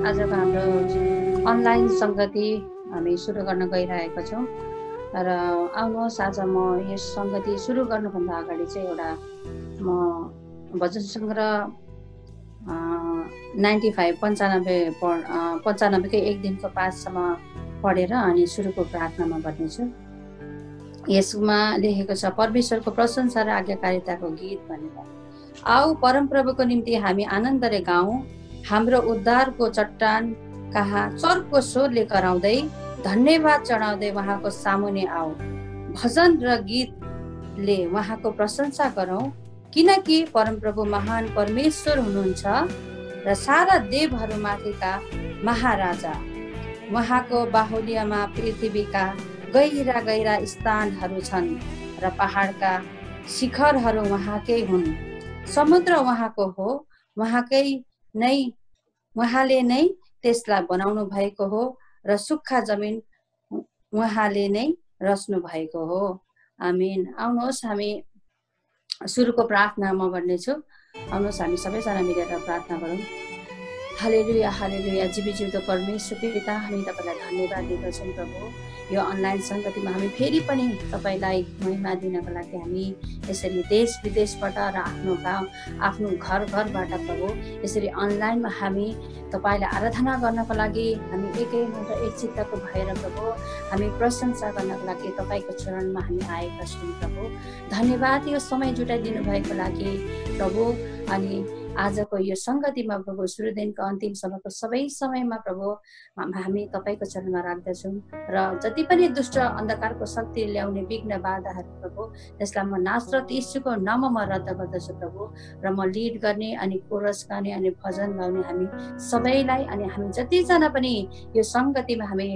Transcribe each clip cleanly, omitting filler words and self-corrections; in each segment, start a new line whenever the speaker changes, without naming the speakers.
आजको हाम्रो अनलाइन संगति हामी सुरु गर्न गइरहेका छौँ र आउनुहोस् आज म यस संगति सुरु गर्नुभन्दा अगाडि चाहिँ एउटा म भजन सङ्ग्रह 95 एक दिनको 5 सम्म पढेर अनि सुरुको प्रार्थनामा गर्नेछु। यसमा लेखेको छ परमेश्वरको प्रशंसा र आज्ञाकारिताको गीत भनेर। आओ परमप्रभुको निम्ति हामी आनन्दले गाउँ, हाम्रो उद्धारको चट्टान कहाँ चर्को स्वरले कराउँदै धन्यवाद चढाउँदै उहाँको सामुने आओ। भजन र गीतले उहाँको प्रशंसा गरौँ, किनकि परमप्रभु महान परमेश्वर हुनुहुन्छ र सारा देवहरूमाथिका महाराजा। उहाँको बाहुल्यमा पृथ्वीका गहिरा गहिरा स्थानहरू छन् र पहाडका शिखरहरू उहाँकै हुन्। समुद्र उहाँको हो, उहाँले नै त्यसलाई बनाउनु भएको हो र सुक्खा जमिन उहाँले नै रच्नु भएको हो। आमीन। आउनुहोस् हामी सुरुको प्रार्थना म गर्नेछु। आउनुहोस् हामी सबैजना मिलेर प्रार्थना गरौँ। हालेलुया हालेलुया। जीवित परमेश्वर पिता, हामी तपाईँलाई धन्यवाद दिँदछौँ प्रभु। यो अनलाइन संगतिमा हामी फेरि पनि तपाईँलाई महिमा दिनको लागि हामी यसरी देश विदेशबाट र आफ्नो गाउँ आफ्नो घर घरबाट प्रभु यसरी अनलाइनमा हामी तपाईँलाई आराधना गर्नको लागि हामी एकै मन र एक चित्तको भएर प्रभु हामी प्रशंसा गर्नको लागि तपाईँको चरणमा हामी आएका छौँ प्रभु। धन्यवाद यो समय जुटाइदिनु भएको लागि प्रभु। अनि आजको यो संगतिमा प्रभु सुरुदेखिको अन्तिमसम्मको सबै समयमा प्रभु हामी तपाईँको चरणमा राख्दछौँ र जति पनि दुष्ट अन्धकारको शक्ति ल्याउने विघ्न बाधाहरू प्रभु त्यसलाई म नासरत यीशुको नाममा रद्द गर्दछु प्रभु। र म लिड गर्ने अनि कोरस गाउने अनि भजन गाउने हामी सबैलाई अनि हामी जतिजना पनि यो संगतिमा हामी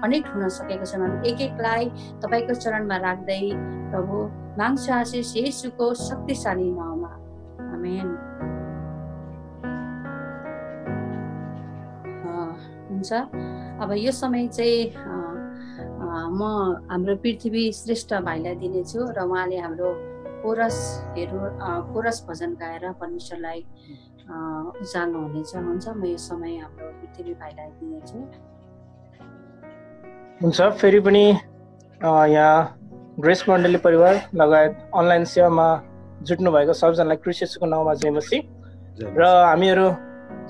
कनेक्ट हुन सकेको छौँ हामी एक एकलाई तपाईँको चरणमा राख्दै प्रभु माग्छु आशिष येशूको शक्तिशाली नाममा। आमेन। हुन्छ। अब यो समय चाहिँ म हाम्रो पृथ्वी श्रेष्ठ भाइलाई दिनेछु र उहाँले हाम्रो कोरस भजन गाएर परमेश्वरलाई उचाल्नु हुनेछ। हुन्छ, म यो समय हाम्रो पृथ्वी भाइलाई दिनेछु।
हुन्छ। फेरि पनि यहाँ ग्रेस मण्डली परिवार लगायत अनलाइन सेवामा जुट्नु भएको सबजनालाई क्रिस्ट येशूको नाममा जय मसीह। र हामीहरू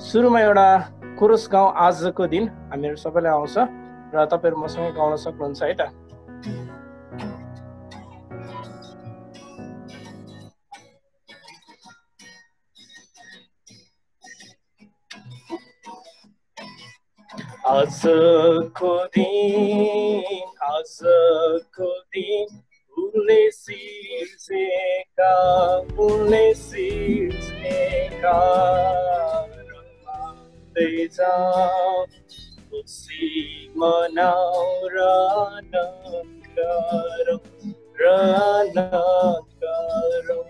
सुरुमा एउटा कोरस गाउँ आजको दिन हामीहरू सबैलाई आउँछ र तपाईँहरू मसँग गाउन सक्नुहुन्छ है त। आजको दिन उनले सिर्जेका जाऊ, खुसी मनाऊ र आनन्द गरौँ।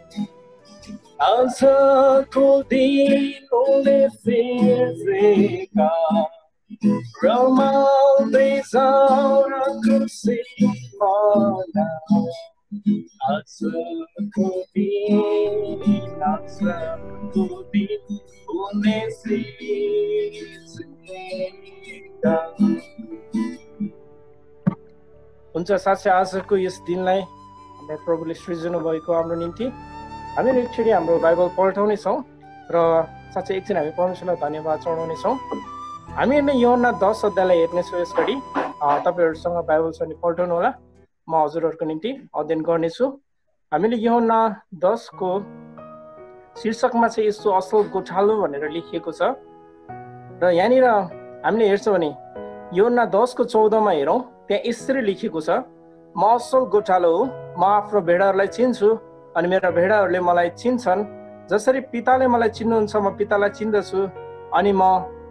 आजको दिन उनले सिर्जेका रमाउँदै जाऊ र खुसी मनाऊ। आजको दिन उनले सिर्जेका। हुन्छ। साथै आजको यस दिनलाई हाम्रो प्रभुले सृजना भएको हाम्रो निम्ति हामीहरू एकचोटि हाम्रो बाइबल पल्टाउने छौँ र साथै एकछिन हामी परमेश्वरलाई धन्यवाद चढाउने छौँ। हामीहरूले यूहन्ना 10 अध्यायलाई हेर्नेछौँ। यसघडी तपाईँहरूसँग बाइबल छ भने पल्टाउनु होला। म हजुरहरूको निम्ति अध्ययन गर्नेछु। हामीले यूहन्ना 10 को शीर्षकमा चाहिँ यस्तो असल गोठालो भनेर लेखिएको छ र यहाँनिर हामीले हेर्छौँ भने यूहन्ना 10 को 14 मा हेरौँ, त्यहाँ यसरी लेखिएको छ, म असल गोठालो हो, म आफ्नो भेडाहरूलाई चिन्छु अनि मेरा भेडाहरूले मलाई चिन्छन्। जसरी पिताले मलाई चिन्नुहुन्छ म पितालाई चिन्दछु अनि म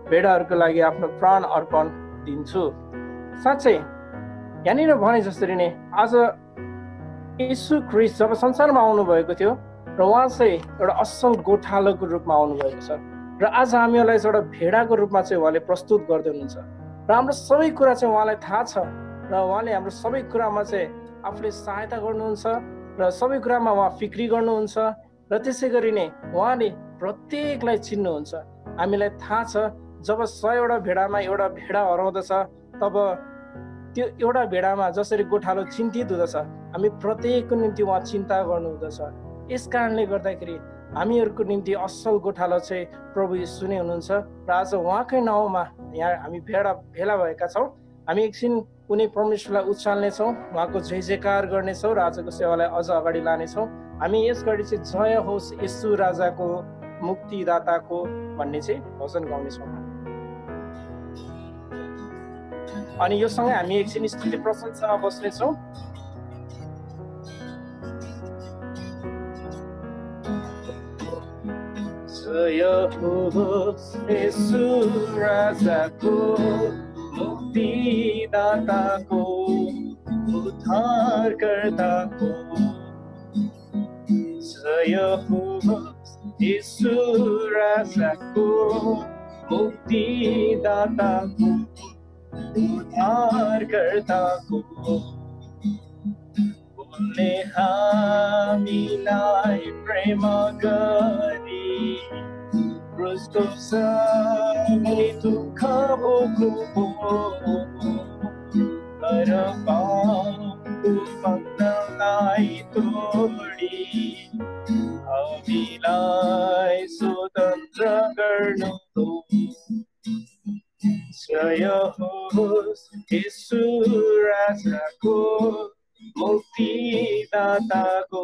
भेडाहरूको लागि आफ्नो प्राण अर्पण दिन्छु। साँच्चै यहाँनिर भने जसरी नै आज यीशु ख्रीष्ट जब संसारमा आउनु भएको थियो र उहाँ चाहिँ एउटा असल गोठालोको रूपमा आउनु भएको छ र आज हामीहरूलाई एउटा भेडाको रूपमा चाहिँ उहाँले प्रस्तुत गर्दै हुनुहुन्छ र हाम्रो सबै कुरा चाहिँ उहाँलाई थाहा छ र उहाँले हाम्रो सबै कुरामा चाहिँ आफूले सहायता गर्नुहुन्छ र सबै कुरामा उहाँ फिक्री गर्नुहुन्छ र त्यसै गरी नै उहाँले प्रत्येकलाई चिन्नुहुन्छ। हामीलाई थाहा छ जब 100वटा भेडामा एउटा भेडा हराउँदछ तब त्यो एउटा भेडामा जसरी गोठालो चिन्तित हुँदछ हामी प्रत्येकको निम्ति उहाँ चिन्ता गर्नुहुँदछ। यस कारणले गर्दाखेरि हामीहरूको निम्ति असल गोठालो चाहिँ प्रभु येशू नै हुनुहुन्छ र आज उहाँकै नाउँमा यहाँ हामी भेला भएका छौँ। हामी एकछिन कुनै परमेश्वरलाई उचाल्नेछौँ, उहाँको जय जयकार गर्नेछौँ र आजको सेवालाई अझ अगाडि लानेछौँ। हामी यस घडी चाहिँ जय होस् येशू राजाको मुक्तिदाताको भन्ने चाहिँ भजन गाउनेछौँ। अनि यो सँगै हामी एकछिन स्तुति प्रशंसामा बस्नेछौँ। जय होस् येशू राजाको मुक्तिदाताको उद्धारकर्ताको। जय होस् येशू राजाको मुक्तिदाताको उद्धारकर्ताको। उनले हामीलाई प्रेम गरी क्रुसको सबै दुःख भोग्नुभयो, तर पापको बन्धनलाई तोडी हामीलाई स्वतन्त्र गर्नुभयो। जय होस् येशू राजाको मुक्तिदाताको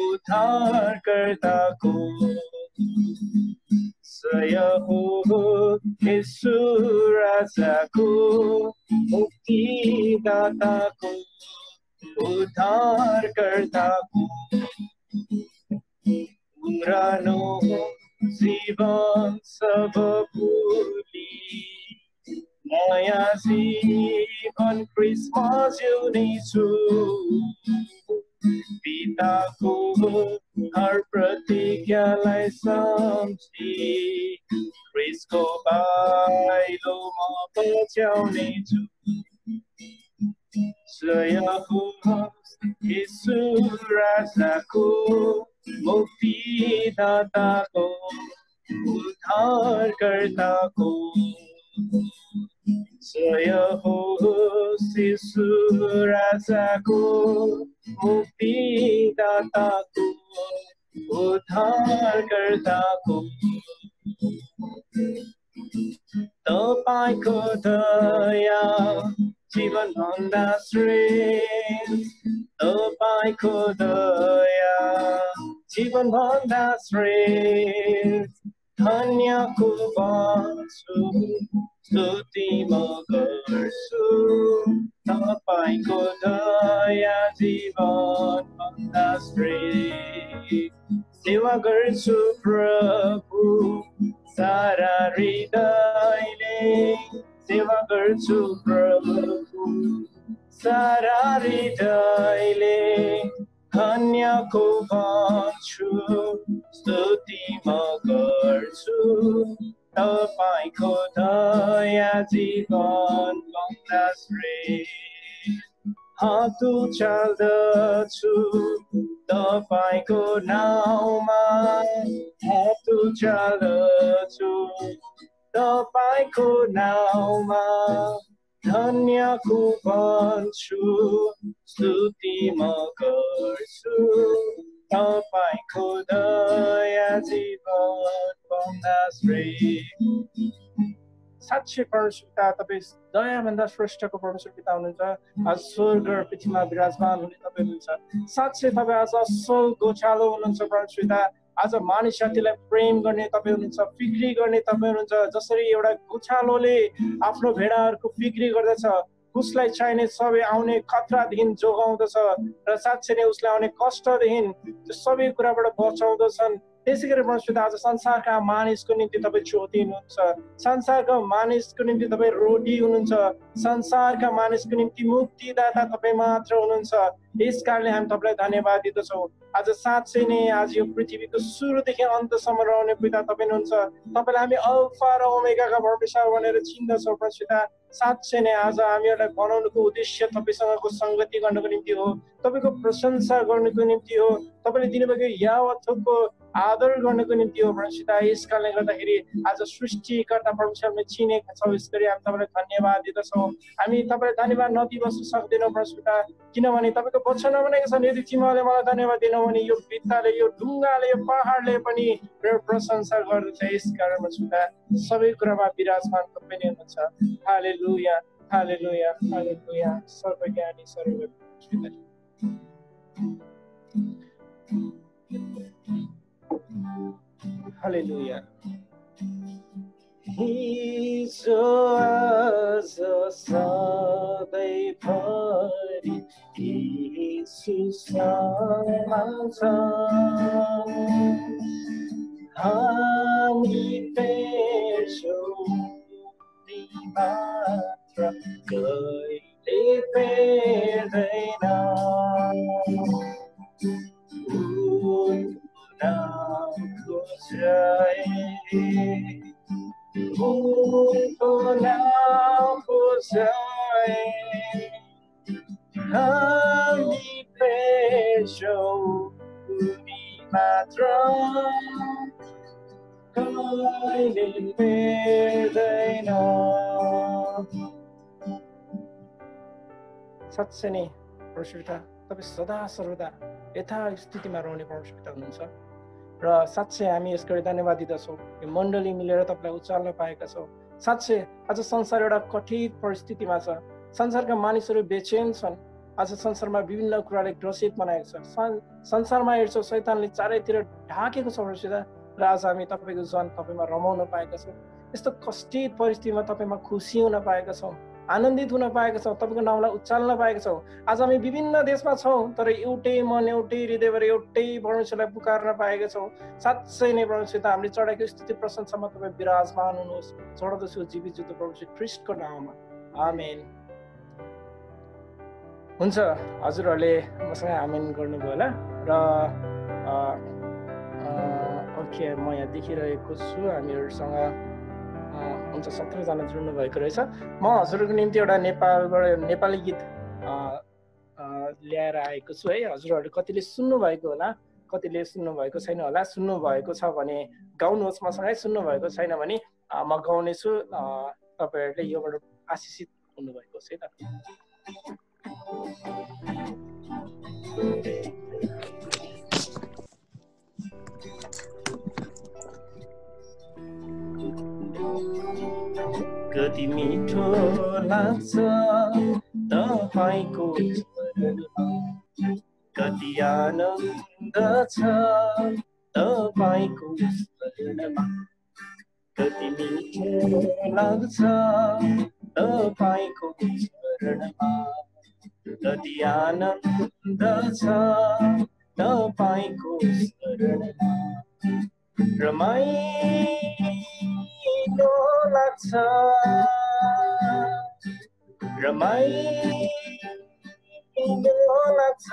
उद्धारकर्ताको। जय होस् येशू राजाको मुक्तिदाताको उद्धारकर्ताको। पुरानो जीवन सब भुली नयाँ जीवन क्रिस्मा जिउनेछु। पिताको हर प्रतिज्ञालाई सम्झी क्रिस्टको बाइलोमा बचाउनेछु। जय होस् येशू राजाको मुक्तिदाताको उद्धारकर्ताको। जय होस् येशू राजाको मुक्तिदाताको उद्धारकर्ताको। तपाईको दया जीवन भन्दा श्रेष्ठ, तपाईको दया जीवन भन्दा श्रेष्ठ। धन्यको भन्छु स्तुति म गर्छु, तपाईको दया जीवन भन्दा श्रेष्ठ। सेवा गर्छु प्रभु सारा हृदयले, सेवा गर्छु प्रभु सारा हृदयले। धन्यको भन्छु स्तुति म गर्छु, तपाईको दया जीवन भन्दा श्रेष्ठ। हात उचाल्दछु तपाईको नाउँमा, हात उचाल्दछु तपाईको नाउँमा। धन्यको भन्छु स्तुति म गर्छु, तपाईको दया जीवन भन्दा श्रेष्ठ। साँच्चै परमेश्वर पिता तपाईँ दयाभन्दा श्रेष्ठको परमेश्वर पिता हुनुहुन्छ। आज स्वर्ग र पृथ्वीमा विराजमान हुने तपाईँ हुनुहुन्छ। साँच्चै तपाईँ आज असल गोछालो हुनुहुन्छ परमेश्वर पिता। आज मानिस जातिलाई प्रेम गर्ने तपाईँ हुनुहुन्छ, फिक्री गर्ने तपाईँ हुनुहुन्छ। जसरी एउटा गोछालोले आफ्नो भेडाहरूको फिक्री गर्दछ, उसलाई चाहिने सबै आउने खतरादेखि जोगाउँदछ र साँच्चै नै उसलाई आउने कष्टदेखि त्यो सबै कुराबाट बचाउँदछन्। त्यसै गरी परमेश्वर आज संसारका मानिसको निम्ति तपाईँ ज्योति हुनुहुन्छ, संसारका मानिसको निम्ति तपाईँ रोटी हुनुहुन्छ, संसारका मानिसको निम्ति मुक्तिदाता तपाईँ मात्र हुनुहुन्छ। यस कारणले हामी तपाईँलाई धन्यवाद दिँदछौँ। आज साँच्चै नै आज यो पृथ्वीको सुरुदेखि अन्तसम्म रहने पिता तपाईँ हुनुहुन्छ। तपाईँलाई हामी अल्फा र ओमेगाका परमेश्वर भनेर चिन्दछौँ परमेश्वर। साँच्चै नै आज हामीहरूलाई बनाउनुको उद्देश्य तपाईँसँगको सङ्गति गर्नको निम्ति हो, तपाईँको प्रशंसा गर्नुको निम्ति हो। तपाईँले दिनुभएको यावत थोकको आदर गर्नको निम्ति हो परमेश्वर। यस कारणले गर्दाखेरि आज सृष्टिकर्ता परमेश्वरले चिनेका छौँ। यस गरी हामी तपाईँलाई धन्यवाद दिँदछौँ। हामी तपाईँलाई धन्यवाद नदिबस्न सक्दैनौँ परमेश्वर, किनभने तपाईँको वचन भनेको छ यदि तिमीहरूले मलाई धन्यवाद दिनौ भने यो भित्ताले, यो ढुङ्गाले, यो पहाडले पनि मेरो प्रशंसा गर्दछ। यस कारण परमेश्वर सबै कुरामा विराजमान तपाईँ नै हुनुहुन्छ। हालेलुया, हालेलुया, हालेलुया। सर्वज्ञानी सर्वव्यापी हालेलुया। हिजो आज सधैँभरि यीशु समान छ। हामी फेर्छौँ ती मात्र कहिले फेर्दैन। उनको नामको जय हामी फेर्छौँ उनी मात्र कहिले फेर्दैन। साँच्चै नै परमेश्वर तपाईँ सदा सर्वदा यथा स्थितिमा रहने परमेश्वर हुनुहुन्छ र साँच्चै हामी यस गरी धन्यवाद दिँदछौँ। यो मण्डली मिलेर तपाईँलाई उचाल्न पाएका छौँ। साँच्चै आज संसार एउटा कठिन परिस्थितिमा छ। संसारका मानिसहरू बेचैन छन्। आज संसारमा विभिन्न कुराले ग्रसित बनाएको छ। संसारमा हेर्छौँ शैतानले चारैतिर ढाकेको छ परमेश्वर र आज हामी तपाईँको जन तपाईँमा रमाउन पाएका छौँ। यस्तो कष्टित परिस्थितिमा तपाईँमा खुसी हुन पाएका छौँ, आनन्दित हुन पाएका छौँ, तपाईँको नामलाई उचाल्न पाएका छौँ। आज हामी विभिन्न देशमा छौँ तर एउटै मन, एउटै हृदयबाट एउटै परमेश्वरलाई पुकार्न पाएका छौँ। साँच्चै नै परमेश्वर हामीले चढेको स्थिति प्रशंसामा तपाईँ विराजमान हुनुहोस्। चढ्दछु जीवित जुत्तो परमेश्वर ख्रीष्टको नाममा, आमेन। हुन्छ, हजुरहरूले मसँग आमेन गर्नुभयो होला र ओके म यहाँ देखिरहेको छु हामीहरूसँग हुन्छ 17 जना जोड्नु भएको रहेछ। म हजुरहरूको निम्ति एउटा नेपाली गीत ल्याएर आएको छु है। हजुरहरू कतिले सुन्नु भएको होला, कतिले सुन्नु भएको छैन होला। सुन्नु भएको छ भने गाउनुहोस् मसँगै, सुन्नु भएको छैन भने म गाउनेछु। तपाईँहरूले योबाट आशिषित हुनुभएको छ है त। कति मिठो लाग्छ तपाईँको चरणमा, कति आनन्द छ तपाईँको शरणमा, कति मिठो लाग्छ तपाईँको चरणमा, कति आनन्द छ तपाईँको शरणमा, रमाइलो लाग्छ, रमाइलो लाग्छ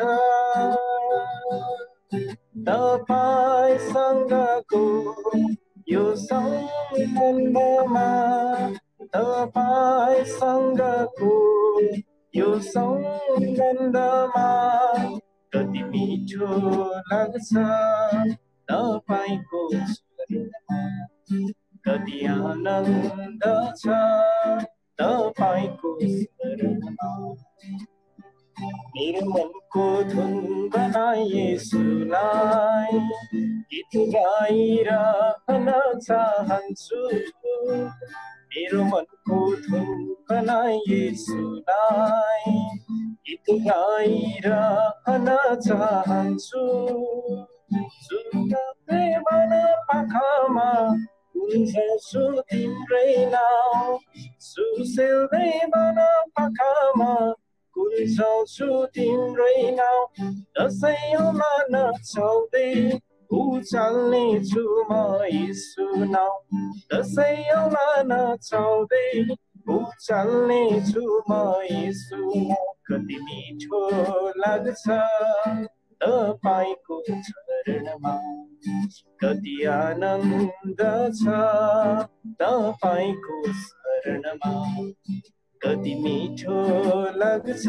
तपाईँसँगको यो सम्बन्धमा, तपाईँसँगको यो सम्बन्धमा, कति मिठो लाग्छ तपाईँको शरणमा, कति आनन्द छ तपाईँको शरणमा। मेरो मनको धुन बनाए येशूलाई, गीत गाइरहन चाहन्छु। मेरो मनको धुन बनाए येशूलाई, गीत गाइरहन चाहन्छु। प्रेमन पाखामा गुन्जाउँछु तिम्रै नाउँ, सुसेल्दै मन पाखामा गुन्जाउँछु तिम्रै नाउँ। दसैँमा नचाउँदै उचाल्ने छु म येशू नाउँ, दसैँमा नचाउँदै उचाल्ने छु म येशू नाउँ। कति मिठो लाग्छ तपाईँको चरणमा, कति आनन्द छ तपाईँको शरणमा, कति मिठो लाग्छ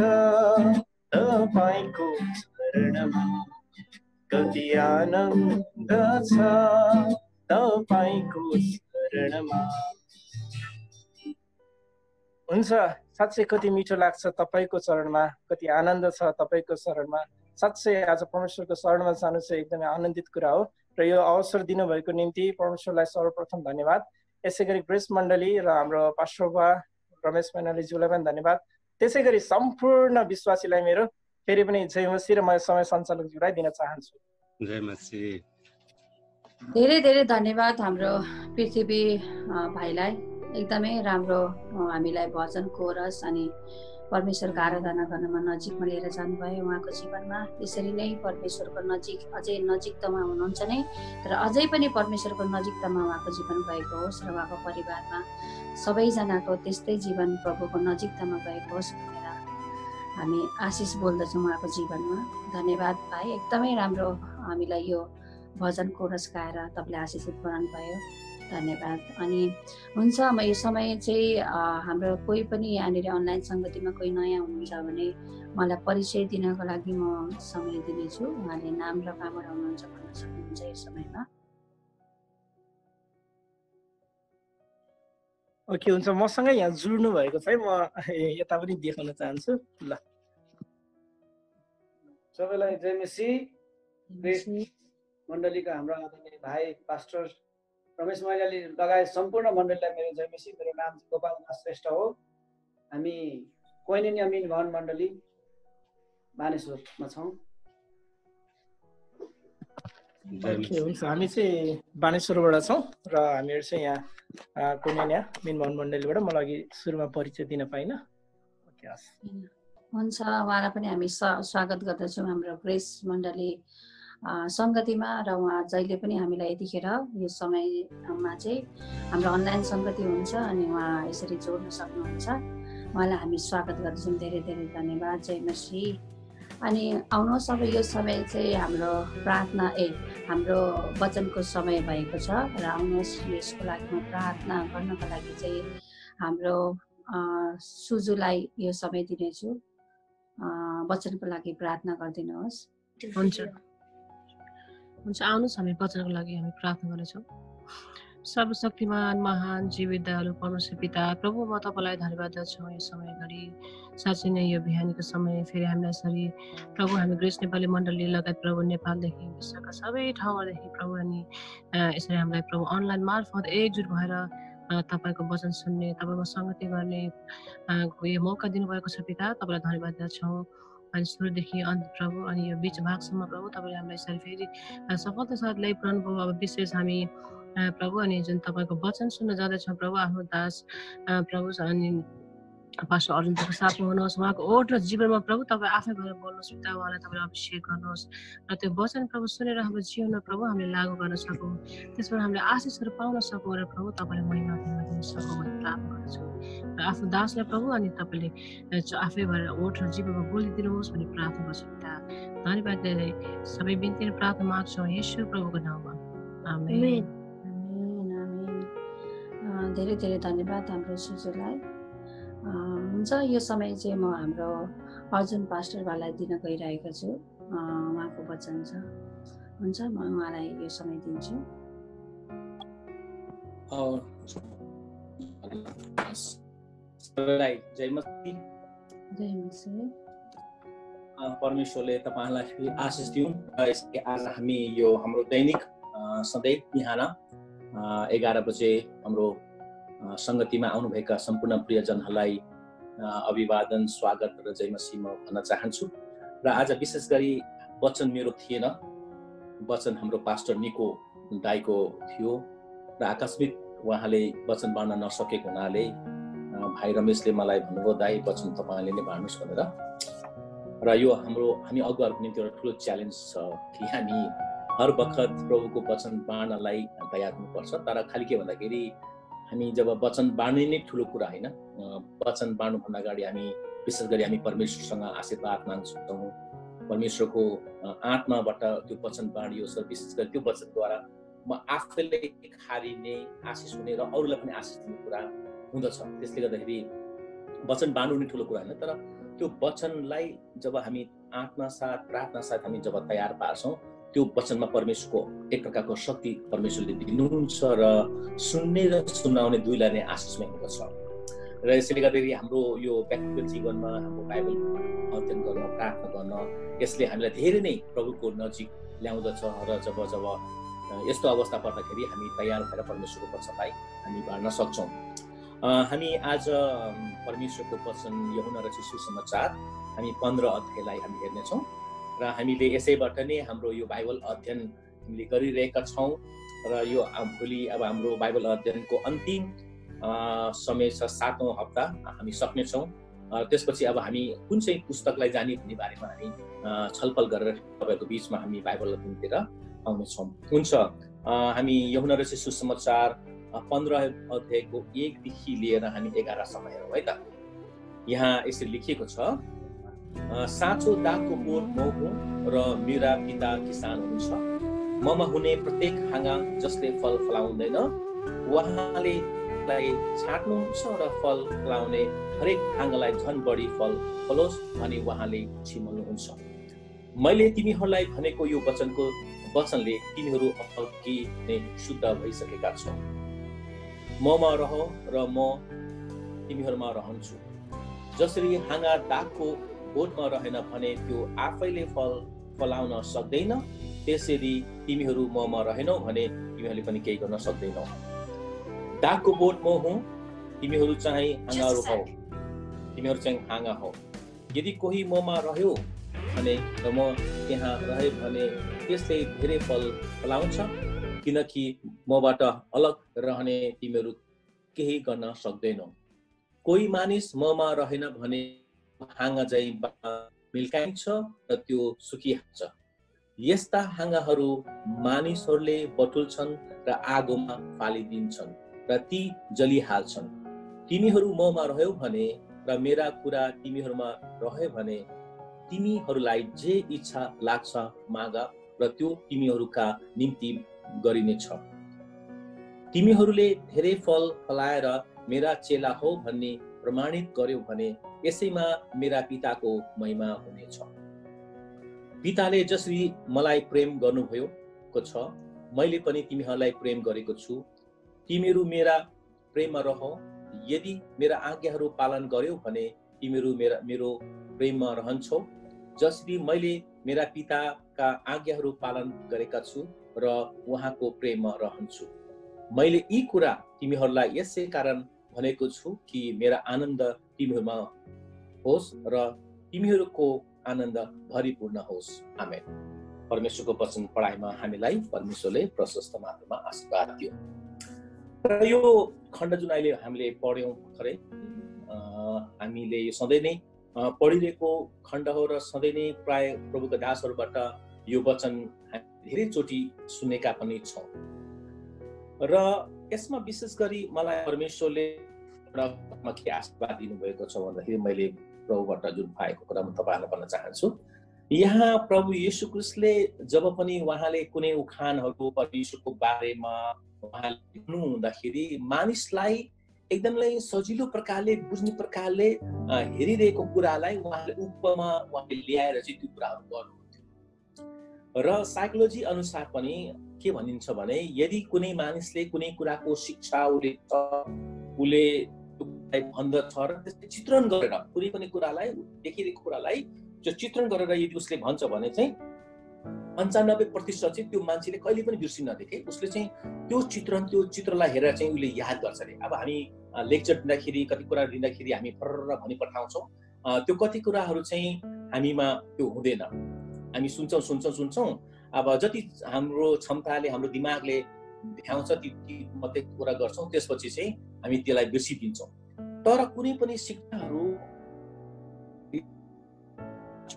तपाईँको चरणमा। कति आनन्द छ तपाईको शरणमा। हुन्छ, साँच्चै कति मिठो लाग्छ तपाईको चरणमा, कति आनन्द छ तपाईको शरणमा। साँच्चै आज परमेश्वरको शरणमा जानु चाहिँ एकदमै आनन्दित कुरा हो र यो अवसर दिनुभएको निम्ति परमेश्वरलाई सर्वप्रथम धन्यवाद। यसै गरी ग्रेस मण्डली र हाम्रो पास्टरबा रमेश मैनालीज्यूलाई पनि धन्यवाद। त्यसै गरी सम्पूर्ण विश्वासीलाई मेरो फेरि पनि जय मसीह र म समय सञ्चालकज्यूलाई दिन चाहन्छु।
जय मसीह।
धेरै धेरै धन्यवाद हाम्रो पृथ्वी भाइलाई, एकदमै राम्रो हामीलाई भजन कोरस अनि परमेश्वरको आराधना गर्नमा नजिकमा लिएर जानुभयो। उहाँको जीवनमा यसरी नै परमेश्वरको नजिक अझै नजिकतामा हुनुहुन्छ नै, तर अझै पनि परमेश्वरको नजिकतामा उहाँको जीवन गएको होस् र उहाँको परिवारमा सबैजनाको त्यस्तै जीवन प्रभुको नजिकतामा गएको होस् भनेर हामी आशिष बोल्दछौँ उहाँको जीवनमा। धन्यवाद भाइ, एकदमै राम्रो हामीलाई यो भजन कोरस गाएर तपाईँले आशिषित गराउनु भयो। धन्यवाद। अनि हुन्छ, म यो समय चाहिँ हाम्रो कोही पनि यहाँनिर अनलाइन सङ्गतिमा कोही नयाँ हुनुहुन्छ भने मलाई परिचय दिनको लागि म समय दिनेछु। उहाँले नाम र कहाँबाट हुनुहुन्छ भन्न सक्नुहुन्छ यो समयमा।
ओके, हुन्छ, मसँगै यहाँ जुड्नु भएको चाहिँ म यता पनि देखाउन चाहन्छु। ल,
सबैलाई जय मसीह। ग्रेस मण्डलीका हाम्रो आदरणीय भाइ पास्टर रमेश मैनाली लगायत सम्पूर्ण मण्डलीलाई मेरो जय मसीह। मेरो नाम गोपाल दास श्रेष्ठ हो। हामी कोइनेनी अमिन भवन मण्डली बानेश्वरमा छौँ।
हुन्छ, हामी चाहिँ बानेश्वरबाट छौँ र हामीहरू चाहिँ यहाँ कोइनेनी अमिन भवन मण्डलीबाट। मलाई अघि सुरुमा परिचय दिन पाइनँ।
हुन्छ, उहाँलाई पनि हामी स्वागत गर्दछौँ हाम्रो ग्रेस मण्डली सङ्गतिमा। र उहाँ जहिले पनि हामीलाई यतिखेर यो समयमा चाहिँ हाम्रो अनलाइन सङ्गति हुन्छ अनि उहाँ यसरी जोड्न सक्नुहुन्छ। उहाँलाई हामी स्वागत गर्दछौँ। धेरै धेरै धन्यवाद। जय मसीह। अनि आउनुहोस्, अब यो समय चाहिँ हाम्रो प्रार्थना हाम्रो वचनको समय भएको छ र आउनुहोस् यसको लागि म प्रार्थना गर्नको लागि चाहिँ हाम्रो सुजुलाई यो समय दिनेछु। वचनको लागि प्रार्थना गरिदिनुहोस्।
हुन्छ, आउनुहोस् हामी वचनको लागि हामी प्रार्थना गर्नेछौँ। सर्वशक्तिमान महान जीवित दयालु परमेश्वर पिता प्रभु, म तपाईँलाई धन्यवाद दिन्छु यो समय घडी। साँच्चै नै यो बिहानीको समय फेरि हामीलाई यसरी प्रभु हामी ग्रेस नेपाली मण्डली लगायत प्रभु नेपालदेखि विश्वका सबै ठाउँहरूदेखि प्रभु अनि यसरी हामीलाई प्रभु अनलाइन मार्फत एकजुट भएर तपाईँको वचन सुन्ने, तपाईँको सङ्गति गर्ने यो मौका दिनुभएको छ पिता। तपाईँलाई धन्यवाद दिन्छौँ। अनि सुरुदेखि अन्त प्रभु अनि यो बिच भागसम्म प्रभु तपाईँले हामीलाई यसरी फेरि सफलता साथ ल्याइपुऱ्याउनु भयो। अब विशेष हामी प्रभु अनि जुन तपाईँको वचन सुन्न जाँदैछौँ प्रभु, आफ्नो दास प्रभु अनि पास्टर अर्जुनको साथमा हुनुहोस्। उहाँको ओठ र जीवनमा प्रभु तपाईँ आफै भएर बोल्नुहोस् पिता। उहाँलाई तपाईँले अभिषेक गर्नुहोस् र त्यो वचन प्रभु सुनेर हाम्रो जीवनमा प्रभु हामीले लागू गर्न सकौँ, त्यसबाट हामीले आशिषहरू पाउन सकौँ र प्रभु तपाईँले महिमा दिन सकौँ भन्ने प्रार्थना गर्दछौँ। र आफ्नो दासलाई प्रभु अनि तपाईँले आफै भएर ओठ र जीवनमा बोलिदिनुहोस् भन्ने प्रार्थना गर्छु पिता। धन्यवाद दिँदै सबै बिन्ती र प्रार्थना माग्छौँ येशू प्रभुको नाममा, आमेन।
धेरै धेरै धन्यवाद हाम्रो सुजुलाई। हुन्छ, यो समय चाहिँ म हाम्रो अर्जुन पास्टरलाई दिन गइरहेको छु। उहाँको वचन छ। हुन्छ, म उहाँलाई यो समय दिन्छु।
सबैलाई जय मसीह।
जय मसीह।
परमेश्वरले तपाईँलाई आशिष दिउन्। आज हामी यो हाम्रो दैनिक सधैँ बिहान 11 बजे हाम्रो सङ्गतिमा आउनुभएका सम्पूर्ण प्रियजनहरूलाई अभिवादन, स्वागत र जय मसीह म भन्न चाहन्छु। र आज विशेष गरी वचन मेरो थिएन, वचन हाम्रो पास्टर निको दाईको थियो र आकस्मिक उहाँले वचन बाँड्न नसकेको हुनाले भाइ रमेशले मलाई भन्नुभयो दाई वचन तपाईँले नै बाँड्नुहोस् भनेर। र यो हामी अगुवाहरूको निम्ति एउटा ठुलो च्यालेन्ज छ कि हामी हर बखत प्रभुको वचन बाँड्नलाई तयार हुनुपर्छ। तर खालि के भन्दाखेरि हामी जब वचन बाँड्ने नै ठुलो कुरा होइन, वचन बाँड्नुभन्दा अगाडि हामी विशेष गरी हामी परमेश्वरसँग आशीर्वाद माग्छौँ। परमेश्वरको आत्माबाट त्यो वचन बाँडियोस् र विशेष गरी त्यो वचनद्वारा म आफैले खारिने, आशिष हुने र अरूलाई पनि आशिष दिने कुरा हुँदछ। त्यसले गर्दाखेरि वचन बाँड्नु नै ठुलो कुरा होइन, तर त्यो वचनलाई जब हामी आत्मा साथ प्रार्थना साथ हामी जब तयार पार्छौँ त्यो वचनमा परमेश्वरको एक प्रकारको शक्ति परमेश्वरले दिनुहुन्छ र सुन्ने र सुनाउने दुईलाई नै आशिषमय हुँदछ। र यसले गर्दाखेरि हाम्रो यो व्यक्तिगत जीवनमा हाम्रो बाइबल अध्ययन गर्न, प्रार्थना गर्न, यसले हामीलाई धेरै नै प्रभुको नजिक ल्याउँदछ। र जब यस्तो अवस्था पर्दाखेरि हामी तयार भएर परमेश्वरको वचनलाई हामी बाँड्न सक्छौँ। हामी आज परमेश्वरको वचन यूहन्ना रचित सुसमाचार हामी 15 अध्यायलाई हामी हेर्नेछौँ र हामीले यसैबाट नै हाम्रो यो बाइबल अध्ययन हामीले गरिरहेका छौँ। र यो भोलि अब हाम्रो बाइबल अध्ययनको अन्तिम समय छ, 7औं हप्ता हामी सक्नेछौँ। त्यसपछि अब हामी कुन चाहिँ पुस्तकलाई जाने भन्ने बारेमा हामी छलफल गरेर तपाईँहरूको बिचमा हामी बाइबल अध्ययनतिर आउनेछौँ। हुन्छ, हामी यूहन्ना रचित सुसमाचार 15 अध्यायको 1 देखि लिएर हामी 11 सम्म हेरौँ है त। यहाँ यसरी लेखिएको छ, साँचो दागको बोट म हुँ र मेरा पिता किसान हुनुहुन्छ। ममा हुने प्रत्येक हाँगा जसले फल फलाउँदैन उहाँले छाट्नुहुन्छ र फल फलाउने हरेक हाँगालाई झन बढी फल फलोस् भनी उहाँले छिमल्नुहुन्छ। मैले तिमीहरूलाई भनेको यो वचनले तिमीहरू अघि नै शुद्ध भइसकेका छौ। ममा रह र म तिमीहरूमा रहन्छु। जसरी हाँगा दागको बोटमा रहेन भने त्यो आफैले फल फलाउन सक्दैन, त्यसरी तिमीहरू ममा रहेनौ भने तिमीहरूले पनि केही गर्न सक्दैनौ। दागको बोट म हुँ, तिमीहरू चाहिँ हाँगाहरू हौ। तिमीहरू चाहिँ हाँगा हौ। यदि कोही ममा रह्यो भने र म त्यहाँ रहे भने त्यसले धेरै फल फलाउँछ, किनकि मबाट अलग रहने तिमीहरू केही गर्न सक्दैनौ। कोही मानिस ममा रहेन भने हाँगा चाहिँ मिल्काइन्छ र त्यो सुकिहाल्छ। यस्ता हाँगाहरू मानिसहरूले बटुल्छन् र आगोमा फालिदिन्छन् र ती जलिहाल्छन्। तिमीहरू ममा रह्यौ भने र मेरा कुरा तिमीहरूमा रह्यो भने तिमीहरूलाई जे इच्छा लाग्छ माग र त्यो तिमीहरूका निम्ति गरिनेछ। तिमीहरूले धेरै फल फलाएर मेरा चेला हो भन्ने प्रमाणित गर्यो भने यसैमा मेरा पिताको महिमा हुनेछ। पिताले जसरी मलाई प्रेम गर्नुभएको छ, मैले पनि तिमीहरूलाई प्रेम गरेको छु। तिमीहरू मेरा प्रेममा रह। यदि मेरा आज्ञाहरू पालन गर्यौ भने तिमीहरू मेरो प्रेममा रहन्छौ, जसरी मैले मेरा पिताका आज्ञाहरू पालन गरेका छु र उहाँको प्रेममा रहन्छु। मैले यी कुरा तिमीहरूलाई यसै कारण भनेको छु कि मेरा आनन्द तिमीहरूमा होस् र तिमीहरूको आनन्द भरिपूर्ण होस्। आमेन। परमेश्वरको वचन पढाइमा हामीलाई परमेश्वरले प्रशस्त मात्रामा आशीर्वाद दियो। र यो खण्ड जुन अहिले हामीले पढ्यौँ भर्खरै, हामीले यो सधैँ नै पढिरहेको खण्ड हो र सधैँ नै प्राय प्रभुका दासहरूबाट यो वचन धेरैचोटि सुनेका पनि छौँ। र यसमा विशेष गरी मलाई परमेश्वरले के आशीर्वाद दिनुभएको छ भन्दाखेरि मैले प्रभुबाट जुन पाएको कुरा म तपाईँहरूलाई भन्न चाहन्छु। यहाँ प्रभु येशू क्रिस्टले जब पनि उहाँले कुनै उखानहरू परमेश्वरको बारेमा उहाँले भन्नुहुँदाखेरि मानिसलाई एकदमै सजिलो प्रकारले बुझ्ने प्रकारले हेरिरहेको कुरालाई उहाँले उपमा उहाँले ल्याएर चाहिँ त्यो कुराहरू गर्नुहुन्थ्यो। र साइकोलोजी अनुसार पनि के भनिन्छ भने यदि कुनै मानिसले कुनै कुराको शिक्षा उसले भन्दछ र त्यसले चित्रण गरेर कुनै पनि कुरालाई देखिरहेको कुरालाई त्यो चित्रण गरेर यदि उसले भन्छ भने चाहिँ 95% चाहिँ त्यो मान्छेले कहिले पनि बिर्सिनथे के उसले चाहिँ त्यो चित्रलाई हेरेर चाहिँ उसले याद गर्छ अरे। अब हामी लेक्चर दिँदाखेरि कति कुरा दिँदाखेरि हामी फर्र भनी पठाउँछौँ, त्यो कति कुराहरू चाहिँ हामीमा त्यो हुँदैन। हामी सुन्छौँ, अब जति हाम्रो क्षमताले हाम्रो दिमागले भ्याउँछ ती मात्रै कुरा गर्छौँ, त्यसपछि चाहिँ हामी त्यसलाई बिर्सिदिन्छौँ। तर कुनै पनि शिक्षाहरू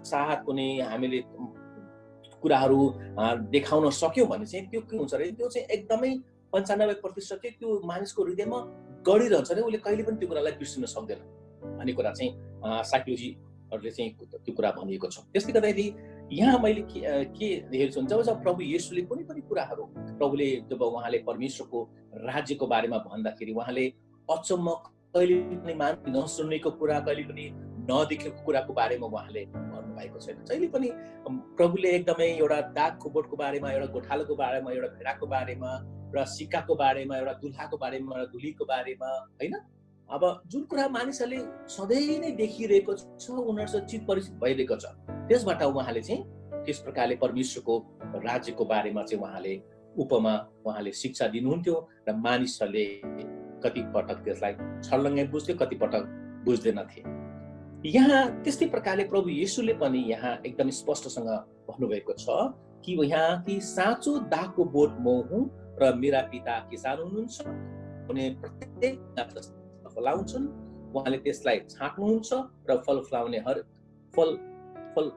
साथ कुनै हामीले कुराहरू देखाउन सक्यौँ भने चाहिँ त्यो के हुन्छ अरे, त्यो चाहिँ एकदमै 95% चाहिँ त्यो मानिसको हृदयमा गडिरहन्छ अरे, उसले कहिले पनि त्यो कुरालाई बिर्सिन सक्दैन भन्ने कुरा चाहिँ साइकोलोजीहरूले चाहिँ त्यो कुरा भनिएको छ। त्यसले गर्दाखेरि यहाँ मैले के हेर्छु भने जब प्रभु येशूले कुनै पनि कुराहरू प्रभुले जब उहाँले परमेश्वरको राज्यको बारेमा भन्दाखेरि उहाँले अचम्म कहिले पनि नसुनेको कुरा, कहिले पनि नदेखेको कुराको बारेमा उहाँले भन्नु भएको छैन। जहिले पनि प्रभुले एकदमै एउटा दागको बोटको बारेमा, एउटा गोठालोको बारेमा, एउटा भेडाको बारेमा, एउटा सिक्काको बारेमा, एउटा दुल्हाको बारेमा, एउटा धुलीको बारेमा, होइन? अब जुन कुरा मानिसहरूले सधैँ नै देखिरहेको छ, उनीहरूसँग चित परिचित भइरहेको छ, त्यसबाट उहाँले चाहिँ त्यस प्रकारले परमेश्वरको राज्यको बारेमा चाहिँ उहाँले शिक्षा दिनुहुन्थ्यो र मानिसहरूले कति पटक त्यसलाई छर्लङ्गै बुझ्थ्यो, कति पटक बुझ्दैनथे। यहाँ त्यस्तै प्रकारले प्रभु येशूले पनि यहाँ एकदम स्पष्टसँग भन्नुभएको छ कि यहाँ कि साँचो दागको बोट म हुँ र मेरा पिता किसान हुनुहुन्छ भने प्रत्येक फलाउँछन्, उहाँले त्यसलाई छाट्नुहुन्छ र फल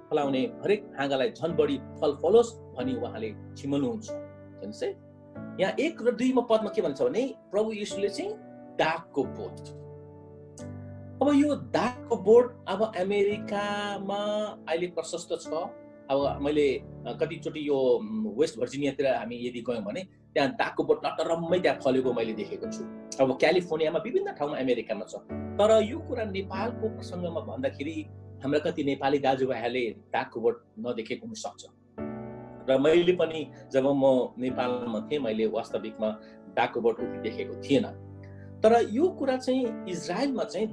फलाउने हरेक हाँगालाई झन् बढी फल फलोस् भनी उहाँले छिमल्नुहुन्छ। हेर्नुहोस् है, यहाँ 1 र 2 पदमा के भन्छ भने प्रभु येशूले चाहिँ दागको बोट, अब यो दागको बोट अब अमेरिकामा अहिले प्रशस्त छ। अब मैले कतिचोटि यो वेस्ट भर्जिनियातिर हामी यदि गयौँ भने त्यहाँ दागको बोट नटरम्मै त्यहाँ फलेको मैले देखेको छु। अब क्यालिफोर्नियामा विभिन्न ठाउँमा अमेरिकामा छ। तर यो कुरा नेपालको प्रसङ्गमा भन्दाखेरि हाम्रा कति नेपाली दाजुभाइहरूले दागको बोट नदेखेको हुनसक्छ। र मैले पनि जब म नेपालमा थिएँ मैले वास्तविकमा दागको बोट देखेको थिएन। तर यो कुरा चाहिँ इजरायलमा चाहिँ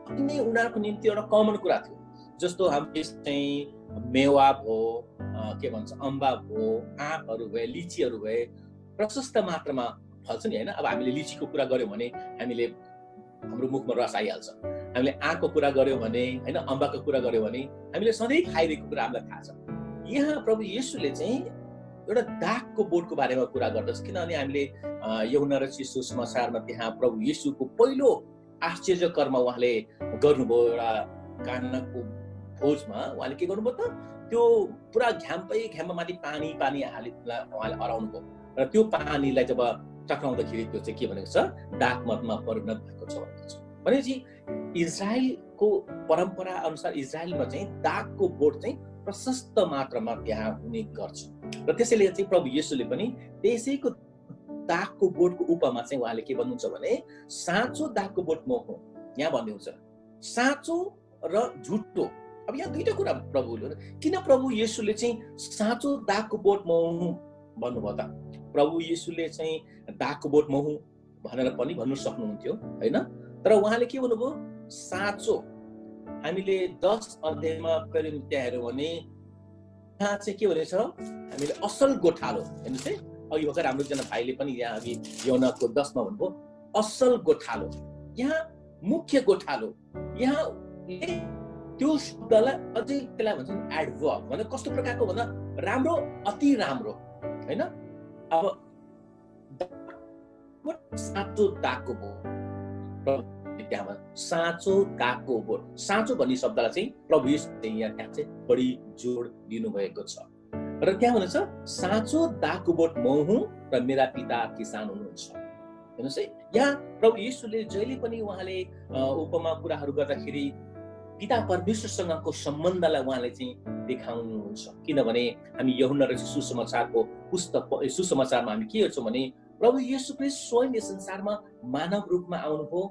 उनीहरूको निम्ति एउटा कमन कुरा थियो। जस्तो हामीले चाहिँ मेवा भयो, के भन्छ अम्बा भयो, आँपहरू भए, लिचीहरू भए प्रशस्त मात्रामा फल्छ नि, होइन? अब हामीले लिचीको कुरा गऱ्यौँ भने हामीले हाम्रो मुखमा रस आइहाल्छ। हामीले आँपको कुरा गऱ्यौँ भने, होइन, अम्बाको कुरा गऱ्यौँ भने हामीले सधैँ खाइरहेको कुरा हामीलाई थाहा छ। यहाँ प्रभु येशूले चाहिँ एउटा दागको बोटको बारेमा कुरा गर्दछ, किनभने हामीले यूहन्ना रचित सुसमाचारमा त्यहाँ प्रभु येशूको पहिलो आश्चर्य कर्म उहाँले गर्नुभयो। एउटा कानाको भोजमा उहाँले के गर्नुभयो त, त्यो पुरा घ्याममा माथि पानी हाली उहाँले अराउनु भयो र त्यो पानीलाई जब टक्राउँदाखेरि त्यो चाहिँ के भनेको छ, दागमा परिणत भएको छ भनेको छ। भनेपछि इजरायलको परम्परा अनुसार इजरायलमा चाहिँ दागको बोट चाहिँ प्रशस्त मात्रामा त्यहाँ हुने गर्छ र त्यसैले चाहिँ प्रभु येशूले पनि त्यसैको दागको बोटको उपमा चाहिँ उहाँले के भन्नुहुन्छ भने साँचो दागको बोट म हुँ। यहाँ भन्नुहुन्छ साँचो र झुटो। अब यहाँ दुईटा कुरा प्रभुले, किन प्रभु येशूले चाहिँ साँचो दागको बोट म हुँ भन्नुभयो त? प्रभु येशूले चाहिँ दागको बोट म हुँ भनेर पनि भन्नु सक्नुहुन्थ्यो, होइन? तर उहाँले के भन्नुभयो, साँचो। हामीले 10 अध्यायमा त्यहाँ हेऱ्यौँ भने यहाँ चाहिँ के भनेछ, हामीले असल गोठालो। हेर्नुहोस् है, अघि भर्खर हाम्रो एकजना भाइले पनि यहाँ अघि यूहन्नाको 10 मा भन्नुभयो असल गोठालो, यहाँ मुख्य गोठालो। यहाँ त्यो शब्दलाई अझै त्यसलाई भन्छन् एडभर्ब, भने कस्तो प्रकारको भन्दा राम्रो, अति राम्रो, होइन? अब साँचो दागको बोट, त्यहाँ साँचो दागको बोट, साँचो भन्ने शब्दलाई चाहिँ प्रभु येशूले यहाँ चाहिँ बढी जोड दिनुभएको छ र त्यहाँ भन्छ साँचो दागको बोट म हुँ र मेरा पिता किसान हुनुहुन्छ। हेर्नुहोस् है, यहाँ प्रभु येशूले जहिले पनि उहाँले उपमा कुराहरू गर्दाखेरि पिता परमेश्वरसँगको सम्बन्धलाई उहाँले चाहिँ देखाउनुहुन्छ। किनभने हामी यूहन्ना रचित सुसमाचारको सुसमाचारमा हामी के हेर्छौँ भने प्रभु येशू ख्रीष्ट स्वयं यस संसारमा मानव रूपमा आउनुभयो।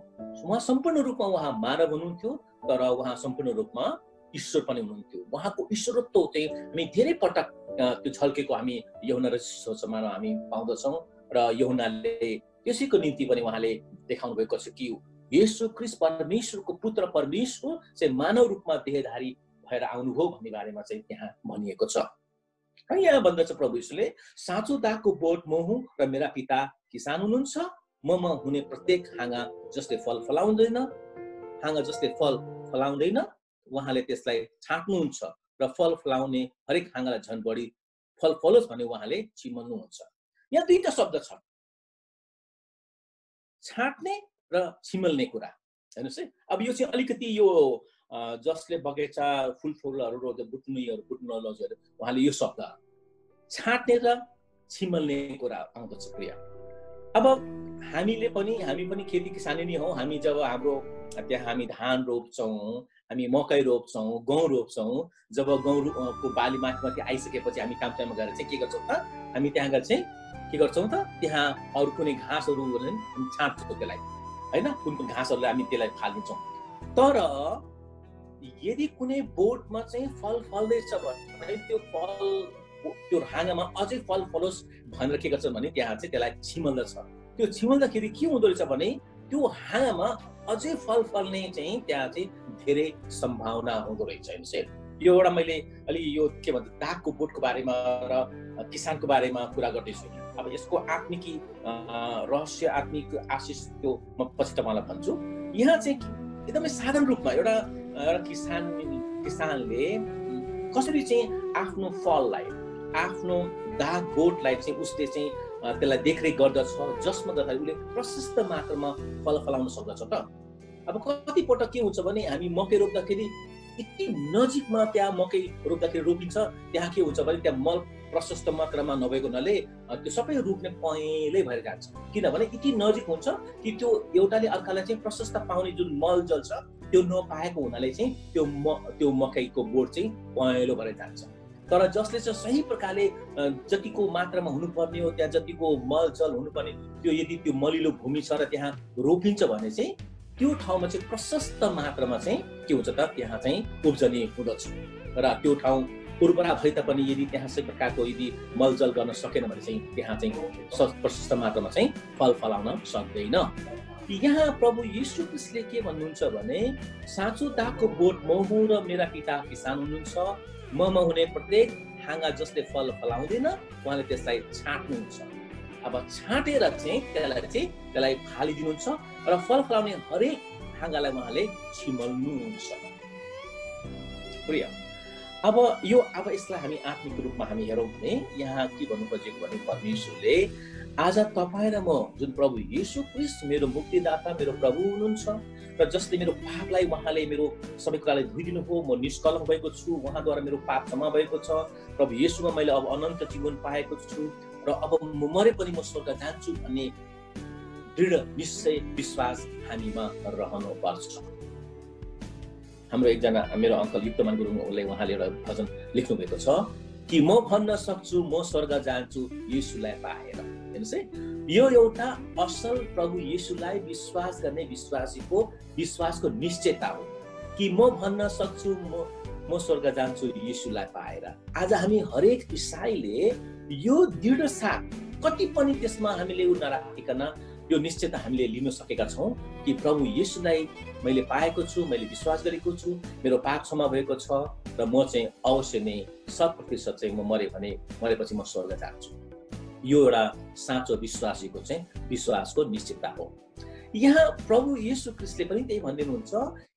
उहाँ सम्पूर्ण रूपमा उहाँ मानव हुनुहुन्थ्यो, तर उहाँ सम्पूर्ण रूपमा ईश्वर पनि हुनुहुन्थ्यो। उहाँको ईश्वरत्व चाहिँ हामी धेरै पटक त्यो झल्केको हामी यूहन्ना रचित सुसमाचारमा हामी पाउँदछौँ र यूहन्नाले त्यसैको निम्ति पनि उहाँले देखाउनु भएको छ कि येशू ख्रीष्ट परमेश्वरको पुत्र परमेश्वर चाहिँ मानव रूपमा देहधारी भएर आउनुभयो भन्ने बारेमा चाहिँ त्यहाँ भनिएको छ। यहाँ भन्दछ प्रभु येशूले साँचो दागको बोट म हुँ र मेरा पिता किसान हुनुहुन्छ। ममा हुने प्रत्येक हाँगा जसले फल फलाउँदैन उहाँले त्यसलाई छाट्नुहुन्छ र फल फलाउने हरेक हाँगालाई झन् बढी फल फलोस् भन्ने उहाँले चिम्मल्नुहुन्छ। यहाँ दुईटा शब्द छ, छाट्ने र छिमल्ने कुरा। हेर्नुहोस् है, अब यो चाहिँ अलिकति यो जसले बगैँचा फुलफुलहरू बुट्नोलोजीहरू उहाँले यो शब्द छाट्ने र छिमल्ने कुरा आउँदछ प्रिय। अब हामी पनि खेती किसानी नै हौ। हामी जब हाम्रो त्यहाँ हामी धान रोप्छौँ, हामी मकै रोप्छौँ, गहुँ रोप्छौँ, जब गहुँको बाली माथि आइसकेपछि हामी टाइममा गएर चाहिँ के गर्छौँ त, हामी त्यहाँ गएर चाहिँ के गर्छौँ त, त्यहाँ अरू कुनै घाँसहरू छाट्छौँ त्यसलाई, होइन? कुन घाँसहरूलाई हामी त्यसलाई फालिदिन्छौँ। तर यदि कुनै बोटमा चाहिँ फल फल्दैछ भने त्यो फल त्यो हाँगामा अझै फल फलोस् भनेर के गर्छ भने त्यहाँ चाहिँ त्यसलाई छिमल्दछ। त्यो छिमल्दाखेरि के हुँदो रहेछ भने त्यो हाँगामा अझै फल फल्ने चाहिँ त्यहाँ चाहिँ धेरै सम्भावना हुँदो रहेछ। यो एउटा मैले अलि यो के भन्छ दागको बोटको बारेमा र किसानको बारेमा कुरा गर्दैछु। अब यसको आत्मिकी रहस्य आत्मिक आशिष त्यो म पछि तपाईँलाई भन्छु। यहाँ चाहिँ एकदमै साधारण रूपमा एउटा किसानले कसरी चाहिँ आफ्नो फललाई आफ्नो दाग बोटलाई चाहिँ उसले चाहिँ त्यसलाई देखरेख गर्दछ जसमा गर्दाखेरि उसले प्रशस्त मात्रामा फल फलाउन सक्दछ। त अब कति पटक के हुन्छ भने हामी मकै रोप्दाखेरि यति नजिकमा त्यहाँ मकै रोप्दाखेरि रोपिन्छ त्यहाँ के हुन्छ भने त्यहाँ मल प्रशस्त मात्रामा नभएको हुनाले त्यो सबै रोप्ने पहेँलै भएर जान्छ। किनभने यति नजिक हुन्छ कि त्यो एउटाले अर्कालाई चाहिँ प्रशस्त पाउने जुन मल जल छ त्यो नपाएको हुनाले चाहिँ त्यो मकैको बोट चाहिँ पहेँलो भएर जान्छ। तर जसले चाहिँ सही प्रकारले जतिको मात्रामा हुनुपर्ने हो त्यहाँ जतिको मलजल हुनुपर्ने त्यो यदि त्यो मलिलो भूमि छ र त्यहाँ रोपिन्छ भने चाहिँ त्यो ठाउँमा चाहिँ प्रशस्त मात्रामा चाहिँ के हुन्छ त त्यहाँ चाहिँ उब्जनी हुँदछ र त्यो ठाउँ उर्वरा भए तापनि यदि त्यहाँ सही प्रकारको यदि मलजल गर्न सकेन भने चाहिँ त्यहाँ चाहिँ प्रशस्त मात्रामा चाहिँ फल फलाउन सक्दैन। यहाँ प्रभु यीशु ख्रीष्टले के भन्नुहुन्छ भने साँचो दागको बोट म हुँ र मेरा पिता किसान हुनुहुन्छ। ममा हुने प्रत्येक हाँगा जसले फल फलाउँदैन उहाँले त्यसलाई छाट्नुहुन्छ। अब छाटेर चाहिँ त्यसलाई फालिदिनुहुन्छ र फल फलाउने हरेक हाँगालाई उहाँले छिमल्नुहुन्छ। प्रिय अब यसलाई हामी आत्मिक रूपमा हामी हेरौँ भने यहाँ के भन्नु खोजेको भने परमेश्वरले आज तपाईँ र म जुन प्रभु यीशु ख्रीष्ट मेरो मुक्तिदाता मेरो प्रभु हुनुहुन्छ र जसले मेरो पापलाई उहाँले मेरो सबै कुरालाई धोइदिनु हो, म निष्कलङ्क भएको छु, उहाँद्वारा मेरो पाप क्षमा भएको छ। प्रभु यीशुमा मैले अब अनन्त जीवन पाएको छु र अब म मरे पनि म स्वर्ग जान्छु भन्ने दृढ निश्चय विश्वास हामीमा रहनु पर्छ। हाम्रो एकजना मेरो अङ्कल युक्तमान गुरुङले उहाँले एउटा भजन लेख्नु भएको छ कि म भन्न सक्छु म स्वर्ग जान्छु यीशुलाई पाएर। हेर्नुहोस् है, यो एउटा असल प्रभु यीशुलाई विश्वास गर्ने विश्वासीको विश्वासको निश्चयता हो कि म भन्न सक्छु म स्वर्ग जान्छु यीशुलाई पाएर। आज हामी हरेक इसाईले यो दृढ साथ कति पनि त्यसमा हामीले नराखिकन यो निश्चयता हामीले लिन सकेका छौँ कि प्रभु यीशुलाई मैले पाएको छु, मैले विश्वास गरेको छु, मेरो पाप क्षमा भएको छ र म चाहिँ अवश्य नै 100% चाहिँ म मरेपछि म स्वर्ग जान्छु। यो एउटा साँचो विश्वासीको चाहिँ विश्वासको निश्चितता हो। यहाँ प्रभु यीशु ख्रीष्टले पनि त्यही भनिदिनुहुन्छ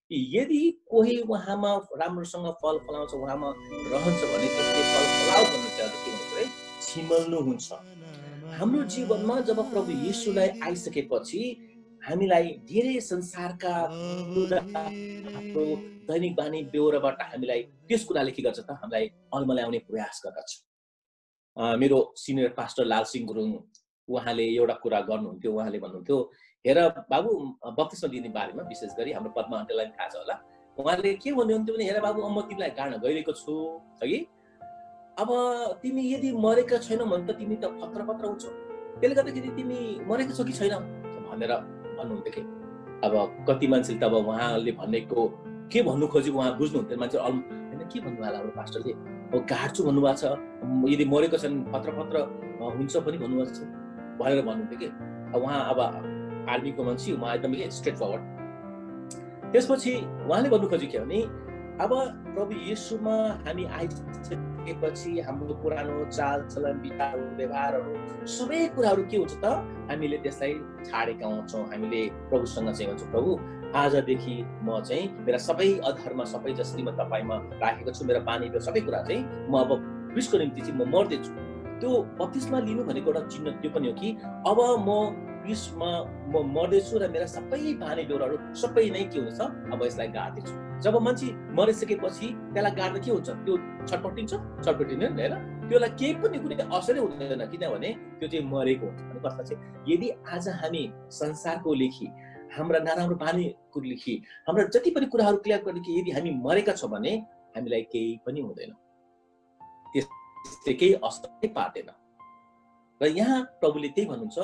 कि यदि कोही उहाँमा राम्रोसँग फल फलाउँछ, उहाँमा रहन्छ भने त्यसले फल फलाउ भन्ने चाहिँ के भन्छ है, छिमल्नुहुन्छ। हाम्रो जीवनमा जब प्रभु यीशुलाई आइसकेपछि हामीलाई धेरै संसारका हाम्रो दैनिक बानी बेहोराबाट हामीलाई त्यस कुराले के गर्छ त हामीलाई अलमल्याउने प्रयास गर्दछ। मेरो सिनियर पास्टर लालसिंह गुरुङ उहाँले एउटा कुरा गर्नुहुन्थ्यो, उहाँले भन्नुहुन्थ्यो हेर बाबु बप्तिस्मा दिने बारेमा विशेष गरी हाम्रो पद्मा आन्टीलाई थाहा छ होला, उहाँले के भन्नुहुन्थ्यो भने हेर बाबु म तिमीलाई गाड्न गइरहेको छु कि अब तिमी यदि मरेका छैनौ भने त तिमी त पत्र हुन्छौ, त्यसले गर्दाखेरि तिमी मरेको छौ कि छैन भनेर भन्नुहुन्थ्यो कि। अब कति मान्छेले त अब उहाँले भनेको के भन्नु खोजेको उहाँ बुझ्नुहुन्थ्यो, मान्छे होइन के भन्नु होला हाम्रो पास्टरले अब गाड्छु भन्नुभएको छ, यदि मरेको छन् पत्र हुन्छ पनि भन्नुभएको छ भनेर भन्नुहुन्थ्यो कि। उहाँ अब आर्मीको मान्छे, उहाँ एकदमै स्ट्रेट फरवर्ड। त्यसपछि उहाँले भन्नु खोजेको के भने अब प्रभु यीशुमा हामी आइसकेपछि हाम्रो पुरानो चालचलन विचारहरू व्यवहारहरू सबै कुराहरू के हुन्छ त हामीले त्यसलाई छाडेका हुन्छौँ। हामीले प्रभुसँग चाहिँ भन्छौँ प्रभु आजदेखि म चाहिँ मेरा सबै अधर्म सबै जसरी म तपाईँमा राखेको छु, मेरो बानी र सबै कुरा चाहिँ म अब क्रिस्टको निम्ति चाहिँ म मर्दैछु। त्यो बप्तिस्मा लिनु भनेको एउटा चिन्ह त्यो पनि हो कि अब म क्रिस्टमा म मर्दैछु र मेरा सबै बानी बेहोराहरू सबै नै के हुन्छ अब यसलाई गाड्दैछु। जब मान्छे मरिसकेपछि त्यसलाई गाड्दा के हुन्छ, त्यो छटपटिँदैन होइन, त्यसलाई केही पनि कुनै असरै हुँदैन किनभने त्यो चाहिँ मरेको हुन्छ। भने कस्तो चाहिँ यदि आज हामी संसारको लेखी हाम्रा नराम्रो बानीको लेखी हाम्रा जति पनि कुराहरू क्लियर गर्ने कि यदि हामी मरेका छौँ भने हामीलाई केही पनि हुँदैन, त्यसले केही असरै पार्दैन। र यहाँ प्रभुले त्यही भन्नुहुन्छ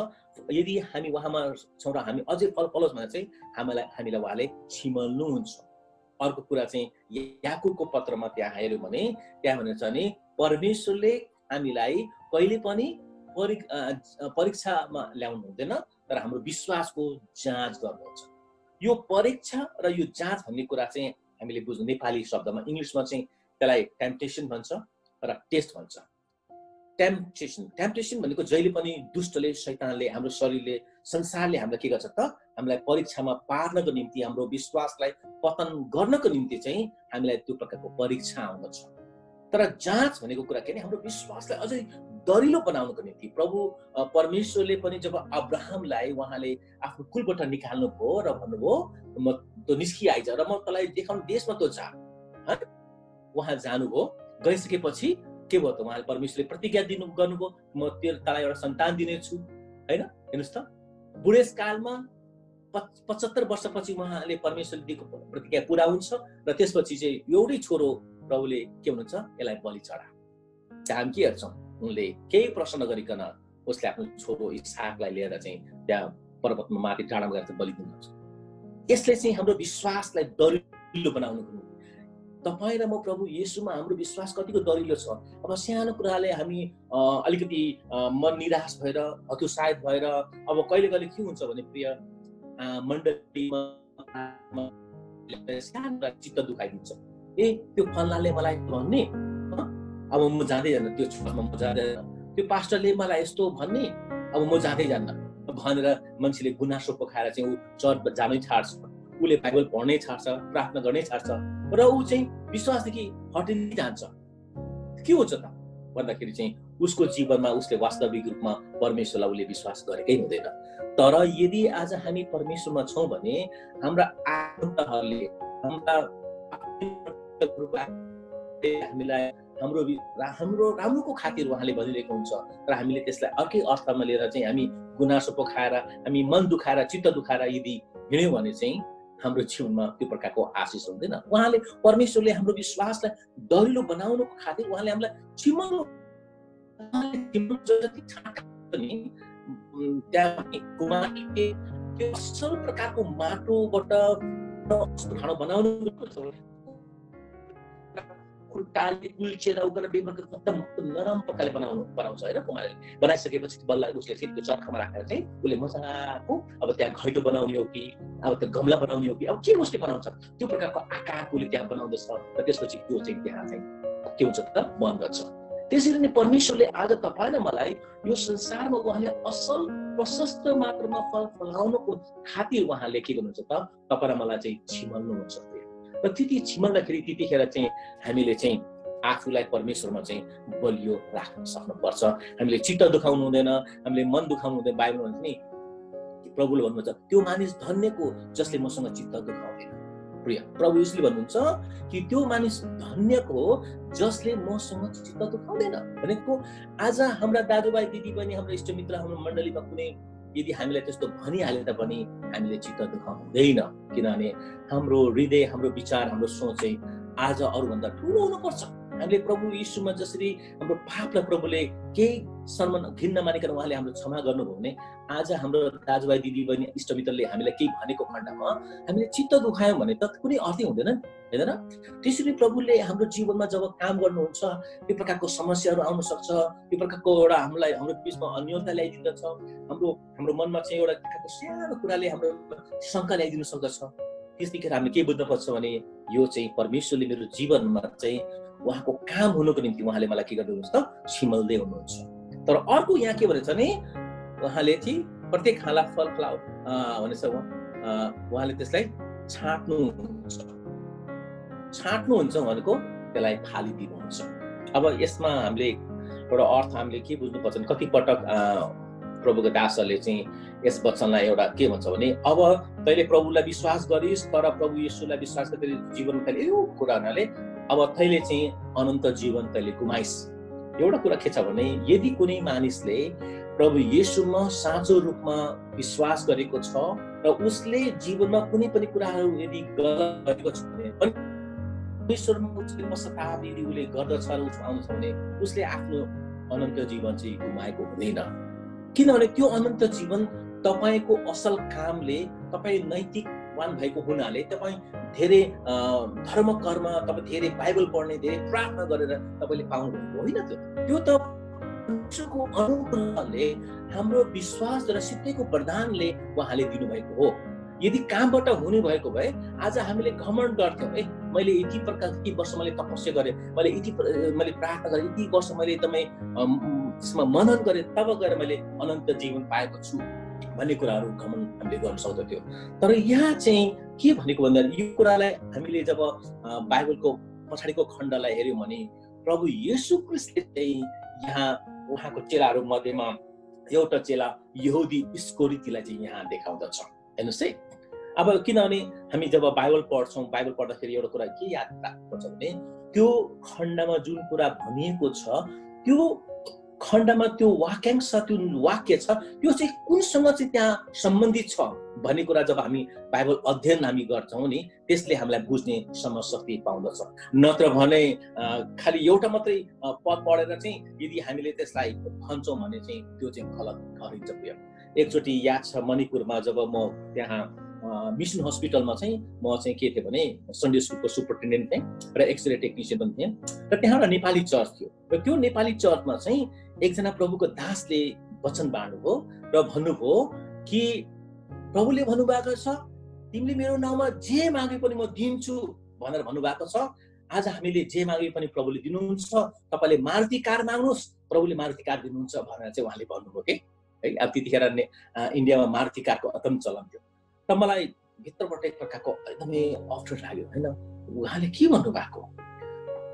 यदि हामी उहाँमा छौँ र हामी अझै फल फलोस् भने चाहिँ हामीलाई उहाँले छिमल्नुहुन्छ। अर्को कुरा चाहिँ याकुबको पत्रमा त्यहाँ हेऱ्यौँ भने त्यहाँ भनेर छ भने परमेश्वरले हामीलाई कहिले पनि परीक्षामा ल्याउनु हुँदैन, तर हाम्रो विश्वासको जाँच गर्नुहुन्छ। यो परीक्षा र यो जाँच भन्ने कुरा चाहिँ हामीले बुझ्नु, नेपाली शब्दमा, इङ्ग्लिसमा चाहिँ त्यसलाई टेम्पटेसन भन्छ र टेस्ट भन्छ। टेम्पटेसन भनेको जहिले पनि दुष्टले, शैतानले, हाम्रो शरीरले, संसारले हामीलाई के गर्छ त, हामीलाई परीक्षामा पार्नको निम्ति, हाम्रो विश्वासलाई पतन गर्नको निम्ति चाहिँ हामीलाई त्यो प्रकारको परीक्षा आउँदछ। तर जाँच भनेको कुरा के भने हाम्रो विश्वासलाई अझै दरिलो बनाउनको निम्ति प्रभु परमेश्वरले पनि जब अब्राहमलाई उहाँले आफ्नो कुलबाट निकाल्नु भयो र भन्नुभयो म त निस्किआइज र म तँलाई देखाउने देशमा तँ जा, उहाँ जानुभयो। गइसकेपछि के भयो त, उहाँले परमेश्वरले प्रतिज्ञा गर्नुभयो म तँलाई एउटा सन्तान दिनेछु, होइन? हेर्नुहोस् त, बुढेसकालमा 75 वर्षपछि उहाँले परमेश्वरले दिएको प्रतिज्ञा पुरा हुन्छ र त्यसपछि चाहिँ एउटै छोरो प्रभुले के भन्नुहुन्छ, यसलाई बलि चढा। हामी के हेर्छौँ, उनले केही प्रश्न नगरिकन उसले आफ्नो छोरो इसहाकलाई लिएर चाहिँ त्यहाँ पर्वतमा माथि डाँडामा गएर बलि दिनुहुन्छ। यसले चाहिँ हाम्रो विश्वासलाई दरिलो बनाउनुको निम्ति, तपाईँ र म प्रभु येशूमा हाम्रो विश्वास कतिको दरिलो छ। अब सानो कुराले हामी अलिकति मन निराश भएर, हतोत्साहित भएर, अब कहिले कहिले के हुन्छ भने प्रिय मण्डलीमा सानो चित्त दुखाइदिन्छ। त्यो फल्नाले मलाई भन्ने, अब म जाँदै जान्न, त्यो चर्चमा म जाँदैन, त्यो पास्टरले मलाई यस्तो भन्ने, अब म जाँदै जान्न भनेर मान्छेले गुनासो पोखाएर चाहिँ ऊ चर्च जानै छाड्छ, उसले बाइबल पढ्नै छाड्छ, प्रार्थना गर्नै छाड्छ र ऊ चाहिँ विश्वासदेखि हटिँदै जान्छ। के हुन्छ त भन्दाखेरि चाहिँ उसको जीवनमा उसले वास्तविक रूपमा परमेश्वरलाई उसले विश्वास गरेकै हुँदैन। तर यदि आज हामी परमेश्वरमा छौँ भने हाम्रा आत्माहरूले, हाम्रा हामीलाई हाम्रो राम्रोको खातिर उहाँले भनिरहेको हुन्छ र हामीले त्यसलाई अर्कै अर्थमा लिएर चाहिँ हामी गुनासो पोखाएर, हामी मन दुखाएर, चित्त दुखाएर यदि हिँड्यौँ भने चाहिँ हाम्रो जीवनमा त्यो प्रकारको आशिष हुँदैन। उहाँले परमेश्वरले हाम्रो विश्वासलाई दरिलो बनाउनुको खातिर उहाँले हामीलाई चिम्माउनु त्यो असल प्रकारको माटोबाट खाना बनाउनु खुट्टाले कुल्चेर उगेर एकदम नरम प्रकारले बनाउँछ होइन। उहाँले बनाइसकेपछि बल्ल उसले फेरि त्यो चर्खामा राखेर चाहिँ उसले मजाको अब त्यहाँ घैटो बनाउने हो कि अब त्यो गमला बनाउने हो कि अब के उसले बनाउँछ, त्यो प्रकारको आकारको उसले त्यहाँ बनाउँदछ र त्यसपछि त्यो चाहिँ त्यहाँ चाहिँ के हुन्छ त, बन्द गर्छ। त्यसरी नै परमेश्वरले आज तपाईँ र मलाई यो संसारमा उहाँले असल प्रशस्त मात्रामा फल फलाउनको खातिर उहाँले के गर्नुहुन्छ त, तपाईँ र मलाई चाहिँ छिमल्नुहुन्छ। र त्यति छिमल्दाखेरि त्यतिखेर चाहिँ हामीले चाहिँ आफूलाई परमेश्वरमा चाहिँ बलियो राख्न सक्नुपर्छ। हामीले चित्त दुखाउनु हुँदैन, हामीले मन दुखाउनु हुँदैन। बाइबलमा भन्छ नि, प्रभुले भन्नुहुन्छ त्यो मानिस धन्यको जसले मसँग चित्त दुखाउँदैन। प्रिय प्रभु यसले भन्नुहुन्छ कि त्यो मानिस धन्यको जसले मसँग चित्त दुखाउँदैन भनेको आज हाम्रा दाजुभाइ दिदीबहिनी, हाम्रो इष्टमित्र, हाम्रो मण्डलीमा कुनै यदि हामीलाई त्यस्तो भनिहाले तापनि हामीले चित्त दुखाउँदैन, किनभने हाम्रो हृदय, हाम्रो विचार, हाम्रो सोच चाहिँ आज अरूभन्दा ठुलो हुनुपर्छ। हामीले प्रभु यीशुमा जसरी हाम्रो पापलाई प्रभुले केही सम्मान घिन्न मानिकन उहाँले हाम्रो क्षमा गर्नुभयो भने आज हाम्रो दाजुभाइ दिदीबहिनी इष्टमित्रले हामीलाई केही भनेको खण्डमा हामीले चित्त दुखायौँ भने त कुनै अर्थै हुँदैन, हैन? त्यसरी प्रभुले हाम्रो जीवनमा जब काम गर्नुहुन्छ त्यो प्रकारको समस्याहरू आउन सक्छ, त्यो प्रकारको एउटा हामीलाई हाम्रो बिचमा अन्योन्यता ल्याइदिँदछ, हाम्रो मनमा चाहिँ एउटा प्रकारको सानो कुराले हाम्रो शङ्का ल्याइदिन सक्दछ। त्यतिखेर हामीले के बुझ्नुपर्छ भने यो चाहिँ परमेश्वरले मेरो जीवनमा चाहिँ उहाँको काम हुनुको निम्ति उहाँले मलाई के गर्नुहुन्छ त, छिमल्दै हुनुहुन्छ। तर अर्को यहाँ के भनेछ भने उहाँले चाहिँ प्रत्येक खाला फल फलाउ भनेछ उहाँले त्यसलाई छाट्नुहुन्छ भनेको त्यसलाई फालिदिनुहुन्छ। अब यसमा हामीले एउटा अर्थ हामीले के बुझ्नुपर्छ भने कति पटक प्रभुको दासहरूले चाहिँ यस वचनलाई एउटा के भन्छ भने अब तैँले प्रभुलाई विश्वास गरिस् तर प्रभु येशूलाई विश्वास गरेर जीवन तैँले यो कुरा हुनाले अब तैँले चाहिँ अनन्त जीवन तैँले गुमाइस्। एउटा कुरा के छ भने यदि कुनै मानिसले प्रभु येशूमा साँचो रूपमा विश्वास गरेको छ र उसले जीवनमा कुनै पनि कुराहरू यदि गलत गरेको छ भने परमेश्वरमा उसले पश्चाताप यदि उसले गर्दछ र उसको आउँछ भने उसले आफ्नो अनन्त जीवन चाहिँ गुमाएको हुँदैन। किनभने त्यो अनन्त जीवन तपाईको असल कामले, तपाईँ नैतिक ज्ञानवान भएको हुनाले तपाईँ धेरै धर्म कर्म, तपाईँ धेरै बाइबल पढ्ने, धेरै प्रार्थना गरेर तपाईँले पाउनुभएको होइन। त्यो त परमेश्वरको अनुग्रहले, हाम्रो विश्वास र सिद्धैको वरदानले उहाँले दिनुभएको हो। यदि कामबाट हुने भएको भए आज हामीले घमण्ड गर्थ्यौँ, मैले यति प्रकार यति वर्ष मैले तपस्या गरेँ, मैले प्रार्थना गरेँ, यति वर्ष मैले एकदमै त्यसमा मनन गरेँ, तब गएर मैले अनन्त जीवन पाएको छु भन्ने कुराहरू घमण्ड हामीले गर्न सक्दथ्यो। तर यहाँ चाहिँ के भनेको भन्दा यो कुरालाई हामीले जब बाइबलको पछाडिको खण्डलाई हेऱ्यौँ भने प्रभु येशू ख्रीष्टले चाहिँ यहाँ उहाँको चेलाहरू मध्येमा एउटा चेला यहुदी इस्करियोतीलाई चाहिँ यहाँ देखाउँदछ। हेर्नुहोस् है, अब किनभने हामी जब बाइबल पढ्छौँ, बाइबल पढ्दाखेरि एउटा कुरा के याद राख्नुपर्छ भने त्यो खण्डमा जुन कुरा भनिएको छ, त्यो खण्डमा त्यो वाक्यांश, त्यो वाक्य छ, त्यो चाहिँ कुनसँग चाहिँ त्यहाँ सम्बन्धित छ भन्ने कुरा जब हामी बाइबल अध्ययन हामी गर्छौँ नि, त्यसले हामीलाई बुझ्ने समशक्ति पाउँदछ। नत्र भने खालि एउटा मात्रै पद पढेर चाहिँ यदि हामीले त्यसलाई भन्छौँ भने चाहिँ त्यो चाहिँ गलत ठहरिन्छ। प्रिय, एकचोटि याद छ मणिपुरमा जब म त्यहाँ मिसन हस्पिटलमा चाहिँ म चाहिँ के थिएँ भने सन्डे स्कुलको सुपरिन्टेन्डेन्ट थिएँ र एक्सरे टेक्निसियन पनि थिएँ र त्यहाँ एउटा नेपाली चर्च थियो र त्यो नेपाली चर्चमा चाहिँ एकजना प्रभुको दासले वचन बाँड्नुभयो र भन्नुभयो कि प्रभुले भन्नुभएको छ तिमीले मेरो नाउँमा जे मागे पनि म दिन्छु भनेर भन्नुभएको छ। आज हामीले जे मागे पनि प्रभुले दिनुहुन्छ, तपाईँले मारुति कार माग्नुहोस् प्रभुले मारुति कार दिनुहुन्छ भनेर चाहिँ उहाँले भन्नुभयो कि है। अब त्यतिखेर इन्डियामा मारुति कारको अत्यन्त चलन थियो। त मलाई भित्रबाट एक प्रकारको एकदमै अप्ठ्यारो लाग्यो होइन, उहाँले के भन्नुभएको,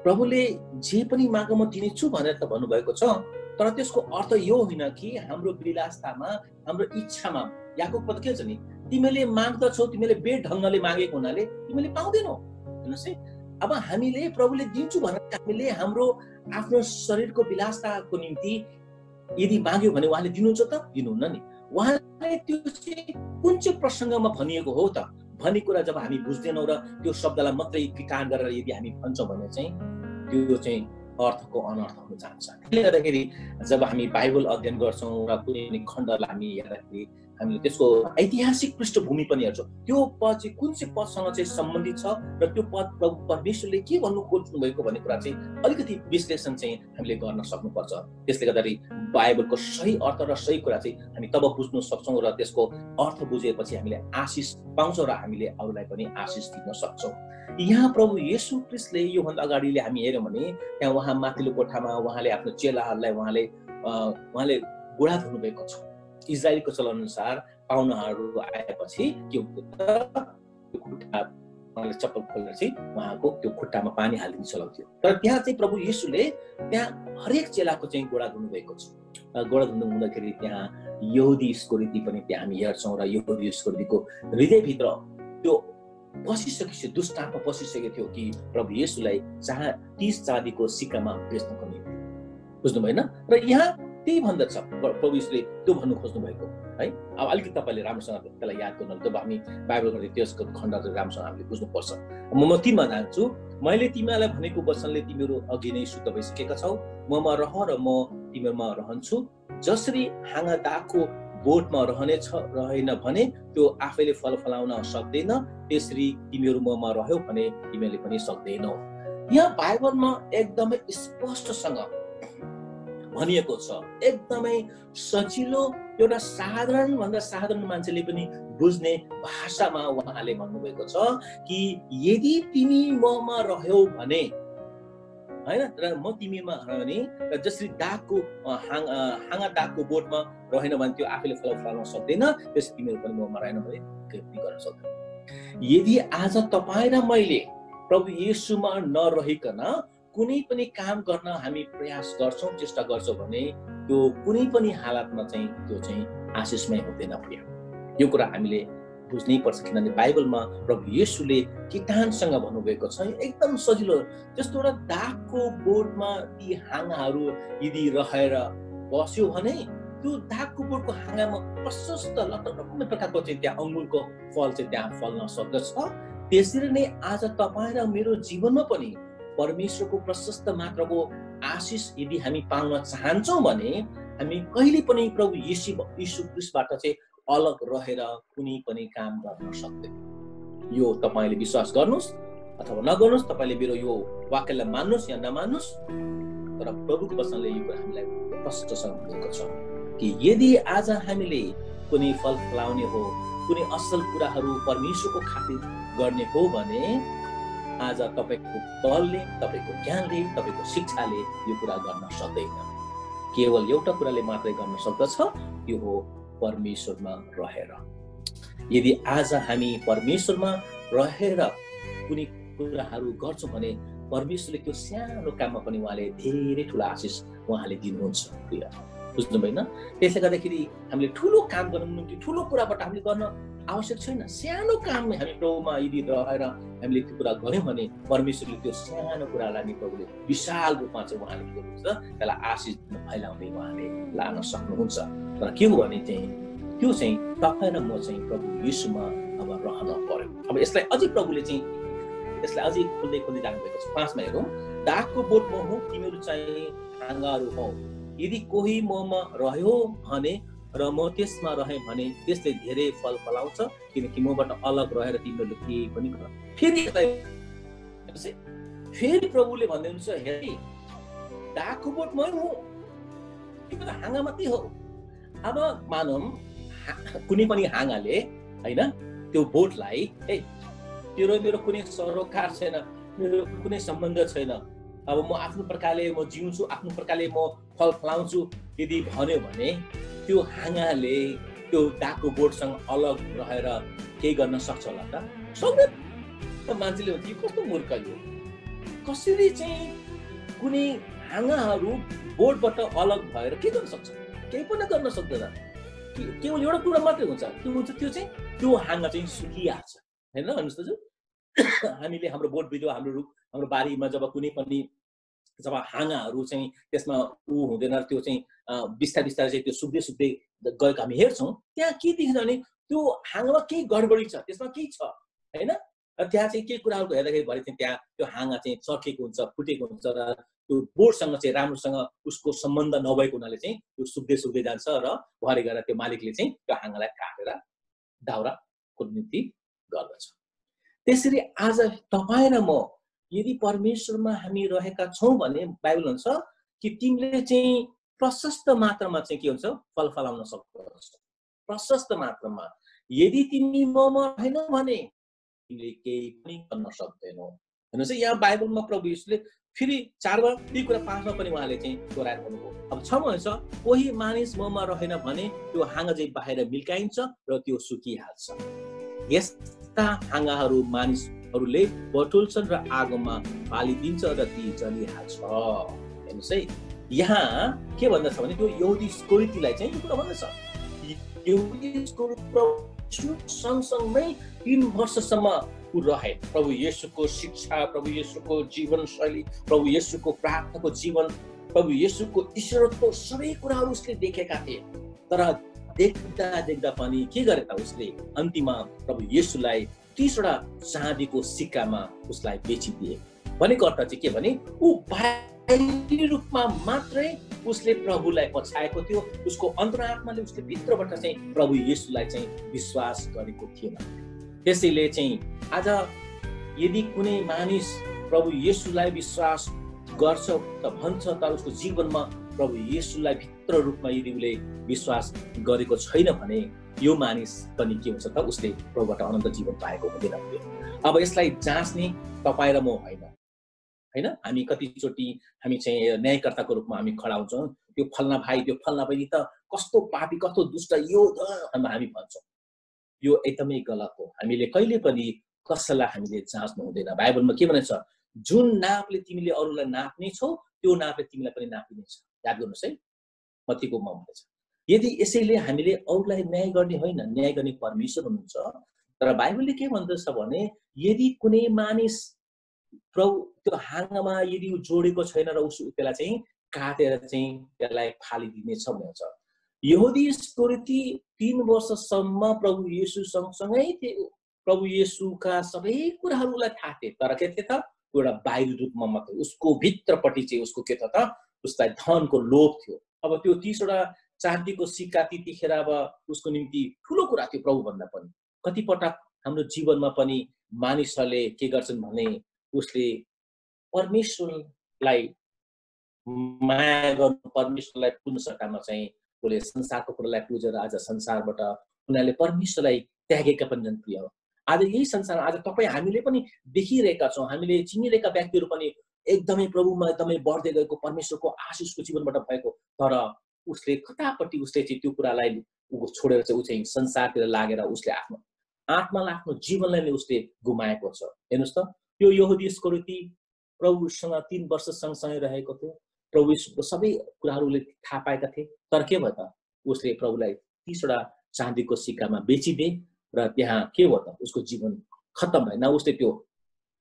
प्रभुले जे पनि माग म दिनेछु भनेर त भन्नुभएको छ, तर त्यसको अर्थ यो होइन कि हाम्रो विलासतामा, हाम्रो इच्छामा, याकुब पद के छ नि, तिमीले माग्दछौ, तिमीले बेढङ्गले मागेको हुनाले तिमीले पाउँदैनौ। हेर्नुहोस् है, अब हामीले प्रभुले दिन्छु भनेर हामीले हाम्रो आफ्नो शरीरको विलासताको निम्ति यदि माग्यो भने उहाँले दिनुहुन्छ त? दिनुहुन्न नि। उहाँले त्यो चाहिँ कुन चाहिँ प्रसङ्गमा भनिएको हो त भन्ने कुरा जब हामी बुझ्दैनौँ र त्यो शब्दलाई मात्रै विकार गरेर यदि हामी भन्छौँ भने चाहिँ त्यो चाहिँ अर्थको अनर्थ हुन जान्छ। त्यसले गर्दाखेरि जब हामी बाइबल अध्ययन गर्छौँ र कुनै पनि खण्डलाई हामी हेर्दाखेरि हामीले त्यसको ऐतिहासिक पृष्ठभूमि पनि हेर्छौँ, त्यो पद चाहिँ कुन चाहिँ पदसँग चाहिँ सम्बन्धित छ र त्यो पद प्रभु परमेश्वरले के भन्नु खोज्नु भएको भन्ने कुरा चाहिँ अलिकति विश्लेषण चाहिँ हामीले गर्न सक्नुपर्छ। त्यसले गर्दाखेरि बाइबलको सही अर्थ र सही कुरा चाहिँ हामी तब बुझ्न सक्छौँ र त्यसको अर्थ बुझेपछि हामीले आशिष पाउँछौँ र हामीले अरूलाई पनि आशिष दिन सक्छौँ। यहाँ प्रभु येशू ख्रीष्टले योभन्दा अगाडिले हामी हेऱ्यौँ भने त्यहाँ उहाँ माथिल्लो कोठामा उहाँले आफ्नो चेलाहरूलाई उहाँले बुढा धुनुभएको छ। इजरायलको चलन अनुसार पाहुनाहरू आएपछि के हुन्थ्यो त, उहाँले चप्पल खोलेर चाहिँ उहाँको त्यो खुट्टामा पानी हालिदिनु चलाउँथ्यो। तर त्यहाँ चाहिँ प्रभु येशूले त्यहाँ हरेक चेलाको चाहिँ गोडा धुनुभएको छ। गोडा धुनु हुँदाखेरि त्यहाँ यहुदी इस्करियोती पनि त्यहाँ हामी हेर्छौँ र यहुदी इस्करियोतीको हृदयभित्र त्यो पसिसकेको थियो, दुष्टात्मा पसिसकेको थियो कि प्रभु येशूलाई 30 चाँदीको सिक्कामा बेच्नको निम्ति। बुझ्नु भएन? र यहाँ त्यही भन्दछ प्रभु येशूले त्यो भन्नु खोज्नु भएको है। अब अलिकति तपाईँले राम्रोसँग त्यसलाई याद गर्नु, जब हामी बाइबल गर्दै त्यसको खण्डहरू राम्रोसँग हामीले बुझ्नुपर्छ। म तिमीमा जान्छु, मैले तिमीलाई भनेको वचनले तिमीहरू अघि नै शुद्ध भइसकेका छौ, ममा रह र म तिमीहरूमा रहन्छु। जसरी हाँगा दागको बोटमा रहेन भने त्यो आफैले फल फलाउन सक्दैन, त्यसरी तिमीहरू ममा रह्यौ भने तिमीहरूले पनि सक्दैनौ। यहाँ बाइबलमा एकदमै स्पष्टसँग भनिएको छ, एकदमै सजिलो, एउटा साधारण भन्दा साधारण मान्छेले पनि बुझ्ने भाषामा उहाँले भन्नुभएको छ कि यदि तिमी ममा रह्यौ भने हैन, र म तिमीमा भने जसरी दागको हाँगा दागको बोटमा रहेन भने त्यो आफैले फल फलाउन सक्दैन, त्यसरी तिमीहरू पनि ममा रहेन भने केही पनि गर्न सक्दैन। यदि आज तपाईँ र मैले प्रभु येशूमा नरहिकन कुनै पनि काम गर्न हामी प्रयास गर्छौँ, चेष्टा गर्छौँ भने त्यो कुनै पनि हालतमा चाहिँ त्यो चाहिँ आशिषमय हुँदैन। प्रिय, यो कुरा हामीले बुझ्नै पर्छ, किनभने बाइबलमा प्रभु येशूले किटानसँग भन्नुभएको छ एकदम सजिलो, जस्तो एउटा दागको बोटमा ती हाँगाहरू यदि रहेर बस्यो भने त्यो दागको बोटको हाँगामा प्रशस्त लटक्ने प्रकारको चाहिँ त्यहाँ अङ्गुरको फल चाहिँ त्यहाँ फल्न सक्दछ। त्यसरी नै आज तपाईँ र मेरो जीवनमा पनि परमेश्वरको प्रशस्त मात्राको आशिष यदि हामी पाउन चाहन्छौँ भने हामी कहिले पनि प्रभु येशू ख्रीष्टबाट चाहिँ अलग रहेर कुनै पनि काम गर्न सक्दैन। यो तपाईले विश्वास गर्नुस् अथवा नगर्नुस्, तपाईले मेरो यो वाक्यलाई मान्नुस् या नमान्नुस्, तर प्रभुको वचनले यो कुरा हामीलाई प्रष्टसँग भनेको छ कि यदि आज हामीले कुनै फल फलाउने हो, कुनै असल कुराहरू परमेश्वरको खातिर गर्ने हो भने आज तपाईको बलले, तपाईको ज्ञानले, तपाईको शिक्षाले यो कुरा गर्न सक्दैन। केवल एउटा कुराले मात्रै गर्न सक्दछ, त्यो हो परमेश्वरमा रहेर। यदि आज हामी परमेश्वरमा रहेर कुनै कुराहरू गर्छौँ भने परमेश्वरले त्यो सानो काममा पनि उहाँले धेरै ठुलो आशिष उहाँले दिनुहुन्छ। प्रिय बुझ्नु भएन? त्यसले गर्दाखेरि हामीले ठुलो काम गर्नु निम्ति ठुलो कुराबाट हामीले गर्न आवश्यक छैन। सानो काममा हामी प्रभुमा यदि रहेर हामीले त्यो कुरा गर्यौँ भने परमेश्वरले त्यो सानो कुरालाई नि प्रभुले विशाल रूपमा चाहिँ उहाँले के गर्नुहुन्छ, त्यसलाई आशिष फैलाउँदै उहाँले लान सक्नुहुन्छ। तर के हो भने चाहिँ त्यो चाहिँ तपाईँ र म चाहिँ प्रभु येशूमा अब रहन पर्यो। अब यसलाई अझै प्रभुले चाहिँ यसलाई अझै खोल्दै जानुभएको छ। 5 मा हेरौँ, दागको बोट म हुँ, तिमीहरू चाहिँ हाँगाहरू हौ। यदि कोही ममा रह्यो भने र म त्यसमा रहे भने त्यसले धेरै फल फलाउँछ, किनकि मबाट अलग रहेर तिमीहरूले केही पनि गर। फेरि प्रभुले भन्दै हुनुहुन्छ, हेरी दागको बोट मै हुँ, तिम्रो त हाँगा मात्रै हो। अब मानौँ कुनै पनि हाँगाले हैन त्यो बोटलाई तेरो मेरो कुनै सरोकार छैन, मेरो कुनै सम्बन्ध छैन, अब म आफ्नो प्रकारले म जिउँछु, आफ्नो प्रकारले म फल फलाउँछु यदि भन्यो भने त्यो हाँगाले त्यो दागको बोटसँग अलग रहेर केही गर्न सक्छ होला त? सक्दैन। मान्छेले भन्छ कस्तो मूर्ख यो, कसरी चाहिँ कुनै हाँगाहरू बोटबाट अलग भएर के गर्न सक्छ? केही पनि गर्न सक्दैन। केवल एउटा कुरा मात्रै हुन्छ, त्यो चाहिँ त्यो हाँगा चाहिँ सुकिहाल्छ। हैन भन्नुस् त? हामीले हाम्रो बोट बिरुवा, हाम्रो बारीमा जब कुनै पनि जब हाँगाहरू चाहिँ त्यसमा हुँदैन, त्यो चाहिँ बिस्तारै चाहिँ त्यो सुक्दै गएको हामी हेर्छौँ, त्यहाँ के देखिन्छ भने त्यो हाँगामा केही गडबडी छ, त्यसमा केही छ हैन। त्यहाँ चाहिँ केही कुराहरू हेर्दाखेरि भरे चाहिँ त्यहाँ त्यो हाँगा चाहिँ चर्केको हुन्छ, फुटेको हुन्छ र त्यो बोटसँग चाहिँ राम्रोसँग उसको सम्बन्ध नभएको हुनाले चाहिँ त्यो सुक्दै जान्छ र भरे गएर त्यो मालिकले चाहिँ त्यो हाँगालाई काटेर दाउराको निम्ति गर्दछ। त्यसरी आज तपाईँ र म यदि परमेश्वरमा हामी रहेका छौँ भने बाइबल भन्छ कि तिमीले चाहिँ प्रशस्त मात्रामा चाहिँ के हुन्छ, फल फलाउन सक्छौ। प्रशस्त मात्रामा। यदि तिमी ममा रहेनौ भने तिमीले केही पनि गर्न सक्दैनौ। हेर्नुहोस् यहाँ बाइबलमा प्रभु येशूले फेरि 4 मा त्यही कुरा 5 मा पनि उहाँले चाहिँ दोहोऱ्याएर भन्नुभयो। अब 6 मा भन्छ, कोही मानिस ममा रहेन भने त्यो हाँगा चाहिँ बाहिर मिल्काइन्छ र त्यो सुकिहाल्छ। यस्ता हाँगाहरू मानिसहरूले बटुल्छन् र आगोमा फालिदिन्छ र ती जलिहाल्छ। हेर्नुहोस् है, यहाँ के भन्दछ भने त्यो यहुदी स्कोरिटीलाई चाहिँ यो कुरा भन्दछ। यहुदी सँगसँगै 3 वर्षसम्म रहे। प्रभु येशूको शिक्षा, प्रभु येशूको जीवनशैली, प्रभु येशूको प्रार्थनाको जीवन, प्रभु येशूको ईश्वरत्व सबै कुराहरू उसले देखेका थिए। तर देख्दा पनि के गरे त उसले अन्तिममा प्रभु येशूलाई 30 वटा चाँदीको सिक्कामा उसलाई बेचिदिए। भनेको अर्थ चाहिँ के भने ऊ बाहिरी रूपमा मात्रै उसले प्रभुलाई पछाएको थियो, उसको अन्तरात्माले उसले भित्रबाट चाहिँ प्रभु येशूलाई चाहिँ विश्वास गरेको थिएन। त्यसैले चाहिँ आज यदि कुनै मानिस प्रभु येशूलाई विश्वास गर्छ त भन्छ, तर उसको जीवनमा प्रभु येशूलाई भित्र रूपमा यदि उसले विश्वास गरेको छैन भने यो मानिस पनि के हुन्छ त, उसले प्रभुबाट अनन्त जीवन पाएको हुँदैन। अब यसलाई जाँच्ने तपाईँ र म होइन। हामी कतिचोटि हामी चाहिँ न्यायकर्ताको रूपमा हामी खडा हुन्छौँ, त्यो फल्ना भाइ त्यो फल्ना बहिनी त कस्तो पापी कस्तो दुष्ट यो हामी भन्छौँ। यो एकदमै गलत हो। हामीले कहिले पनि कसैलाई हामीले जाँच्नु हुँदैन। बाइबलमा के भनेछ, जुन नापले तिमीले अरूलाई नाप्ने छौ त्यो नापले तिमीलाई पनि नापिनेछ। याद गर्नुहोस् है, मत्तीको मा भन्छ। यदि यसैले हामीले अरूलाई न्याय गर्ने होइन, न्याय गर्ने परमेश्वर हुनुहुन्छ। तर बाइबलले के भन्दछ भने यदि कुनै मानिस प्रभु त्यो हाँगामा यदि जोडेको छैन र त्यसलाई चाहिँ काटेर चाहिँ त्यसलाई फालिदिनेछ भन्छ। यहुदी स्कोरिटी 3 वर्षसम्म प्रभु येशू सँगसँगै थियो। प्रभु येशूका सबै कुराहरूलाई थाहा थिए, तर के थियो त, एउटा बाहिरी रूपमा मात्रै। उसको भित्रपट्टि चाहिँ उसको के थियो त, उसलाई धनको लोभ थियो। अब त्यो 30 वटा चाँदीको सिक्का त्यतिखेर अब उसको निम्ति ठुलो कुरा थियो प्रभु भन्दा पनि। कतिपटक हाम्रो जीवनमा पनि मानिसहरूले के गर्छन् भने उसले परमेश्वरलाई माया गर्नु, परमेश्वरलाई पुज्न सकामा चाहिँ उसले संसारको कुरालाई पुजेर आज संसारबाट उनीहरूले परमेश्वरलाई त्यागेका पनि छन् प्रिय। आज यही संसारमा आज तपाईँ हामीले पनि देखिरहेका छौँ, हामीले चिनिरहेका व्यक्तिहरू पनि एकदमै प्रभुमा एकदमै बढ्दै गएको परमेश्वरको आशिषको जीवनबाट भएको, तर उसले कतापट्टि उसले चाहिँ त्यो कुरालाई छोडेर चाहिँ ऊ चाहिँ संसारतिर लागेर उसले आफ्नो आत्मालाई आफ्नो जीवनलाई नै उसले गुमाएको छ। हेर्नुहोस् त, त्यो यहुदी इस्करियोती प्रभुसँग 3 वर्ष सँगसँगै रहेको थियो, प्रभुको सबै कुराहरूले थाहा पाएका थिए, तर के भयो त उसले प्रभुलाई 30 वटा चाँदीको सिक्कामा बेचिदिए र त्यहाँ के भयो त उसको जीवन खत्तम भयो। न उसले त्यो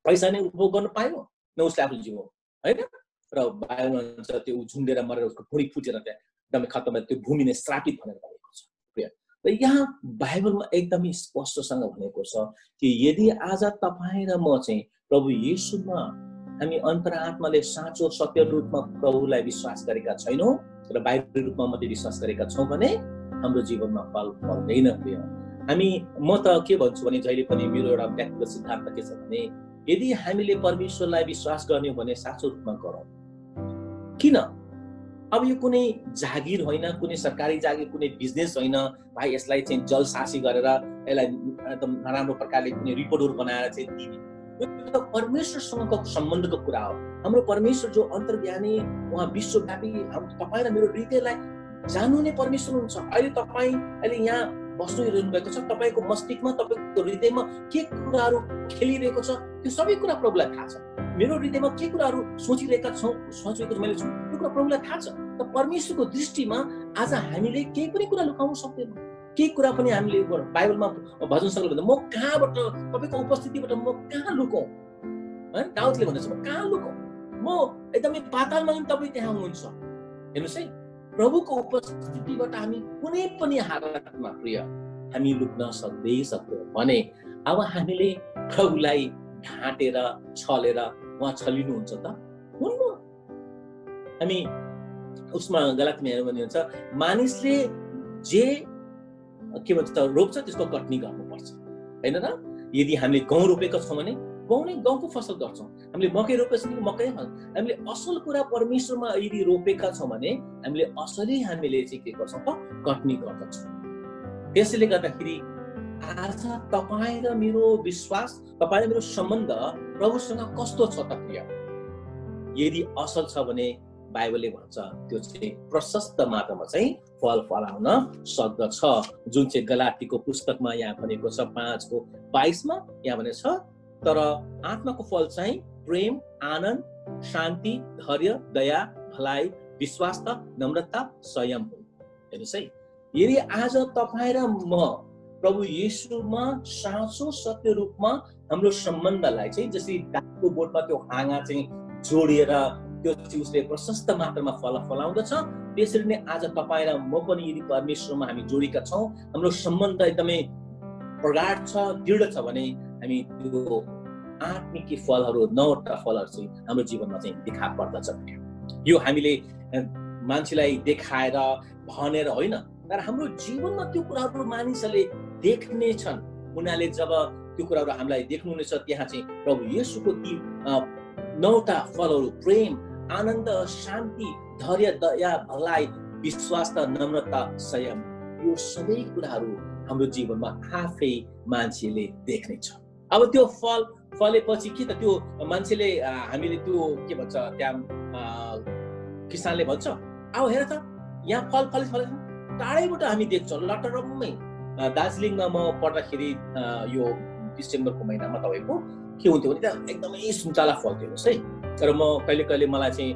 पैसा नै उपभोग गर्न पायो, न उसले आफ्नो जीवन, होइन। र बाइबलमा भन्छ त्यो झुन्डेर मरेर उसको भुँडी फुटेर त्यहाँ एकदमै खत्तम भयो, त्यो भूमि नै श्रापित भनेर भनेको छ प्रिय। र यहाँ बाइबलमा एकदमै स्पष्टसँग भनेको छ कि यदि आज तपाईँ र म चाहिँ प्रभु येशूमा हामी अन्तरात्माले साँचो सत्य रूपमा प्रभुलाई विश्वास गरेका छैनौँ र बाहिरी रूपमा मात्रै विश्वास गरेका छौँ भने हाम्रो जीवनमा फल पर्दैन प्रिय। म त के भन्छु भने जहिले पनि मेरो एउटा व्यक्तिगत सिद्धान्त के छ भने यदि हामीले परमेश्वरलाई विश्वास गर्ने भने साँचो रूपमा गरौँ। किन? अब यो कुनै जागिर होइन, कुनै सरकारी जागिर, कुनै बिजनेस होइन भाइ, यसलाई चाहिँ जलसासी गरेर यसलाई एकदम नराम्रो प्रकारले कुनै रिपोर्टहरू बनाएर चाहिँ दिने, यो त परमेश्वरसँगको सम्बन्धको कुरा हो। हाम्रो परमेश्वर जो अन्तर्ज्ञानी, उहाँ विश्वव्यापी, तपाईँ र मेरो हृदयलाई जान्नुहुने परमेश्वर हुन्छ। अहिले यहाँ बस्नु भएको छ, तपाईँको मस्तिष्कमा, तपाईँको हृदयमा के कुराहरू खेलिरहेको छ त्यो सबै कुरा प्रभुलाई थाहा छ। मेरो हृदयमा के कुराहरू सोचिरहेको मैले छु त्यो कुरा प्रभुलाई थाहा छ। त परमेश्वरको दृष्टिमा आज हामीले केही पनि कुरा लुकाउन सक्दैनौँ। केही कुरा पनि हामीले बाइबलमा भजन सङ्ग्रह भन्दा म कहाँबाट तपाईँको उपस्थितिबाट म कहाँ लुकाउँ, होइन? दाउदले भन्दछ म कहाँ लुकाउँ, म एकदमै पातालमा पनि तपाईँ त्यहाँ हुनुहुन्छ। हेर्नुहोस् है, प्रभुको उपस्थितिबाट हामी कुनै पनि हालतमा प्रिय हामी लुक्न सक्दैनौँ भने अब हामीले प्रभुलाई ढाँटेर छलेर उहाँ छलिनुहुन्छ त हुन्न। हामी उसमा गलातीमा हेर्नु भने हुन्छ मानिसले जे के भन्छ रोप्छ त्यसको कटनी गर्नुपर्छ, होइन र? यदि हामीले गहुँ रोपेका छौँ भने गहुँको फसल गर्छौँ, हामीले मकै रोपेछौँ भने मकै, हामीले असल कुरा परमेश्वरमा यदि रोपेका छौँ भने हामीले असलै हामीले चाहिँ के गर्छौँ त कटनी गर्दछौँ। त्यसैले गर्दाखेरि आज तपाईँ र मेरो विश्वास, तपाईँ र मेरो सम्बन्ध प्रभुसँग कस्तो छ त प्रिय? यदि असल छ भने बाइबलले भन्छ त्यो चाहिँ प्रशस्त मात्रामा चाहिँ फल फलाउन सक्दछ, जुन चाहिँ गलातीको पुस्तकमा यहाँ भनेको छ 5:22 यहाँ भनेको छ, तर आत्माको फल चाहिँ प्रेम, आनन्द, शान्ति, धैर्य, दया, भलाइ, विश्वास, नम्रता, संयम हो। हेर्नुहोस् है, यदि आज तपाईँ र म प्रभु येशूमा साँचो सत्य रूपमा हाम्रो सम्बन्धलाई चाहिँ जसरी दागको बोटमा त्यो हाँगा चाहिँ जोडिएर त्यो चाहिँ उसले प्रशस्त मात्रामा फल फलाउँदछ, त्यसरी नै आज तपाईँ र म पनि यदि परमेश्वरमा हामी जोडिएका छौँ, हाम्रो सम्बन्ध एकदमै प्रगाढ छ, दृढ छ भने हामी त्यो आत्मिक फलहरू 9वटा फलहरू चाहिँ हाम्रो जीवनमा चाहिँ देखा पर्दछ। यो हामीले मान्छेलाई देखाएर भनेर होइन, तर हाम्रो जीवनमा त्यो कुराहरू मानिसहरूले देख्ने छन्। उनीहरूले जब त्यो कुराहरू हामीलाई देख्नुहुनेछ त्यहाँ चाहिँ प्रभु येशूको ती 9वटा फलहरू प्रेम, आनन्द, शान्ति, धैर्य, दया, भलाइ, विश्वास, नम्रता, संयम, यो सबै कुराहरू हाम्रो जीवनमा आफै मान्छेले देख्नेछ। अब त्यो फलेपछि के त त्यो मान्छेले हामीले त्यो के भन्छ त्यहाँ किसानले भन्छ अब हेर त यहाँ फल फलेछ, टाढैबाट हामी देख्छौँ लटरम्मै। दार्जिलिङमा म पढ्दाखेरि यो डिसेम्बरको महिनामा तपाईँको के हुन्थ्यो भने त्यहाँ एकदमै सुन्तला फल्थ्यो है। तर म कहिले मलाई चाहिँ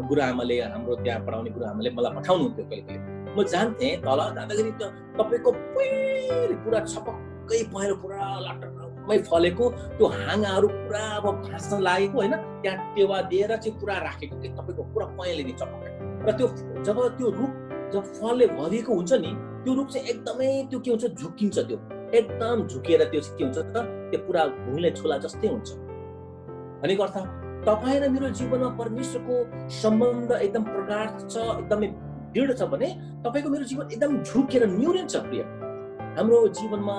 गुरुआमाले, हाम्रो त्यहाँ पढाउने गुरुआमाले मलाई पठाउनुहुन्थ्यो कहिले म जान्थेँ तल, जाँदाखेरि त तपाईँको पुरा छपक्कै पहेँलो पुरा लटरम्मै फलेको त्यो हाँगाहरू पुरा अब भाँच्न लागेको होइन, त्यहाँ टेवा दिएर चाहिँ पुरा राखेको कि तपाईँको पुरा पहेँले नि चपक्कै। र त्यो जब त्यो रुख जब फलले भरिएको हुन्छ नि त्यो रुख चाहिँ एकदमै त्यो के हुन्छ झुकिन्छ, त्यो एकदम झुकेर त्यो चाहिँ के हुन्छ त त्यो पुरा भुइँले छोला जस्तै हुन्छ। भनेको अर्थ तपाईँ र मेरो जीवनमा परमेश्वरको सम्बन्ध एकदम प्रगाढ छ, एकदमै दृढ छ भने तपाईँको मेरो जीवन एकदम झुकेर निहुरिन्छ प्रिय। हाम्रो जीवनमा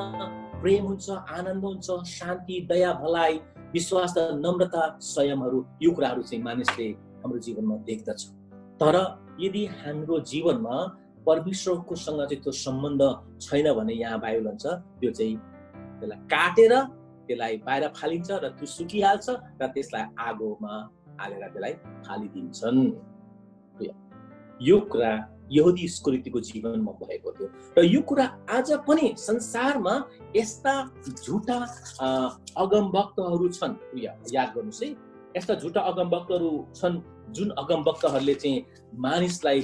प्रेम हुन्छ, आनन्द हुन्छ, शान्ति, दया, भलाइ, विश्वास र नम्रता, संयमहरू, यो कुराहरू चाहिँ मानिसले हाम्रो जीवनमा देख्दछ। तर यदि हाम्रो जीवनमा परमेश्वरको सँग चाहिँ त्यो सम्बन्ध छैन भने यहाँ बाइबल भन्छ त्यो चाहिँ त्यसलाई काटेर त्यसलाई बाहिर फालिन्छ र त्यो सुकिहाल्छ र त्यसलाई आगोमा हालेर त्यसलाई फालिदिन्छन्। यो कुरा यहुदी इस्करियोतीको जीवनमा भएको थियो र यो कुरा आज पनि संसारमा यस्ता झुटा अगमवक्तहरू छन्। याद गर्नुहोस् है, यस्ता झुटा अगमवक्तहरू छन् जुन अगमवक्तहरूले चाहिँ मानिसलाई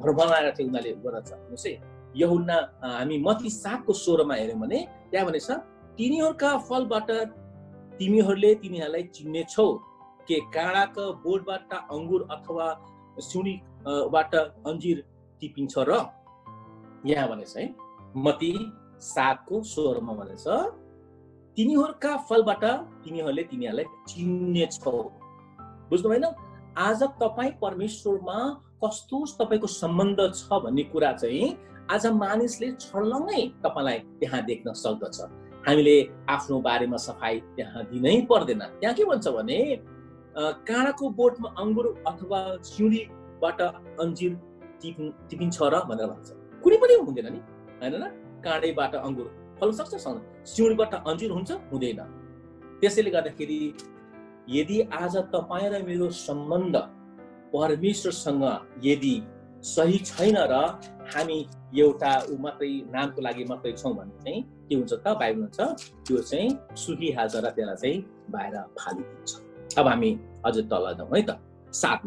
भ्रमाएर चाहिँ उनीहरूले गर्दछ। हेर्नुहोस् है, यूहन्ना हामी मत्ती 7:16 हेर्यौँ भने त्यहाँ भनेछ तिनीहरूका फलबाट तिमीहरूले तिनीहरूलाई चिन्नेछौ के काँडाको बोटबाट अङ्गुर अथवा सिउँडीबाट अन्जिर टिपिन्छ र। यहाँ भनेछ है मत्ती 7:16 भनेछ तिनीहरूका फलबाट तिमीहरूले तिनीहरूलाई चिन्नेछौ। बुझ्नु भएन? आज तपाईँ परमेश्वरमा कस्तो तपाईँको सम्बन्ध छ भन्ने कुरा चाहिँ आज मानिसले छर्लङ्गै तपाईँलाई त्यहाँ देख्न सक्दछ। हामीले आफ्नो बारेमा सफाई त्यहाँ दिनै पर्दैन। त्यहाँ के भन्छ भने काँडाको बोटमा अङ्गुर अथवा सिउँडीबाट अन्जिर टिपिन्छ र भनेर भन्छ। कुनै पनि हुँदैन नि, होइन न? काँडैबाट अङ्गुर फल्न सक्छ, सिउँडीबाट अन्जिर हुन्छ, हुँदैन। त्यसैले गर्दाखेरि यदि आज तपाईँ र मेरो सम्बन्ध परमेश्वरसँग यदि सही छैन र हामी एउटा मात्रै नामको लागि मात्रै छौँ भने चाहिँ के हुन्छ त? बाइबल भन्छ त्यो चाहिँ सुकिहाल्छ र त्यसलाई चाहिँ बाहिर फालिदिन्छ। अब हामी अझ तल जाउँ है त। 7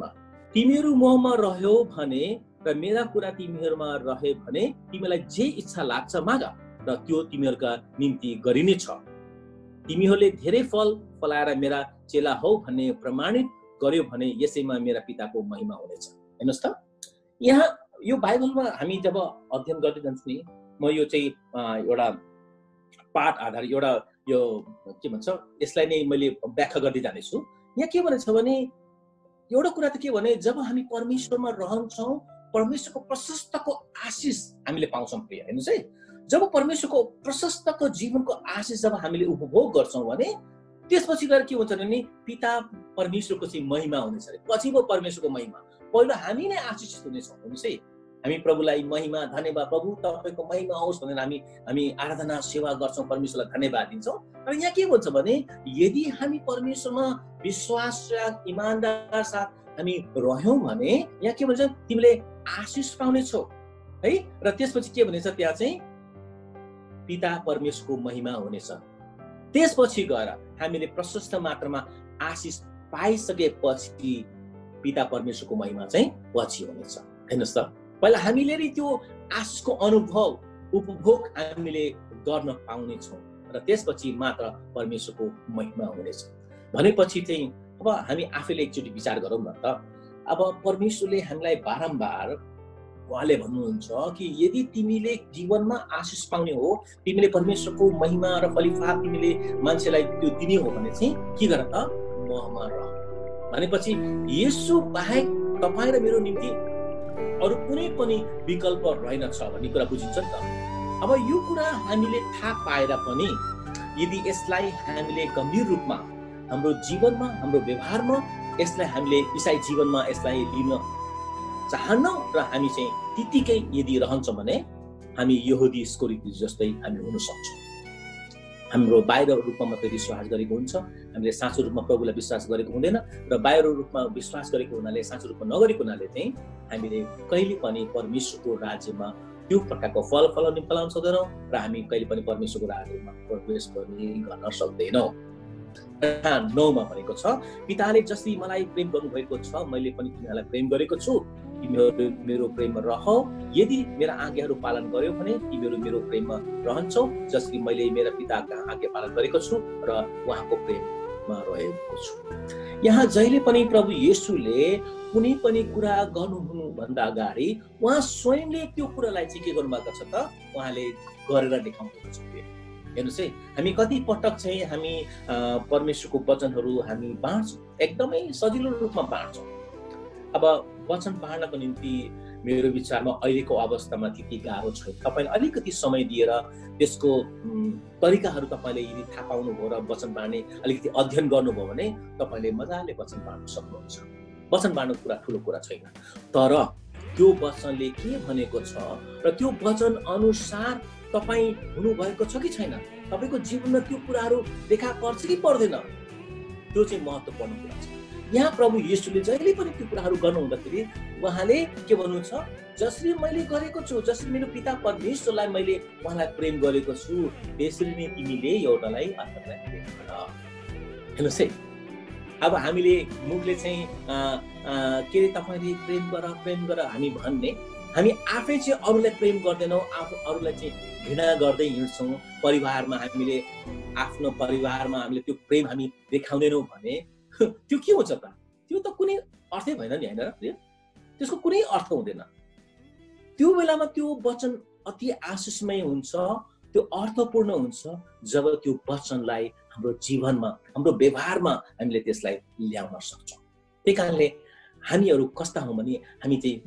तिमीहरू ममा रह्यो भने र मेरा कुरा तिमीहरूमा रहे भने तिमीलाई जे इच्छा लाग्छ माग र त्यो तिमीहरूका निम्ति गरिनेछ। तिमीहरूले धेरै फल फलाएर मेरा चेला हौ भन्ने प्रमाणित गर्यो भने यसैमा मेरा पिताको महिमा हुनेछ। हेर्नुहोस् त, यहाँ यो बाइबलमा हामी जब अध्ययन गर्दै जान्छौँ नि, म यो चाहिँ एउटा पाठ आधारित एउटा यो के भन्छ यसलाई नै मैले व्याख्या गर्दै जानेछु। यहाँ के भनेछ भने एउटा कुरा त के भने जब हामी परमेश्वरमा रहन्छौँ परमेश्वरको प्रशस्तको आशिष हामीले पाउँछौँ। प्रिय हेर्नुहोस् है, जब परमेश्वरको प्रशस्तको जीवनको आशिष जब हामीले उपभोग गर्छौँ भने त्यसपछि गएर के हुन्छ भने पिता परमेश्वरको चाहिँ महिमा हुनेछ अरे। पछि पो परमेश्वरको महिमा, पहिलो हामी नै आशिषित हुनेछौँ। हेर्नुहोस् है, हामी प्रभुलाई महिमा धन्यवाद प्रभु तपाईँको महिमा होस् भनेर हामी आराधना सेवा गर्छौँ, परमेश्वरलाई धन्यवाद दिन्छौँ। तर यहाँ के भन्छ भने यदि हामी परमेश्वरमा विश्वास र इमानदार साथ हामी रह्यौँ भने यहाँ के भन्छ तिमीले आशिष पाउनेछौ है। र त्यसपछि के भनेछ त्यहाँ चाहिँ पिता परमेश्वरको महिमा हुनेछ। त्यसपछि गएर हामीले प्रशस्त मात्रामा आशिष पाइसकेपछि पिता परमेश्वरको महिमा चाहिँ पछि हुनेछ। हेर्नुहोस् त, पहिला हामीले त्यो आशिषको अनुभव उपभोग हामीले गर्न पाउनेछौँ र त्यसपछि मात्र परमेश्वरको महिमा हुनेछ। भनेपछि चाहिँ अब हामी आफैले एकचोटि विचार गरौँ न त। अब परमेश्वरले हामीलाई बारम्बार उहाँले भन्नुहुन्छ कि यदि तिमीले जीवनमा आशिष पाउने हो, तिमीले परमेश्वरको महिमा र फलिफाप तिमीले मान्छेलाई त्यो दिने हो भने चाहिँ के गर त? ममा रह। भनेपछि यसो बाहेक तपाईँ र मेरो निम्ति अरू कुनै पनि विकल्प रहेनछ भन्ने कुरा बुझिन्छ नि त। अब यो कुरा हामीले थाहा पाएर पनि यदि यसलाई हामीले गम्भीर रूपमा हाम्रो जीवनमा हाम्रो व्यवहारमा यसलाई हामीले इसाई जीवनमा यसलाई लिन चाहन्नौँ र हामी चाहिँ त्यतिकै यदि रहन्छौँ भने हामी यहुदी इस्करियोती जस्तै हामी हुन सक्छौँ। हाम्रो बाहिर रूपमा मात्रै विश्वास गरेको हुन्छ, हामीले साँचो रूपमा प्रभुलाई विश्वास गरेको हुँदैन र बाहिर रूपमा विश्वास गरेको हुनाले साँचो रूपमा नगरेको हुनाले चाहिँ हामीले कहिले पनि परमेश्वरको राज्यमा त्यो प्रकारको फल फलाउन सक्दैनौँ र हामी कहिले पनि परमेश्वरको राज्यमा प्रवेश गर्न सक्दैनौँ। 9 भनेको छ पिताले जसरी मलाई प्रेम गर्नुभएको छ मैले पनि तिमीहरूलाई प्रेम गरेको छु, तिमीहरू मेरो प्रेममा रह। यदि मेरा आज्ञाहरू पालन गर्यो भने तिमीहरू मेरो प्रेममा रहन्छौ जसरी मैले मेरा पिताका आज्ञा पालन गरेको छु र उहाँको प्रेममा रहेको छु। यहाँ जहिले पनि प्रभु येशूले कुनै पनि कुरा गर्नुभन्दा अगाडि उहाँ स्वयंले त्यो कुरालाई चाहिँ के गर्नुभएको छ त? उहाँले गरेर देखाउनुहुन्छ। हेर्नुहोस् है, हामी कति पटक चाहिँ हामी परमेश्वरको वचनहरू हामी बाँड्छौँ, एकदमै सजिलो रूपमा बाँड्छौँ। अब वचन बाँड्नको निम्ति मेरो विचारमा अहिलेको अवस्थामा त्यति गाह्रो छैन। तपाईँले अलिकति समय दिएर त्यसको तरिकाहरू तपाईँले यदि थाहा पाउनुभयो र वचन बाँड्ने अलिकति अध्ययन गर्नुभयो भने तपाईँले मजाले वचन बाँड्न सक्नुहुन्छ। वचन बाँड्नु कुरा ठुलो कुरा छैन, तर त्यो वचनले के भनेको छ र त्यो वचन अनुसार तपाईँ हुनुभएको छ कि छैन, तपाईँको जीवनमा त्यो कुराहरू देखा पर्छ कि पर्दैन, त्यो चाहिँ महत्त्वपूर्ण कुरा छ। यहाँ प्रभु येशूले जहिले पनि त्यो कुराहरू गर्नुहुँदाखेरि उहाँले के भन्नुहुन्छ, जसरी मैले गरेको छु, जसरी मेरो पिता परमेश्वरलाई मैले उहाँलाई प्रेम गरेको छु, त्यसरी नै तिमीले एउटालाई अर्कालाई प्रेम गर। हेर्नुहोस् है, अब हामीले मुखले चाहिँ के अरे तपाईँले प्रेम गर हामी भन्ने, हामी आफै चाहिँ अरूलाई प्रेम गर्दैनौँ, अरूलाई चाहिँ घृणा गर्दै हिँड्छौँ। परिवारमा हामीले आफ्नो परिवारमा हामीले त्यो प्रेम हामी देखाउँदैनौँ भने त्यो के हुन्छ त? त्यो त कुनै अर्थै भएन नि, होइन र? त्यसको कुनै अर्थ हुँदैन। त्यो बेलामा त्यो वचन अति आशिषमय हुन्छ, त्यो अर्थपूर्ण हुन्छ जब त्यो वचनलाई हाम्रो जीवनमा, हाम्रो व्यवहारमा हामीले त्यसलाई ल्याउन सक्छौँ। त्यही कारणले हामीहरू कस्ता हौँ भने हामी चाहिँ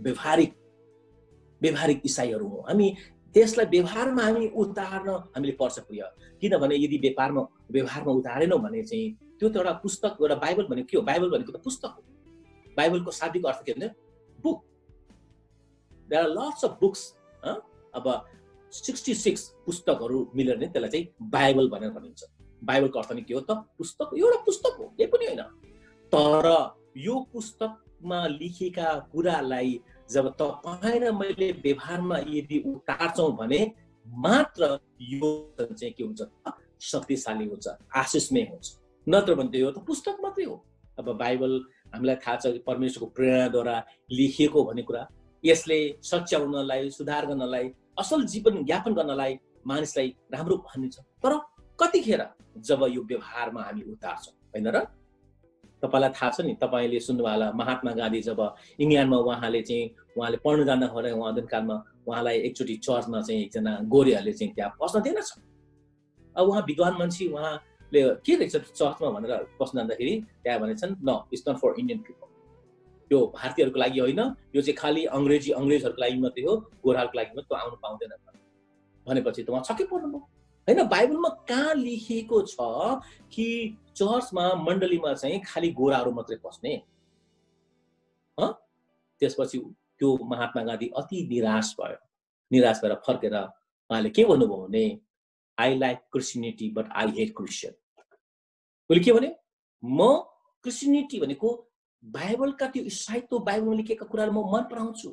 व्यवहारिक इसाईहरू हौँ। हामी त्यसलाई व्यवहारमा हामी उतार्न हामीले पर्छ प्रिय, किनभने यदि व्यवहारमा उतारेनौँ भने चाहिँ त्यो त एउटा पुस्तक, एउटा बाइबल भनेको के हो? बाइबल भनेको त पुस्तक हो। बाइबलको शाब्दिक अर्थ के भन्दा book. There are lots of books. अब 66 पुस्तकहरू मिलेर नै त्यसलाई चाहिँ बाइबल भनेर भनिन्छ। बाइबलको अर्थ नै के हो त? पुस्तक। एउटा पुस्तक हो, केही पनि होइन। तर यो पुस्तकमा लेखिएका कुरालाई जब तपाईँ र मैले व्यवहारमा यदि उतार्छौँ भने मात्र यो चाहिँ के हुन्छ, शक्तिशाली हुन्छ, आशिषमय हुन्छ। नत्र भने यो त पुस्तक मात्रै हो। अब बाइबल हामीलाई थाहा छ परमेश्वरको प्रेरणाद्वारा लेखिएको भन्ने कुरा। यसले सच्याउनलाई, सुधार गर्नलाई, असल जीवन यापन गर्नलाई मानिसलाई राम्रो भनिन्छ। तर कतिखेर जब यो व्यवहारमा हामी उतार्छौँ, होइन र? तपाईँलाई थाहा छ नि, तपाईँले सुन्नुभयो होला महात्मा गान्धी जब इङ्ल्यान्डमा उहाँले पढ्न जाँदाखेरि उहाँको कालमा उहाँलाई एकचोटि चर्चमा चाहिँ एकजना गोरेहरूले चाहिँ त्यहाँ पस्न दिएन छ। अब उहाँ विद्वान मान्छे, उहाँले के रहेछ चर्चमा भनेर पस्न जाँदाखेरि त्यहाँ भनेछन्, न it's not for Indian people, यो भारतीयहरूको लागि होइन, यो चाहिँ खालि अङ्ग्रेजहरूको लागि मात्रै हो, गोराहरूको लागि मात्रै आउनु पाउँदैन भनेपछि त उहाँ छक्कै पर्नुभयो। होइन, बाइबलमा कहाँ लेखिएको छ कि चर्चमा मण्डलीमा चाहिँ खालि गोराहरू मात्रै पस्ने? त्यसपछि त्यो महात्मा गान्धी अति निराश भएर फर्केर उहाँले के भन्नुभयो भने, I like Christianity but I hate Christian. उसले के भने, म क्रिस्चियनिटी भनेको बाइबलका त्यो इसाईत्व, बाइबलमा लेखेका कुराहरू म मन पराउँछु,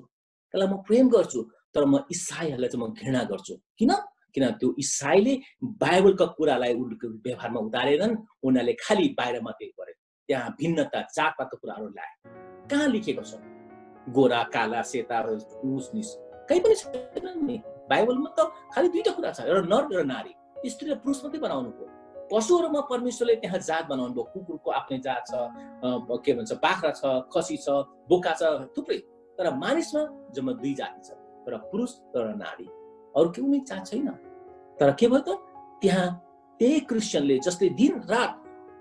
त्यसलाई म प्रेम गर्छु, तर म इसाईहरूलाई चाहिँ म घृणा गर्छु। किन त्यो इसाईले बाइबलका कुरालाई उनको व्यवहारमा उतारेनन्, उनीहरूले खालि बाहिर मात्रै गरे, त्यहाँ भिन्नता जातपातको कुराहरू ल्याए। कहाँ लेखेको छ गोरा काला सेता पुरुष निस? कहीँ पनि छैन नि। बाइबलमा त खालि दुईटा कुरा छ, एउटा नर र नारी, स्त्री र पुरुष मात्रै बनाउनु भयो। पशुहरूमा परमेश्वरले त्यहाँ जात बनाउनु भयो, कुकुरको आफ्नै जात छ, के भन्छ बाख्रा छ, खसी छ, बोका छ, थुप्रै। तर मानिसमा जम्मा दुई जाति छ, एउटा पुरुष र नारी, अरू कुनै जात छैन। तर के भयो त, त्यहाँ त्यही क्रिस्चियनले जसले दिन रात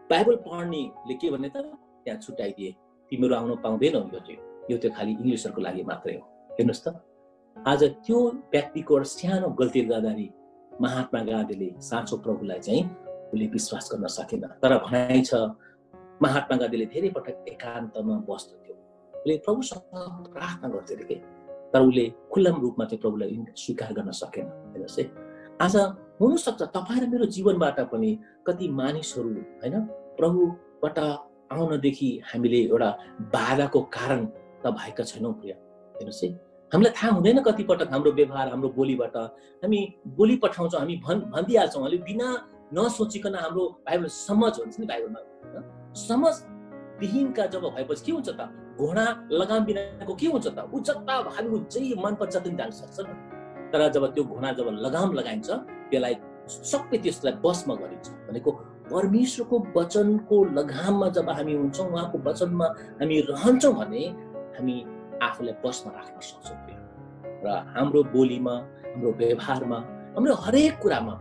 बाइबल पढ्नेले के भन्ने त, त्यहाँ छुट्याइदिए, तिमीहरू आउन पाउँदैनौ, यो त्यो खालि इङ्ग्लिसहरूको लागि मात्रै हो। हेर्नुहोस् त, आज त्यो व्यक्तिको सानो गल्ती गर्दाखेरि महात्मा गान्धीले साँचो प्रभुलाई चाहिँ उसले विश्वास गर्न सकेन। तर भनाइ छ महात्मा गान्धीले धेरै पटक एकान्तमा बस्दथ्यो, उसले प्रभुसँग प्रार्थना गर्थ्यो अरे, तर उसले खुल्लम रूपमा चाहिँ प्रभुलाई स्वीकार गर्न सकेन। हेर्नुहोस् है, आज हुनसक्छ तपाईँ र मेरो जीवनबाट पनि कति मानिसहरू होइन प्रभुबाट आउनदेखि हामीले एउटा बाधाको कारण त भएका छैनौँ प्रिय। हेर्नुहोस् है, हामीलाई थाहा हुँदैन कति पटक हाम्रो व्यवहार, हाम्रो बोलीबाट हामी बोली पठाउँछौँ, हामी भनिदिइहाल्छौँ, अहिले बिना नसोचिकन हाम्रो बाइबल समझ हुन्छ नि। बाइबलमा समझविहीनका जब भएपछि के हुन्छ त, घोडा लगाम बिनाको के हुन्छ त, ऊ जता हामी जे मन पर्छ जति जान सक्छ। तर जब त्यो घोडा जब लगाम लगाइन्छ, त्यसलाई सबै त्यसलाई बसमा गरिन्छ। भनेको परमेश्वरको वचनको लगाममा जब हामी हुन्छौँ, उहाँको वचनमा हामी रहन्छौँ भने हामी आफूलाई बसमा राख्न सक्छौँ। र हाम्रो बोलीमा, हाम्रो व्यवहारमा, हाम्रो हरेक कुरामा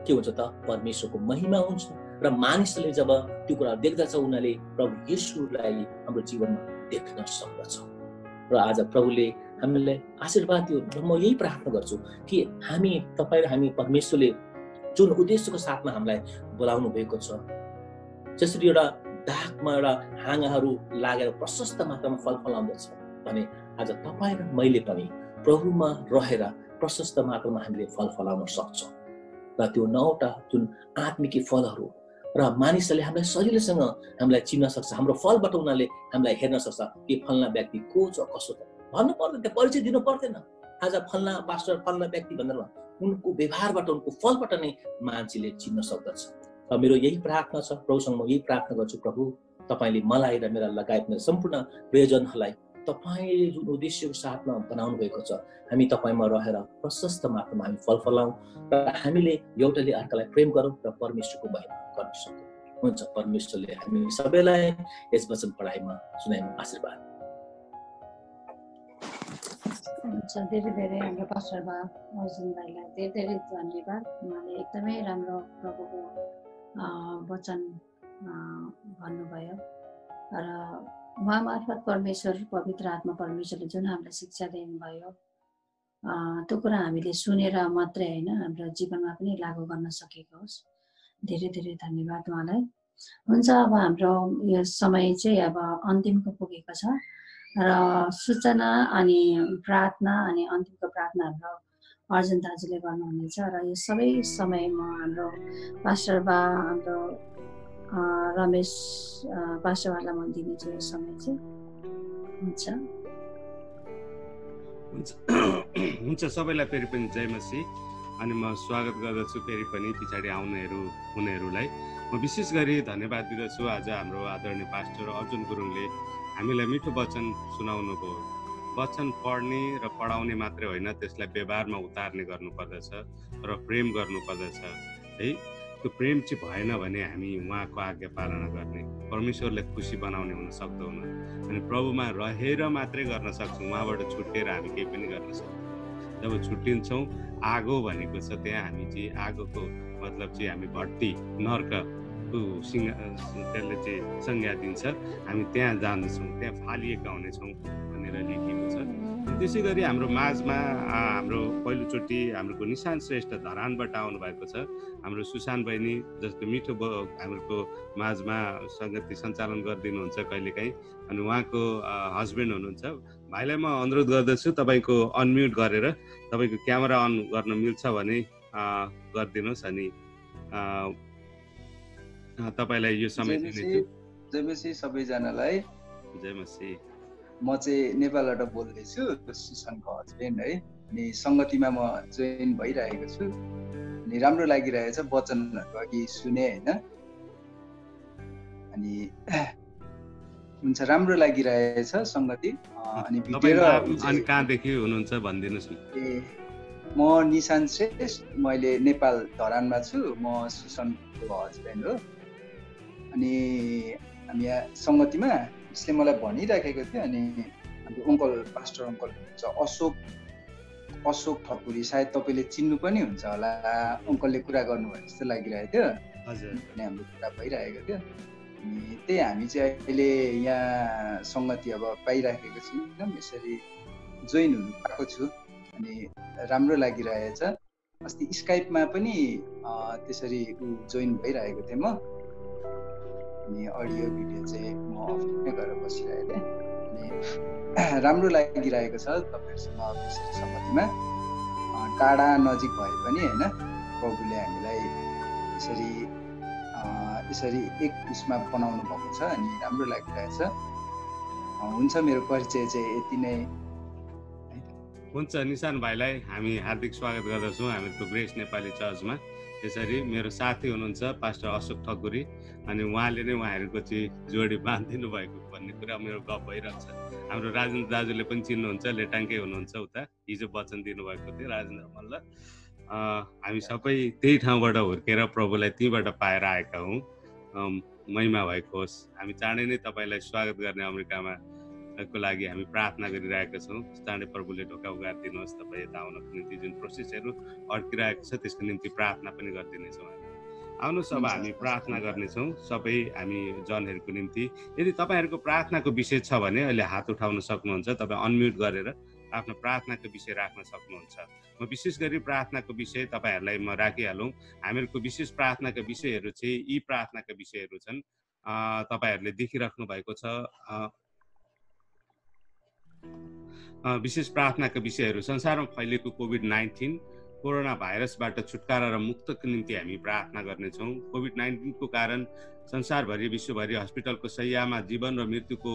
के हुन्छ त, परमेश्वरको महिमा हुन्छ। र मानिसले जब त्यो कुरा देख्दछ, उनीहरूले प्रभु येशूलाई हाम्रो जीवनमा देख्न सक्दछ। र आज प्रभुले हामीलाई आशीर्वाद दियो। र म यही प्रार्थना गर्छु कि हामी तपाईँ र हामी परमेश्वरले जुन उद्देश्यको साथमा हामीलाई बोलाउनु भएको छ, जसरी एउटा दागमा एउटा हाँगाहरू लागेर प्रशस्त मात्रामा फल फलाउँदछ भने आज तपाईँ र मैले पनि प्रभुमा रहेर प्रशस्त मात्रामा हामीले फल फलाउन सक्छौँ। र त्यो 9वटा जुन आत्मिकी फलहरू र मानिसहरूले हामीलाई सजिलैसँग हामीलाई चिन्न सक्छ, हाम्रो फलबाट उनीहरूले हामीलाई हेर्न सक्छ कि फल्ना व्यक्ति को छ, कसो छ भन्नु पर्दैन, त्यो परिचय दिनु पर्दैन। आज फल्ना पास्टर फल्ना व्यक्ति भनेर उनको व्यवहारबाट उनको फलबाट नै मान्छेले चिन्न सक्दछ। र मेरो यही प्रार्थना छ, प्रभुसँग म यही प्रार्थना गर्छु, प्रभु तपाईँले मलाई र मेरा लगायत मेरो सम्पूर्ण प्रियजनहरूलाई तपाईँले जुन उद्देश्यको साथमा बनाउनु भएको छ, हामी तपाईँमा रहेर प्रशस्त मात्रामा हामी फल फलाउँ र हामीले एउटाले अर्कालाई प्रेम गरौँ र परमेश्वरको महिमा गर्न सकौँ। हुन्छ, परमेश्वरले हामी सबैलाई यस वचन पढाइमा सुनाइमा आशीर्वाद।
हुन्छ, धेरै धेरै हाम्रो पास्टर बा अर्जुन भाइलाई धेरै धेरै धन्यवाद। उहाँले एकदमै राम्रो प्रभुको वचन भन्नुभयो र उहाँ मार्फत परमेश्वर पवित्र आत्मा परमेश्वरले जुन हामीलाई शिक्षा दिनुभयो त्यो कुरा हामीले सुनेर मात्रै होइन, हाम्रो जीवनमा पनि लागू गर्न सकेको होस्। धेरै धेरै धन्यवाद उहाँलाई। हुन्छ, अब हाम्रो यो समय चाहिँ अब अन्तिमको पुगेको छ र सूचना अनि प्रार्थना अनि अन्तिमको प्रार्थना हाम्रो अर्जुन दाजुले गर्नुहुनेछ र यो सबै समयमा हाम्रो पास्टर बा हाम्रो रमेश पास्टरलाई म दिनेछु यो समय चाहिँ।
हुन्छ, सबैलाई फेरि पनि जय मसीह। अनि म स्वागत गर्दछु फेरि पनि पछाडि हुनेहरूलाई। म विशेष गरी धन्यवाद दिँदछु आज हाम्रो आदरणीय पास्टर अर्जुन गुरुङले हामीलाई मिठो वचन सुनाउनु भयो। वचन पढ्ने र पढाउने मात्रै होइन, त्यसलाई व्यवहारमा उतार्ने गर्नुपर्दछ र प्रेम गर्नुपर्दछ है। त्यो प्रेम चाहिँ भएन भने हामी उहाँको आज्ञा पालना गर्ने, परमेश्वरलाई खुसी बनाउने हुन सक्दैनौँ। अनि प्रभुमा रहेर मात्रै गर्न सक्छौँ, उहाँबाट छुट्टिएर हामी केही पनि गर्न सक्दैनौँ। जब छुट्टिन्छौँ, आगो भनेको छ त्यहाँ हामी चाहिँ आगोको मतलब चाहिँ हामी भट्टी नर्कको त्यसले चाहिँ संज्ञा दिन्छ, हामी त्यहाँ जाँदछौँ, त्यहाँ फालिएका हुनेछौँ भनेर लेखिएको छ। त्यसै गरी हाम्रो माझमा हाम्रो पहिलोचोटि हाम्रो निशान श्रेष्ठ धरानबाट आउनु भएको छ, हाम्रो सुशान बहिनी, जसको मिठो हाम्रो माझमा सङ्गति सञ्चालन गरिदिनुहुन्छ कहिलेकाहीँ। अनि उहाँको हस्बेन्ड हुनुहुन्छ। भाइलाई म अनुरोध गर्दछु तपाईँको अनम्युट गरेर तपाईँको क्यामेरा अन गर्न मिल्छ भने गरिदिनुहोस्। अनि तपाईँलाई यो समय दिनेछु।
जय मसीह सबैजनालाई।
जय मसीह।
म चाहिँ नेपालबाट बोल्दैछु, सुशानको हस्बेन्ड है। अनि सङ्गतिमा म जोइन भइरहेको छु। अनि राम्रो लागिरहेछ, वचनहरू अघि सुने होइन। अनि हुन्छ, राम्रो लागिरहेछ सङ्गति। अनि
अनि कहाँदेखि हुनुहुन्छ भनिदिनुहोस् न।
म निशान श्रेष्ठ, मैले नेपाल धरानमा छु। म सुशानको हस्बेन्ड हो। अनि हामी यहाँ सङ्गतिमा उसले मलाई भनिराखेको थियो। अनि हाम्रो अङ्कल, पास्टर अङ्कल हुन्छ अशोक ठकुरी, सायद तपाईँले चिन्नु पनि हुन्छ होला। अङ्कलले कुरा गर्नुभयो जस्तो लागिरहेको थियो। अनि हाम्रो कुरा भइरहेको थियो। अनि त्यही हामी चाहिँ अहिले यहाँ सङ्गति अब पाइराखेको छौँ, यसरी जोइन हुनु पाएको छु। अनि राम्रो लागिरहेछ। अस्ति स्काइपमा पनि त्यसरी जोइन भइरहेको थिएँ म। अनि अडियो भिडियो चाहिँ म अफ नै गरेर बसिरहेको थिएँ। अनि राम्रो लागिरहेको छ तपाईँहरूसँग यसरी सङ्गतिमा। टाढा नजिक भए पनि होइन, प्रभुले हामीलाई यसरी एक उसमा बनाउनु भएको छ। अनि राम्रो लागिरहेछ। हुन्छ, मेरो परिचय चाहिँ यति नै।
हुन्छ, निशान भाइलाई हामी हार्दिक स्वागत गर्दछौँ हामीहरूको ग्रेस नेपाली चर्चमा। त्यसरी मेरो साथी हुनुहुन्छ पास्टर अशोक ठकुरी। अनि उहाँले नै उहाँहरूको चाहिँ जोडी बाँधिदिनु भएको भन्ने कुरा मेरो गफ भइरहेको छ। हाम्रो राजेन्द्र दाजुले पनि चिन्नुहुन्छ, लेटाङ्कै हुनुहुन्छ, उता हिजो वचन दिनुभएको थियो राजेन्द्र मल्ल। हामी सबै त्यही ठाउँबाट हुर्केर प्रभुलाई त्यहीँबाट पाएर आएका हौँ। महिमा भएको होस्। हामी चाँडै नै तपाईँलाई स्वागत गर्ने अमेरिकामा को लागि हामी प्रार्थना गरिरहेका छौँ। चाँडै प्रभुले ढोका उगारिदिनुहोस्। तपाईँ यता आउनको निम्ति जुन प्रोसेसहरू अड्किरहेको छ त्यसको निम्ति प्रार्थना पनि गरिदिनेछौँ। आउनुहोस्, अब हामी प्रार्थना गर्नेछौँ सबै हामी जनहरूको निम्ति। यदि तपाईँहरूको प्रार्थनाको विषय छ भने अहिले हात उठाउन सक्नुहुन्छ। तपाईँ अनम्युट गरेर आफ्नो प्रार्थनाको विषय राख्न सक्नुहुन्छ। म विशेष गरी प्रार्थनाको विषय तपाईँहरूलाई म राखिहालौँ। हामीहरूको विशेष प्रार्थनाका विषयहरू चाहिँ यी प्रार्थनाका विषयहरू छन्। तपाईँहरूले देखिराख्नु भएको छ। विशेष प्रार्थनाका विषयहरू संसारमा फैलिएको कोभिड-19 कोरोना भाइरसबाट छुटकारा र मुक्तको निम्ति हामी प्रार्थना गर्नेछौँ। कोभिड-19 को कारण संसारभरि विश्वभरि हस्पिटलको शैय्यामा जीवन र मृत्युको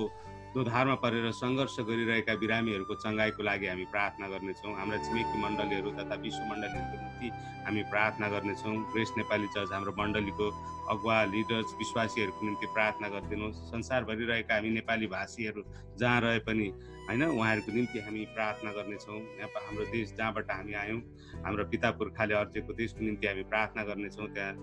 दोधारमा परेर सङ्घर्ष गरिरहेका बिरामीहरूको चङ्गाइको लागि हामी प्रार्थना गर्नेछौँ। हाम्रा छिमेकी मण्डलीहरू तथा विश्व मण्डलीहरूको निम्ति हामी प्रार्थना गर्नेछौँ। ग्रेस नेपाली चर्च हाम्रो मण्डलीको अगुवा लिडर्स विश्वासीहरूको निम्ति प्रार्थना गरिदिनुहोस्। संसारभरि रहेका हामी नेपाली भाषीहरू जहाँ रहे पनि होइन उहाँहरूको निम्ति हामी प्रार्थना गर्नेछौँ। हाम्रो देश जहाँबाट हामी आयौँ, हाम्रो पिता पुर्खाले अर्जेको देशको निम्ति हामी प्रार्थना गर्नेछौँ। त्यहाँ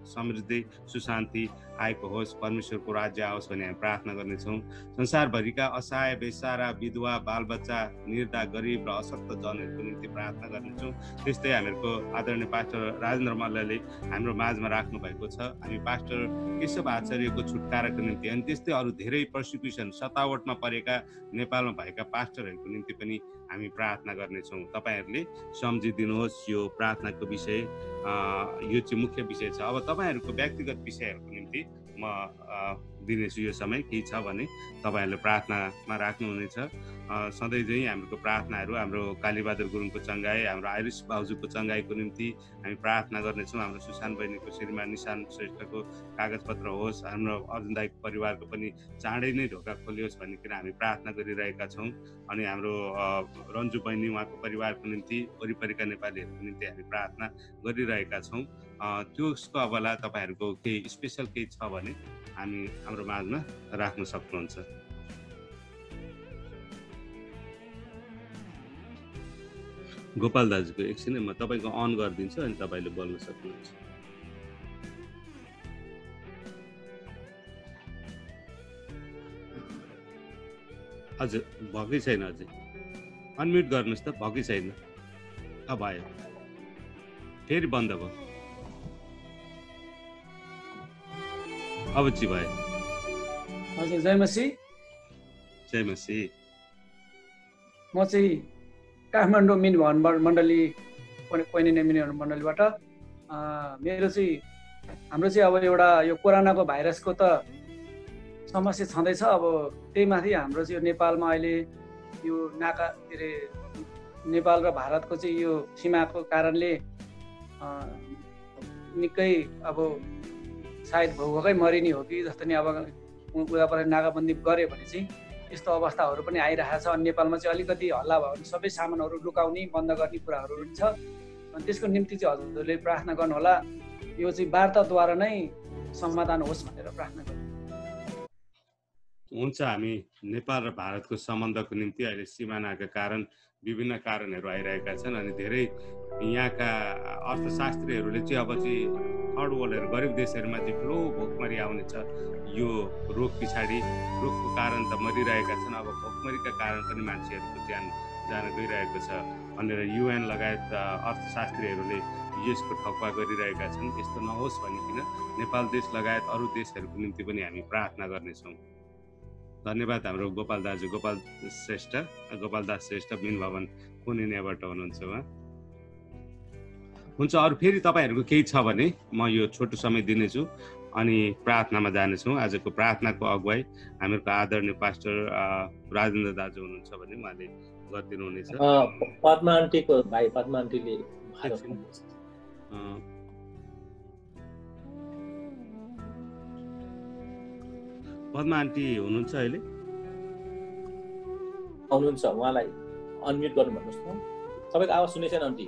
समृद्धि सुशान्ति आएको होस्, परमेश्वरको राज्य आओस् भन्ने हामी प्रार्थना गर्नेछौँ। संसारभरिका असहाय, बेसारा, विधवा, बालबच्चा, निर्धा, गरिब र अशक्त जनहरूको निम्ति प्रार्थना गर्नेछौँ। त्यस्तै हामीहरूको आदरणीय पास्टर राजेन्द्र मल्लले हाम्रो माझमा राख्नु भएको छ। हामी पास्टर केशव आचार्यको छुटकाराको निम्ति अनि त्यस्तै अरू धेरै पर्सिक्युसन सतावटमा परेका नेपालमा भएका पास्टरहरूको निम्ति पनि हामी प्रार्थना गर्नेछौँ। तपाईँहरूले सम्झिदिनुहोस् यो प्रार्थनाको विषय, यो चाहिँ मुख्य विषय छ। अब तपाईँहरूको व्यक्तिगत विषयहरूको निम्ति म दिनेछु यो समय। केही छ भने तपाईँहरूले प्रार्थनामा राख्नुहुनेछ। सधैँ चाहिँ हाम्रो प्रार्थनाहरू हाम्रो कालीबहादुर गुरुङको चङ्गाई, हाम्रो आइरिस बाउजूको चङ्गाईको निम्ति हामी प्रार्थना गर्नेछौँ। हाम्रो सुशान बहिनीको श्रीमान निशान श्रेष्ठको कागजपत्र होस्, हाम्रो अर्जुन दाईको परिवारको पनि चाँडै नै ढोका खोलियोस् भनिकन हामी प्रार्थना गरिरहेका छौँ। अनि हाम्रो रन्जु बहिनी उहाँको परिवारको निम्ति, वरिपरिका नेपालीहरूको निम्ति हामी प्रार्थना गरिरहेका छौँ। त्यसको अबला तपाईँहरूको केही स्पेसल केही छ भने हामी हाम्रो माझमा राख्न सक्नुहुन्छ। गोपाल दाजुको एकछिन म तपाईँको अन गरिदिन्छु अनि तपाईँले बोल्न सक्नुहुन्छ। हजुर भएकै छैन, अझै अनम्युट गर्नुहोस् त। भएकै छैन। भयो, फेरि बन्द भयो। अब चाहिँ भयो।
हजुर जय मसीह।
जय मसीह।
म चाहिँ काठमाडौँ मिन भवन मण्डली कोइने मिन मण्डलीबाट मेरो चाहिँ हाम्रो चाहिँ अब एउटा यो कोरोनाको भाइरसको त समस्या छँदैछ। अब त्यही माथि हाम्रो चाहिँ यो नेपालमा अहिले यो नाका के अरे नेपाल र भारतको चाहिँ यो सीमाको कारणले निकै अब सायद भोकै मरिने हो कि जस्तो नि अब उताबाट नाकाबन्दी गऱ्यो भने चाहिँ यस्तो अवस्थाहरू पनि आइरहेको छ। अनि नेपालमा चाहिँ अलिकति हल्ला भयो भने सबै सामानहरू लुकाउने बन्द गर्ने कुराहरू पनि छ। अनि त्यसको निम्ति चाहिँ हजुरले प्रार्थना गर्नुहोला, यो चाहिँ वार्ताद्वारा नै समाधान होस् भनेर प्रार्थना गर्नु
हुन्छ। हामी नेपाल र भारतको सम्बन्धको निम्ति अहिले सिमानाका कारण विभिन्न कारणहरू आइरहेका छन् अनि धेरै यहाँका अर्थशास्त्रीहरूले चाहिँ अब चाहिँ थर्ड वर्ल्डहरू गरिब देशहरूमा चाहिँ ठुलो भोकमरी आउनेछ। यो रोग पछाडि रोगको कारण त मरिरहेका छन्, अब भोकमरीका कारण पनि मान्छेहरूको ज्यान जान गइरहेको छ भनेर UN लगायत अर्थशास्त्रीहरूले यसको ठप्पा गरिरहेका छन्। यस्तो नहोस् भनिकन नेपाल देश लगायत अरू देशहरूको निम्ति पनि हामी प्रार्थना गर्नेछौँ। धन्यवाद। हाम्रो गोपाल दाजु, गोपाल दास श्रेष्ठ मिन भवन कुनिनेबाट हुनुहुन्छ उहाँ। हुन्छ, अरू फेरि तपाईँहरूको केही छ भने म यो छोटो समय दिनेछु अनि प्रार्थनामा जानेछौँ। आजको प्रार्थनाको अगुवाई हामीहरूको आदरणीय पास्टर राजेन्द्र दाजु हुनुहुन्छ भने उहाँले गरिदिनुहुनेछ।
पद्मा आन्टीको भाइ पद्मा आन्टीले
पद्मा आन्टी हुनुहुन्छ अहिले?
आउनुहुन्छ, उहाँलाई अनम्युट गर्नु भन्नुहोस् न। तपाईँको आवाज सुनेको छैन आन्टी।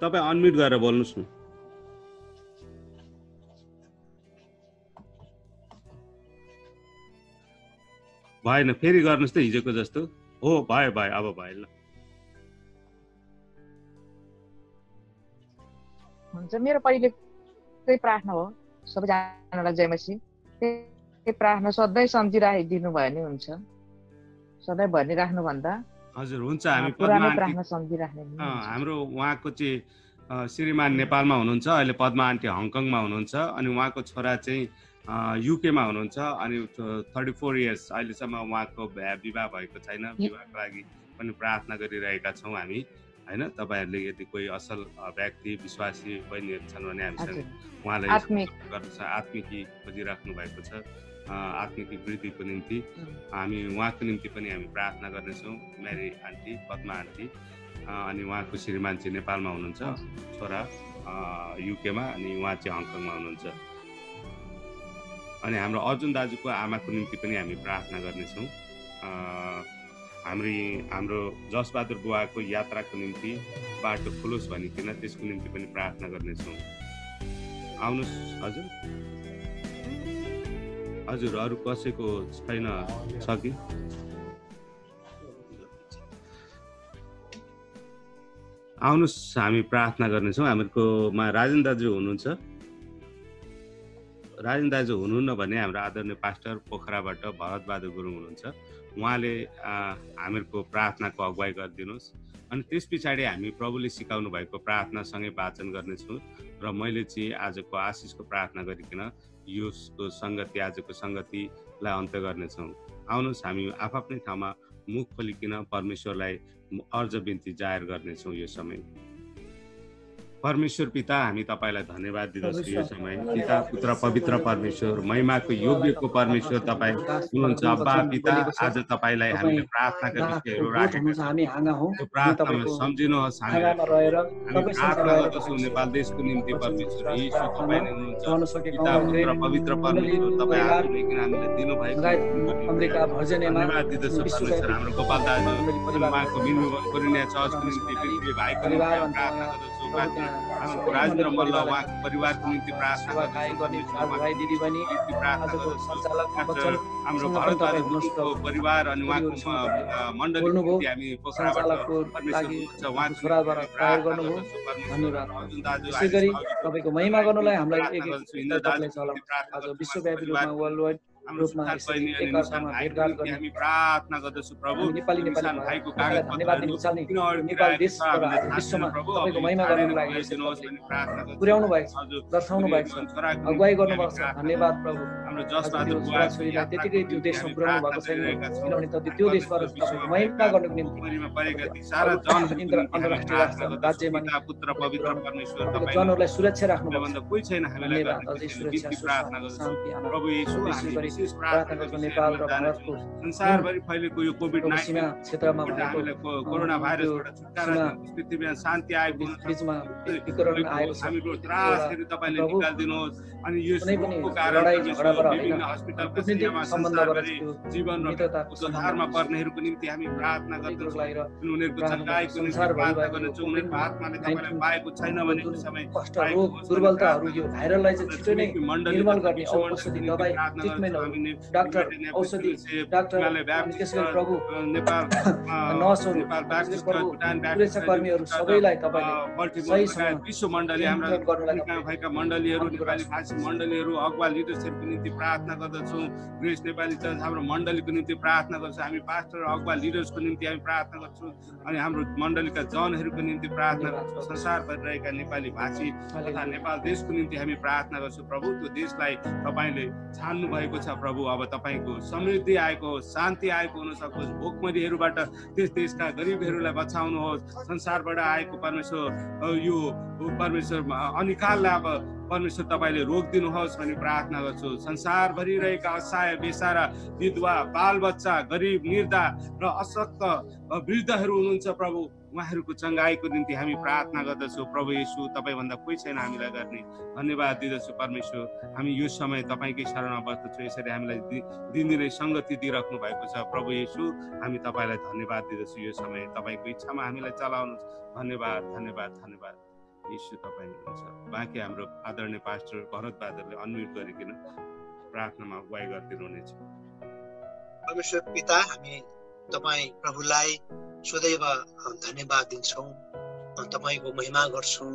तपाईँ अनम्युट गरेर बोल्नुहोस् न। भएन, फेरि गर्नुहोस् त हिजोको जस्तो। हो भयो, अब भयो ल।
हुन्छ, मेरो पहिलेकै प्रार्थना हो सबैजनालाई जय मसीह। त्यही प्रार्थना सधैँ सम्झिराखिदिनु भयो भने हुन्छ, सधैँ भनिराख्नु भन्दा।
हजुर हुन्छ। हामी
प्रार्थना सम्झिराख्ने
हाम्रो उहाँको चाहिँ श्रीमान नेपालमा हुनुहुन्छ, अहिले पद्मा आन्टी हङकङमा हुनुहुन्छ अनि उहाँको छोरा चाहिँ युकेमा हुनुहुन्छ अनि 34 इयर्स अहिलेसम्म उहाँको विवाह भएको छैन। विवाहको लागि पनि प्रार्थना गरिरहेका छौँ हामी हैन। तपाईँहरूले यदि कोही असल व्यक्ति विश्वासी बहिनीहरू छन् भने हामीसँग उहाँलाई आत्मिकी खोजिराख्नु भएको छ, आत्मिक वृद्धिको निम्ति हामी उहाँको निम्ति पनि हामी प्रार्थना गर्नेछौँ। मेरी आन्टी, पद्मा आन्टी, अनि उहाँको श्रीमान चाहिँ नेपालमा हुनुहुन्छ, छोरा युकेमा, अनि उहाँ चाहिँ हङकङमा हुनुहुन्छ। अनि हाम्रो अर्जुन दाजुको आमाको निम्ति पनि हामी प्रार्थना गर्नेछौँ। हाम्रो जसबहादुर बुवाको यात्राको निम्ति बाटो खुलोस् भनिकन त्यसको निम्ति पनि प्रार्थना गर्नेछौँ। आउनुहोस् हजुर। हजुर अरू कसैको छैन छ कि? आउनुहोस् हामी प्रार्थना गर्नेछौँ। हामीहरूकोमा राजन दाजु हुनुहुन्छ। राजन दाजु हुनुहुन्न भने हाम्रो आदरणीय पास्टर पोखराबाट भरत बहादुर गुरुङ हुनुहुन्छ। उहाँले हामीहरूको प्रार्थनाको अगुवाई गरिदिनुहोस्। अनि त्यस पछाडि हामी प्रभुले सिकाउनु भएको प्रार्थनासँगै वाचन गर्नेछौँ र मैले चाहिँ आजको आशिषको प्रार्थना गरिकन योको सङ्गति, आजको सङ्गतिलाई अन्त्य गर्नेछौँ। आउनुहोस् हामी आफ्नै ठाउँमा मुख खोलिकन परमेश्वरलाई अर्ज बिन्ती जाहेर गर्नेछौँ। यो समय परमेश्वर पिता, हामी तपाईँलाई धन्यवाद दिँदछौँ। यो समय पिता, पुत्र, पवित्र परमेश्वर, महिमाको योग्यको परमेश्वर तपाईँ हुनुहुन्छ। अब्बा पिता, आज तपाईँलाई हामीले प्रार्थनाका विषयहरू राखेका छौँ। त्यो प्रार्थनामा सम्झिनुहोस्। हामी प्रार्थना गर्दछौँ नेपाल देशको निम्ति परमेश्वर यीशु तपाईँ नै हुनुहुन्छ। पिता, पुत्र, पवित्र परमेश्वर तपाईँ आफैले हामीलाई दिनुभएको धन्यवाद दिँदछौँ परमेश्वर। हाम्रो गोपाल दाजु उहाँको मिनु कोरिनिया चर्चको निम्ति भाइको निम्ति प्रार्थना गर्दछौँ। राजेन्द्र मल्ल उहाँको परिवारको निम्ति प्रार्थना गर्दछौँ। हाम्रो भरत दाजुको परिवार अनि उहाँको मण्डलीको निम्ति हामी पोखराबाट
तपाईँको महिमा गर्नुलाई हामीलाई विश्वव्यापी रूपमा वर्ल्ड रूपमा
हामी प्रार्थना गर्दछौँ प्रभु।
नेपाली भाइको कागज धन्यवाद दिन चाहने नेपाल देश विश्वमा तपाईँको महिमा गर्नुको लागि पुर्याउनु भएको छ, दर्शाउनु भएको छ, अगुवाई गर्नुभएको छ। धन्यवाद प्रभु। हाम्रो जसबहादुर बुवा छोरीलाई त्यतिकै त्यो देशमा पुर्याउनु भएको छैन, किनभने त्यो देशबाट तपाईँको महिमा गर्नुको निम्ति
सारा जन
अन्तर्राष्ट्रिय राज्यमा
पुत्र पवित्र परमेश्वर तपाईँ
जनहरूलाई सुरक्षा राख्नुभएको छ।
कोही छैन हामीलाई प्रार्थना गर्दछौँ प्रभु यीशु। नेपाल र भारतको संसारभरि फैलेको यो कोभिड-19 क्षेत्रमा भएको कोरोना भाइरसबाट छुटकारा पृथ्वीमा शान्ति आएको
बीचमा एकीकरण आएको छ।
हामीको त्रासहरू तपाईले निकाल्दिनुहोस्। अनि यो सबैको कारण विभिन्न हस्पिटलको सम्बन्धबाट जीवन र सुधारमा पर्नेहरूको निम्ति हामी प्रार्थना गर्दछौँ। उनीहरूको चङ्गाइको निम्ति प्रार्थना गर्दछौँ। उनीहरूको आत्माले तपाईलाई पाएको छैन भने यो समय
कष्ट, रोग, दुर्बलताहरू यो भाइरललाई चाहिँ छिटो नै निर्मूल गर्ने औषधि, दबाई, ट्रिटमेन्टहरू, डाक्टर, औषधि, डाक्टर, त्यसैगरी प्रभु
नेपाल
नर्सहरू, सुरक्षाकर्मीहरू सबैलाई तपाईँले सही समय
विश्व मण्डली हाम्रा भएका मण्डलीहरू, नेपाली भाषी मण्डलीहरू, अगुवा लिडर्सहरूको निम्ति प्रार्थना गर्दछौँ। ग्रेस नेपाली चर्च हाम्रो मण्डलीको निम्ति प्रार्थना गर्छौँ। हामी पास्टर अगुवा लिडर्सको निम्ति हामी प्रार्थना गर्छौँ। अनि हाम्रो मण्डलीका जनहरूको निम्ति प्रार्थना गर्छौँ। संसारभरि रहेका नेपाली भाषी तथा नेपाल देशको निम्ति हामी प्रार्थना गर्छौँ। प्रभु त्यो देशलाई तपाईँले छान्नु भएको छ प्रभु। अब तपाईँको समृद्धि आएको होस्, शान्ति आएको हुन सकोस्। भोकमरीहरूबाट त्यस देशका गरिबहरूलाई बचाउनुहोस्। संसारबाट आएको परमेश्वर यो परमेश्वर अनिकाललाई अब परमेश्वर तपाईँले रोकिदिनुहोस् भनी प्रार्थना गर्छु। संसारभरि रहेका असहाय, बेसारा, विधवा, बालबच्चा, गरिब, निर्धा र अशक्त वृद्धहरू हुनुहुन्छ प्रभु। उहाँहरूको चङ्गाइको निम्ति हामी प्रार्थना गर्दछौँ। प्रभु येशू, तपाईँभन्दा कोही छैन हामीलाई गर्ने। धन्यवाद दिँदछु परमेश्वर। हामी यो समय तपाईँकै शरणमा बस्दछौँ। यसरी हामीलाई दिनदिनै सङ्गति दिइराख्नु भएको छ प्रभु येशू। हामी तपाईँलाई धन्यवाद दिँदछौँ। यो समय तपाईँको इच्छामा हामीलाई चलाउनुहोस्। धन्यवाद, धन्यवाद, धन्यवाद येशू। तपाईँ हुनुहुन्छ। बाँकी हाम्रो आदरणीय पास्टर भरत बहादुरले अनम्युट गरिकन प्रार्थनामा अगुवाई गरिदिनुहुनेछ।
परमेश्वर पिता, हामी तपाईँ प्रभुलाई सदैव धन्यवाद दिन्छौँ, तपाईँको महिमा गर्छौँ,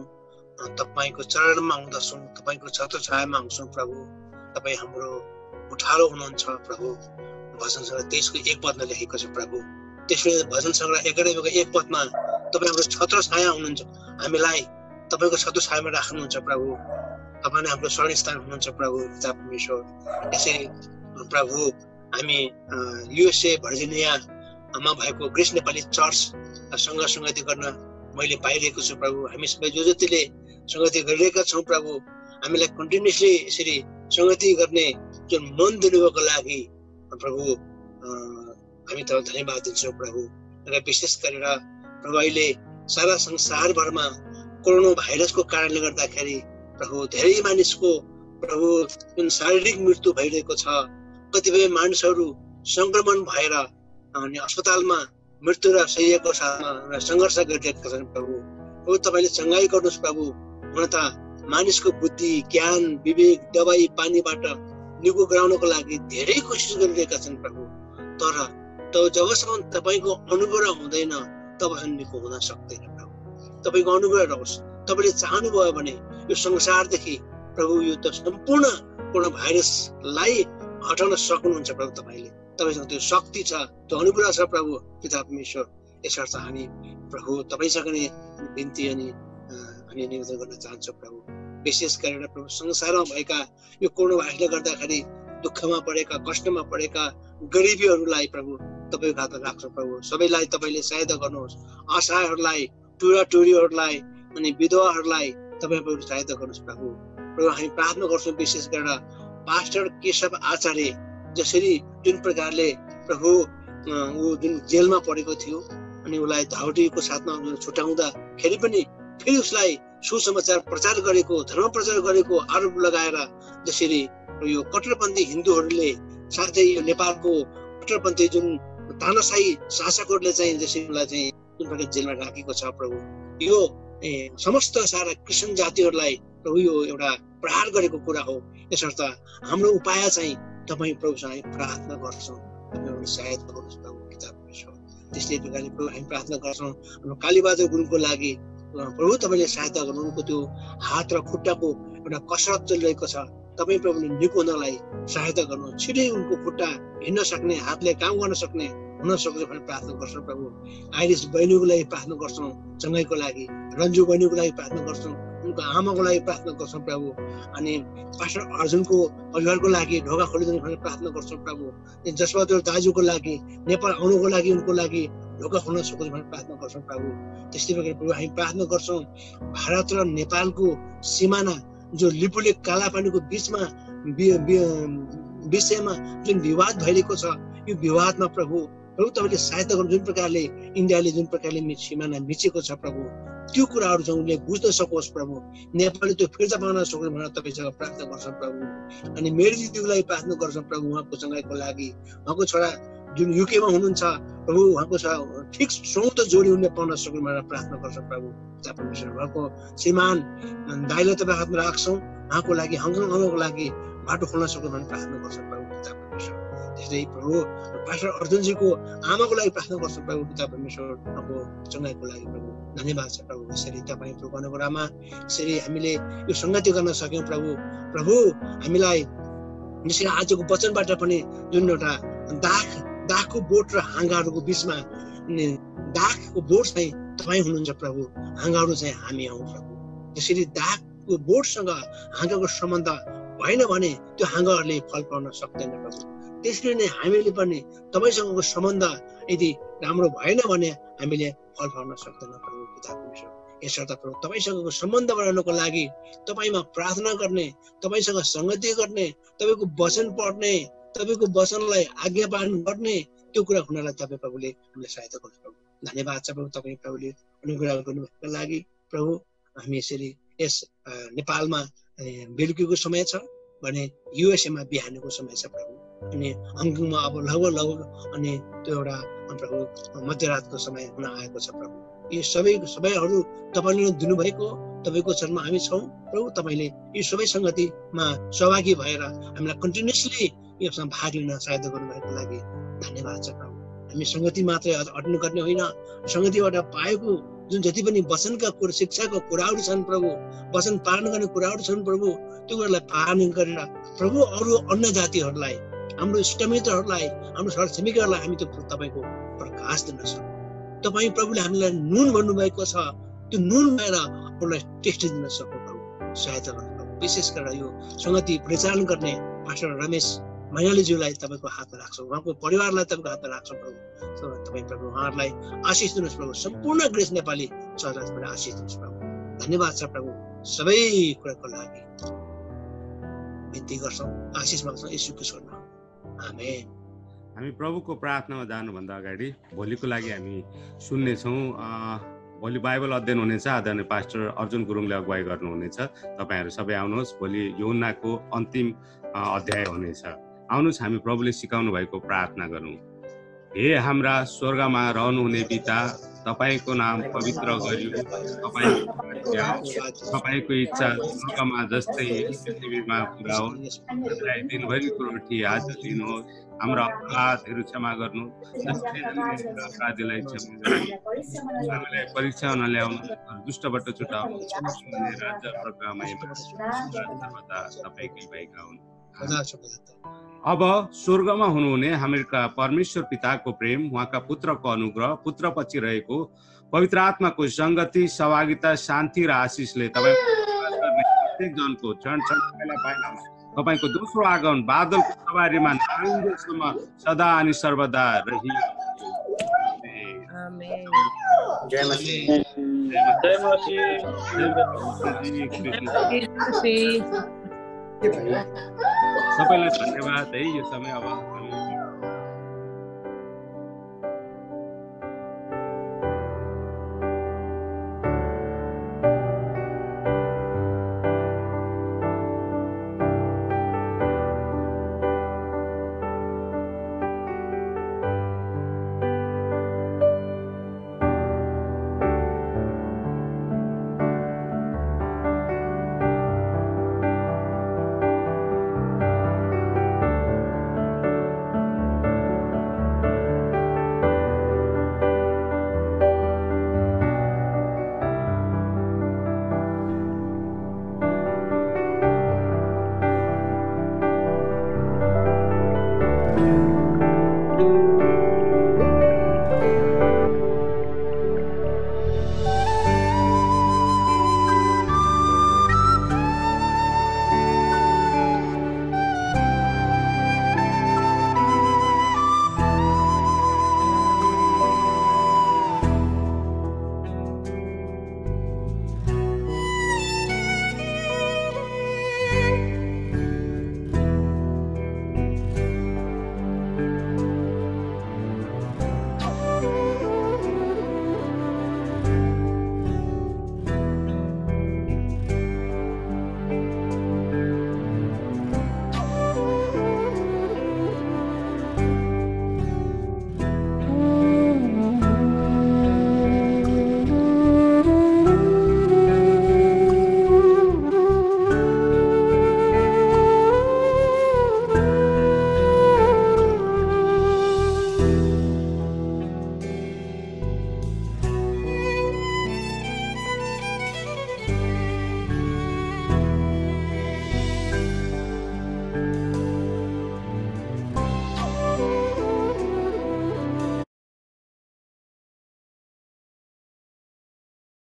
तपाईँको चरणमा आउँदछौँ, तपाईँको छत्रछायामा आउँछौँ प्रभु। तपाईँ हाम्रो उठालो हुनुहुन्छ प्रभु। भजन सङ्ग्रह 23को 1 पदमा लेखेको छ प्रभु। त्यसैले भजन सङ्ग्रह 11को 1 पदमा तपाईँ हाम्रो छत्रछाया हुनुहुन्छ। हामीलाई तपाईँको छत्रछायामा राख्नुहुन्छ प्रभु। तपाईँले हाम्रो शरणस्थान हुनुहुन्छ प्रभु पिता परमेश्वर। यसै प्रभु हामी युएसए, भर्जिनिया, मा भएको ग्रेस नेपाली चर्चसँग सङ्गति गर्न मैले पाइरहेको छु प्रभु। हामी सबै जो जतिले सङ्गति गरिरहेका छौँ प्रभु, हामीलाई कन्टिन्युसली यसरी सङ्गति गर्ने जुन मन दिनुभएको लागि प्रभु हामी त धन्यवाद दिन्छौँ प्रभु। र विशेष गरेर प्रभु अहिले सारा संसारभरमा कोरोना भाइरसको कारणले गर्दाखेरि प्रभु धेरै मानिसको प्रभु जुन शारीरिक मृत्यु भइरहेको छ, कतिपय मानिसहरू संक्रमण भएर अनि अस्पतालमा मृत्यु र शैय्याको साथमा सङ्घर्ष गरिरहेका छन् प्रभु। प्रभु तपाईँले चङ्गाई गर्नुहोस् प्रभु। हुन त मानिसको बुद्धि, ज्ञान, विवेक, दबाई पानीबाट निको गराउनको लागि धेरै कोसिस गरिरहेका छन् प्रभु। तर जबसम्म तपाईँको अनुग्रह हुँदैन तबसम्म निको हुन सक्दैन प्रभु। तपाईँको अनुग्रह रहोस्। तपाईँले चाहनुभयो भने यो संसारदेखि प्रभु यो त सम्पूर्ण कोरोना भाइरसलाई हटाउन सक्नुहुन्छ प्रभु। तपाईँले तपाईँसँग त्यो शक्ति छ, त्यो अनुग्रह छ प्रभु पिता परमेश्वर। यसर्थ हामी प्रभु तपाईँसँग नै बिन्ती अनि निवेदन गर्न चाहन्छौँ प्रभु। विशेष गरेर प्रभु संसारमा भएका यो कोरोना भाइरसले गर्दाखेरि दुःखमा परेका, कष्टमा परेका गरिबीहरूलाई प्रभु तपाईँको हातमा राख्छौँ प्रभु। सबैलाई तपाईँले सहायता गर्नुहोस्। असहायहरूलाई, टुराटुरीहरूलाई अनि विधवाहरूलाई तपाईँ प्रभु सहायता गर्नुहोस् प्रभु। प्रभु हामी प्रार्थना गर्छौँ विशेष गरेर पास्टर केशव आचार्य जसरी जुन प्रकारले प्रभु ऊ जुन जेलमा परेको थियो अनि उसलाई धाउटीको साथमा छुटाउँदाखेरि पनि फेरि उसलाई सुसमाचार प्रचार गरेको, धर्म प्रचार गरेको आरोप लगाएर जसरी यो कट्टरपन्थी हिन्दूहरूले साथै यो नेपालको कट्टरपन्थी जुन तानाशाही शासकहरूले चाहिँ जसरी उसलाई चाहिँ जुन प्रकार जेलमा राखेको छ प्रभु, यो समस्त सारा क्रिस्चियन जातिहरूलाई प्रभु यो एउटा प्रहार गरेको कुरा हो। यसर्थ हाम्रो उपाय चाहिँ तपाईँ प्रभुसँग प्रार्थना गर्छौँ, तपाईँ सहायता गर्नुहोस् प्रभु पिता परमेश्वर। त्यस्तै प्रकारले प्रभु हामी प्रार्थना गर्छौँ हाम्रो कालीबहादुर गुरुङको लागि प्रभु तपाईँले सहायता गर्नु। उनको त्यो हात र खुट्टाको एउटा कसरत चलिरहेको छ, तपाईँ प्रभुले निको हुनलाई सहायता गर्नु। छिटै उनको खुट्टा हिँड्न सक्ने, हातले काम गर्न सक्ने हुन सक्छ भनेर प्रार्थना गर्छौँ प्रभु। आइरिस बहिनीको लागि प्रार्थना गर्छौँ, चङ्गाइको लागि। रन्जु बहिनीको लागि प्रार्थना गर्छौँ, उनको आमाको लागि प्रार्थना गर्छौँ प्रभु। अनि पास्टर अर्जुनको परिवारको लागि ढोका खोलिदिनु भनेर प्रार्थना गर्छौँ प्रभु। जसबहादुर दाजुको लागि, नेपाल आउनुको लागि उनको लागि ढोका खोल्न सकोस् भनेर प्रार्थना गर्छौँ प्रभु। त्यस्तै प्रकार प्रभु हामी प्रार्थना गर्छौँ भारत र नेपालको सिमाना जो लिपुले कालापानीको बिचमा विषयमा जुन विवाद भइरहेको छ, यो विवादमा प्रभु तपाईँले सहायता गर्नु। जुन प्रकारले इन्डियाले जुन प्रकारले सिमाना मिचेको छ प्रभु, त्यो कुराहरू चाहिँ उनले बुझ्न सकोस् प्रभु। नेपालले त्यो फिर्ता पाउन सकोस् भनेर तपाईँसँग प्रार्थना गर्छौँ प्रभु। अनि मेरी दिदीको लागि प्रार्थना गर्छौँ प्रभु, उहाँको चङ्गाइको लागि। उहाँको छोरा जुन युकेमा हुनुहुन्छ प्रभु, उहाँको छोरा ठिक सौत जोडी उनले पाउन सकोस् भनेर प्रार्थना गर्छौँ प्रभु पिता परमेश्वर। उहाँको श्रीमान दाइलाई तपाईँ हातमा राख्छौँ, उहाँको लागि हङकङ आउनको लागि बाटो खोल्न सकोस् भनेर प्रार्थना गर्छौँ प्रभु पिता परमेश्वर। त्यस्तै प्रभु पास्टर अर्जुनजीको आमाको लागि प्रार्थना गर्छौँ प्रभु पिता परमेश्वर, उहाँको चङ्गाइको लागि प्रभु। धन्यवाद छ प्रभु। यसरी तपाईँ प्रभुको कुरामा यसरी हामीले यो सङ्गति गर्न सक्यौँ प्रभु। प्रभु हामीलाई यसरी आजको वचनबाट पनि जुन एउटा दागको बोट र हाँगाहरूको बिचमा दागको बोट चाहिँ तपाईँ हुनुहुन्छ प्रभु, हाँगाहरू चाहिँ हामी हौँ प्रभु। यसरी दागको बोटसँग हाँगाको सम्बन्ध भएन भने त्यो हाँगाहरूले फल पाउन सक्दैन प्रभु। त्यसरी नै हामीले पनि तपाईँसँगको सम्बन्ध यदि राम्रो भएन भने हामीले फल पाउन सक्दैन प्रभु पिता परमेश्वर। यसर्थ प्रभु तपाईँसँगको सम्बन्ध बढाउनको लागि तपाईँमा प्रार्थना गर्ने, तपाईँसँग सङ्गति गर्ने, तपाईँको वचन पढ्ने, तपाईँको वचनलाई आज्ञा पालन गर्ने, त्यो कुरा हुनलाई तपाईँ प्रभुले हामीलाई सहायता गर्नु प्रभु। धन्यवाद छ प्रभु तपाईँ प्रभुले अनुग्रह गर्नुको लागि प्रभु। हामी यसरी यस नेपालमा बेलुकीको समय छ भने युएसएमा बिहानको समय छ प्रभु। अनि हङकङमा अब लगभग अनि त्यो एउटा प्रभु मध्यरातको समय हुन आएको छ प्रभु। यी सबैहरू तपाईँले दिनुभएको तपाईँको चरणमा हामी छौँ प्रभु। तपाईँले यी सबै सङ्गतिमा सहभागी भएर हामीलाई कन्टिन्युसली यसमा भाग लिन सहायता गर्नुभएको लागि धन्यवाद छ प्रभु। हामी सङ्गति मात्रै अट्नु गर्ने होइन, सङ्गतिबाट पाएको जुन जति पनि वचनका कुरा, शिक्षाको कुराहरू छन् प्रभु, वचन पालन गर्ने कुराहरू छन् प्रभु, त्यो कुरालाई पालन गरेर प्रभु अरू अन्य जातिहरूलाई, हाम्रो इष्टमित्रहरूलाई, हाम्रो छरछिमेकीहरूलाई हामी त्यो तपाईँको प्रकाश दिन सक्छौँ। तपाईँ प्रभुले हामीलाई नुन भन्नुभएको छ, त्यो नुन भएर अरूलाई टेस्ट दिन सक्छौँ प्रभु। सहायता गर्नु प्रभु। विशेष गरेर यो सङ्गति परिचालन गर्ने पास्टर रमेश मैनालीज्यूलाई तपाईँको हातमा राख्छौँ, उहाँको परिवारलाई तपाईँको हातमा राख्छौँ प्रभु। तपाईँ प्रभु उहाँहरूलाई आशिष दिनुहोस् प्रभु, सम्पूर्ण ग्रेस नेपाली चर्चबाट आशिष दिनुहोस् प्रभु। धन्यवाद छ प्रभु, सबै कुराको लागि बिन्ती गर्छौँ, आशिष माग्छौँ येशूको नाममा, आमेन।
हामी प्रभुको प्रार्थनामा जानुभन्दा अगाडि भोलिको लागि हामी सुन्नेछौँ। भोलि बाइबल अध्ययन हुनेछ। आदरणीय पास्टर अर्जुन गुरुङले अगुवाई गर्नुहुनेछ। तपाईँहरू सबै आउनुहोस्। भोलि यूहन्नाको अन्तिम अध्याय हुनेछ। आउनुहोस् हामी प्रभुले सिकाउनु भएको प्रार्थना गरौँ। हे हाम्रा स्वर्गमा रहनुहुने पिता, तपाईँको नाम पवित्र गरियो, तपाईँको इच्छा स्वर्गमा जस्तै पृथ्वीमा पुरा हो। हामीलाई दिनभरिको रोटी आज दिनुहोस्। हाम्रो अपराधहरू क्षमा गर्नु जसरी अपराधीलाई क्षमा गर्नु, हामीलाई परीक्षा नल्याउनु, दुष्टबाट छुटाउनु, राज्य प्रभुमा तपाईँकै भएका हुन्। अब स्वर्गमा हुनुहुने हाम्रा परमेश्वर पिताको प्रेम, उहाँका पुत्रको अनुग्रह, पुत्र पछि रहेको पवित्र आत्माको संगति, सहभागिता, शान्ति र आशिषले प्रत्येक जनको क्षण तपाईँको दोस्रो आगमन बादलको सवारीमा नाइन्जेलसम्म सदा अनि सर्वदा रहि। सबैलाई धन्यवाद है। यो समय अब